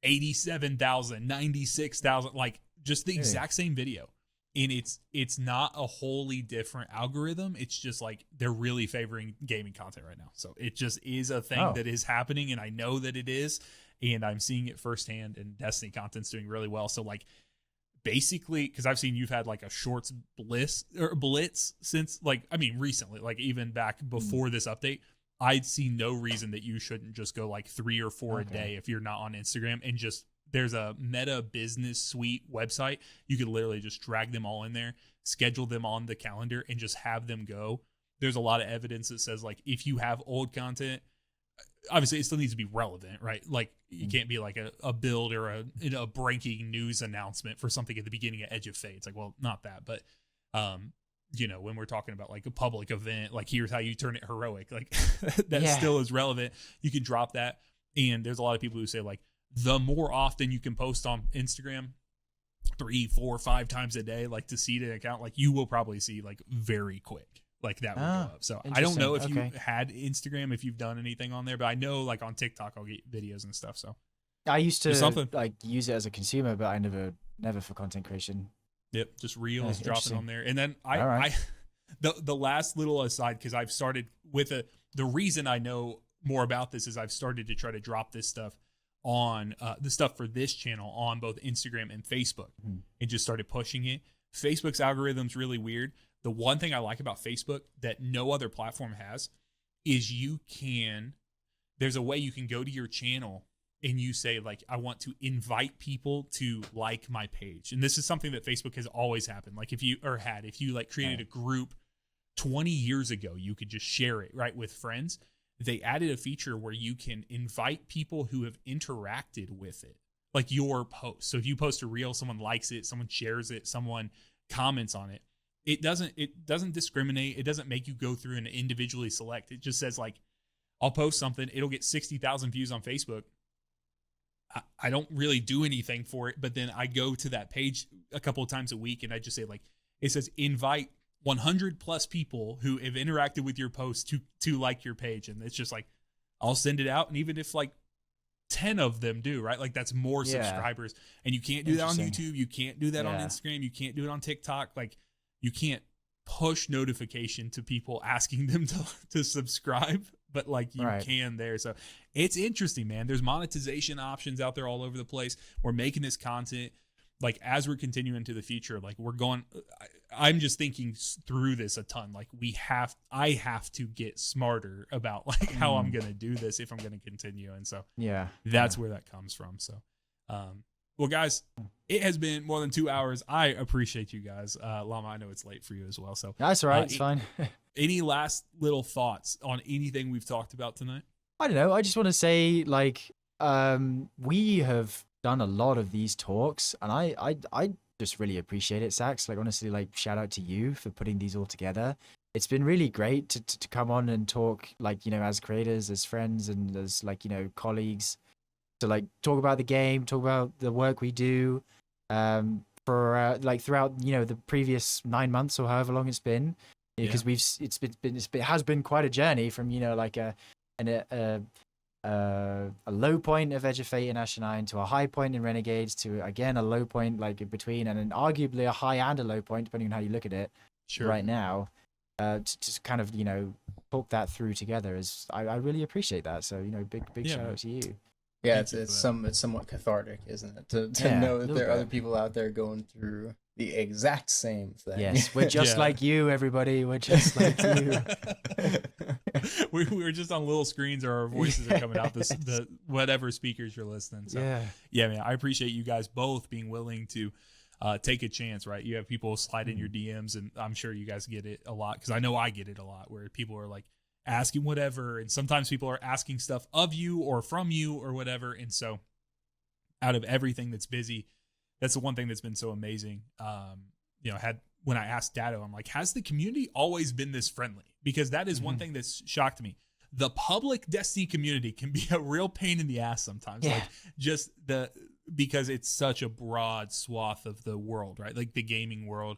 A: 87,000, 96,000, like just the exact same video. And it's not a wholly different algorithm. It's just like they're really favoring gaming content right now. So it just is a thing that is happening, and I know that it is, and I'm seeing it firsthand, and Destiny content's doing really well. So like basically, because I've seen you've had like a shorts blitz since, like, I mean recently, like even back before this update, I'd see no reason that you shouldn't just go like 3 or 4 a day if you're not on Instagram, and just there's a Meta Business Suite website. You could literally just drag them all in there, schedule them on the calendar, and just have them go. There's a lot of evidence that says like if you have old content, obviously it still needs to be relevant, right? Like you can't be like a build or a breaking news announcement for something at the beginning of Edge of Fate. It's like, well, not that, but you know, when we're talking about like a public event, like here's how you turn it heroic, like that still is relevant. You can drop that. And there's a lot of people who say like, the more often you can post on Instagram, 3, 4, 5 times a day, like to see the account, like you will probably see like very quick, like that will go up. So I don't know if you had Instagram, if you've done anything on there, but I know like on TikTok, I'll get videos and stuff. So
B: I used to like use it as a consumer, but I never for content creation.
A: Yep. Just reels, drop it on there. And then the last little aside, cause I've started with the reason I know more about this is I've started to try to drop this stuff on the stuff for this channel on both Instagram and Facebook, and just started pushing it. Facebook's algorithm's really weird. The one thing I like about Facebook that no other platform has is there's a way you can go to your channel and you say like, I want to invite people to like my page. And this is something that Facebook has always happened. Like if you like created a group 20 years ago, you could just share it right with friends. They added a feature where you can invite people who have interacted with it, like your post. So if you post a reel, someone likes it, someone shares it, someone comments on it. It doesn't discriminate. It doesn't make you go through and individually select. It just says like, I'll post something. It'll get 60,000 views on Facebook. I don't really do anything for it, but then I go to that page a couple of times a week and I just say like, it says invite 100 plus people who have interacted with your post to like your page. And it's just like, I'll send it out. And even if like 10 of them do, right? Like that's more subscribers. And you can't do that on YouTube. You can't do that on Instagram. You can't do it on TikTok. Like you can't push notification to people asking them to subscribe, but like you can there. So it's interesting, man. There's monetization options out there all over the place. We're making this content. Like as we're continuing to the future, like I'm just thinking through this a ton. Like I have to get smarter about like how I'm going to do this if I'm going to continue. And so that's where that comes from. So, well guys, it has been more than 2 hours. I appreciate you guys. Llama, I know it's late for you as well. So
B: that's all right. It's fine.
A: Any last little thoughts on anything we've talked about tonight?
B: I don't know. I just want to say like, we have done a lot of these talks, and I just really appreciate it, Sax. Like honestly, like shout out to you for putting these all together. It's been really great to come on and talk, like, you know, as creators, as friends, and as like, you know, colleagues, to like talk about the game, talk about the work we do, for like throughout, you know, the previous 9 months or however long it's been. because it has been quite a journey from, you know, like a low point of Edge of Fate in Asher 9 to a high point in Renegades to again a low point like in between, and then arguably a high and a low point depending on how you look at it.
A: Sure.
B: Right now, to kind of, you know, talk that through together is I really appreciate that. So, you know, big shout out to you.
C: Yeah, it's somewhat cathartic, isn't it? To know that there are other people out there going through the exact same thing.
B: Yes, we're just like you, everybody. We're just like you.
A: we were just on little screens, or our voices are coming out the whatever speakers you're listening. So yeah, man, I appreciate you guys both being willing to take a chance, right? You have people slide in your DMs, and I'm sure you guys get it a lot, because I know I get it a lot, where people are like asking whatever, and sometimes people are asking stuff of you or from you or whatever. And so out of everything that's busy, that's the one thing that's been so amazing. You know, when I asked Datto, I'm like, has the community always been this friendly? Because that is one thing that's shocked me. The public Destiny community can be a real pain in the ass sometimes. Like just because it's such a broad swath of the world, right? Like the gaming world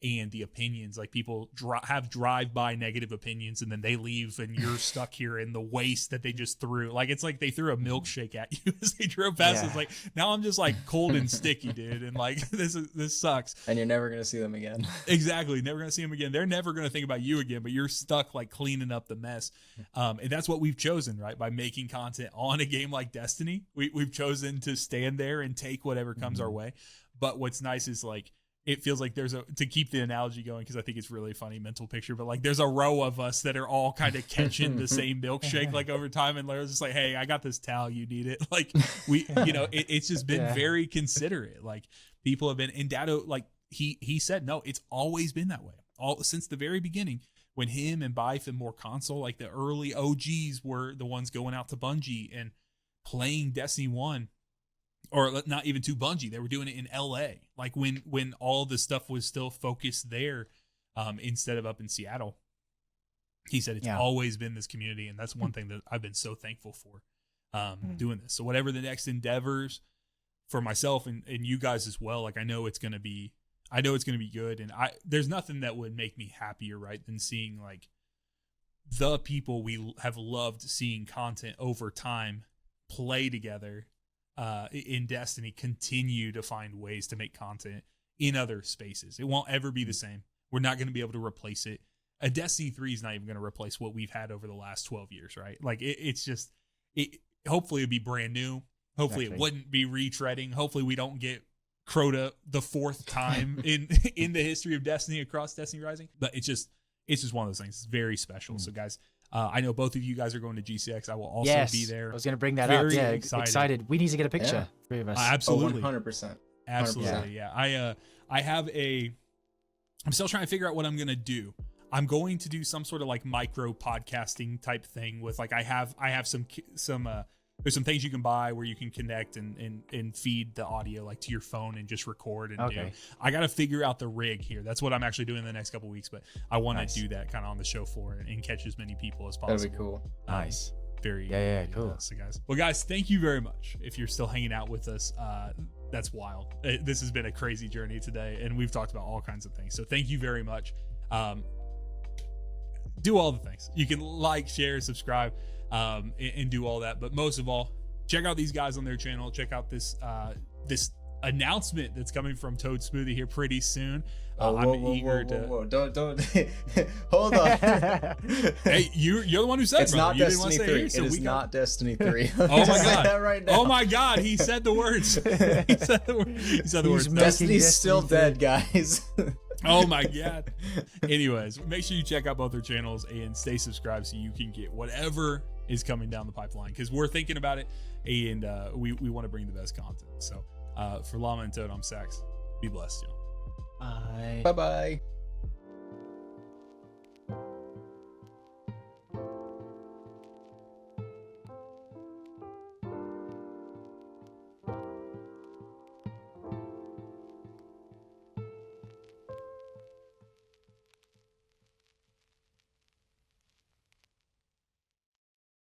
A: and the opinions, like people have drive-by negative opinions, and then they leave, and you're stuck here in the waste that they just threw. Like, it's like they threw a milkshake at you as they drove past. It's like, now I'm just like cold and sticky, dude. And like, this sucks.
C: And you're never going to see them again.
A: Exactly. Never going to see them again. They're never going to think about you again, but you're stuck like cleaning up the mess. And that's what we've chosen, right? By making content on a game like Destiny, we've chosen to stand there and take whatever comes our way. But what's nice is like, it feels like there's to keep the analogy going, because I think it's really funny mental picture, but like there's a row of us that are all kind of catching the same milkshake like over time, and Larry's just like, hey, I got this towel, you need it. Like we, you know, it's just been very considerate. Like people have been, and Datto, like he said, no, it's always been that way. All since the very beginning, when him and Bife and more console, like the early OGs were the ones going out to Bungie and playing Destiny 1. Or not even to Bungie, they were doing it in LA, like when all the stuff was still focused there, instead of up in Seattle. He said it's always been this community, and that's one thing that I've been so thankful for, doing this. So whatever the next endeavors for myself and you guys as well, like I know it's gonna be good, and there's nothing that would make me happier, right, than seeing like the people we have loved seeing content over time play together. In Destiny, continue to find ways to make content in other spaces. It won't ever be the same. We're not going to be able to replace it. A Destiny 3 is not even going to replace what we've had over the last 12 years, right? Like it's just, hopefully it'd be brand new. Hopefully it wouldn't be retreading. Hopefully we don't get Crota the fourth time in the history of Destiny across Destiny Rising. But it's just one of those things. It's very special. So guys, I know both of you guys are going to GCX. I will also be there.
B: I was going to bring that up. Yeah, excited. We need to get a picture.
C: Yeah.
B: Three of us.
A: Absolutely.
C: 100%.
A: Absolutely. Yeah. I have I'm still trying to figure out what I'm going to do. I'm going to do some sort of like micro podcasting type thing with like, I have some there's some things you can buy where you can connect and feed the audio like to your phone and just record and do. I got to figure out the rig here. That's what I'm actually doing in the next couple of weeks, but I want to do that kind of on the show floor and catch as many people as possible.
C: That'd be cool.
B: Nice.
A: Very
B: cool.
A: So guys, thank you very much. If you're still hanging out with us, that's wild. This has been a crazy journey today, and we've talked about all kinds of things. So thank you very much. Do all the things. You can like, share, subscribe, and do all that. But most of all, check out these guys on their channel. Check out this announcement that's coming from Toad Smoothie here pretty soon. I'm eager to.
C: Don't hold on.
A: Hey, you're the one who said
C: it's
A: brother.
C: Not
A: You
C: Destiny 3.
A: It is
C: not Destiny 3.
A: Oh my god!
C: Right now.
A: Oh my god! He said the words. He said the words.
C: Destiny's still dead, guys.
A: Oh my god. Anyways, make sure you check out both their channels and stay subscribed so you can get whatever is coming down the pipeline, because we're thinking about it, and we want to bring the best content. So for Llama and Toad, I'm Sax. Be blessed, y'all.
B: Bye.
C: Bye-bye.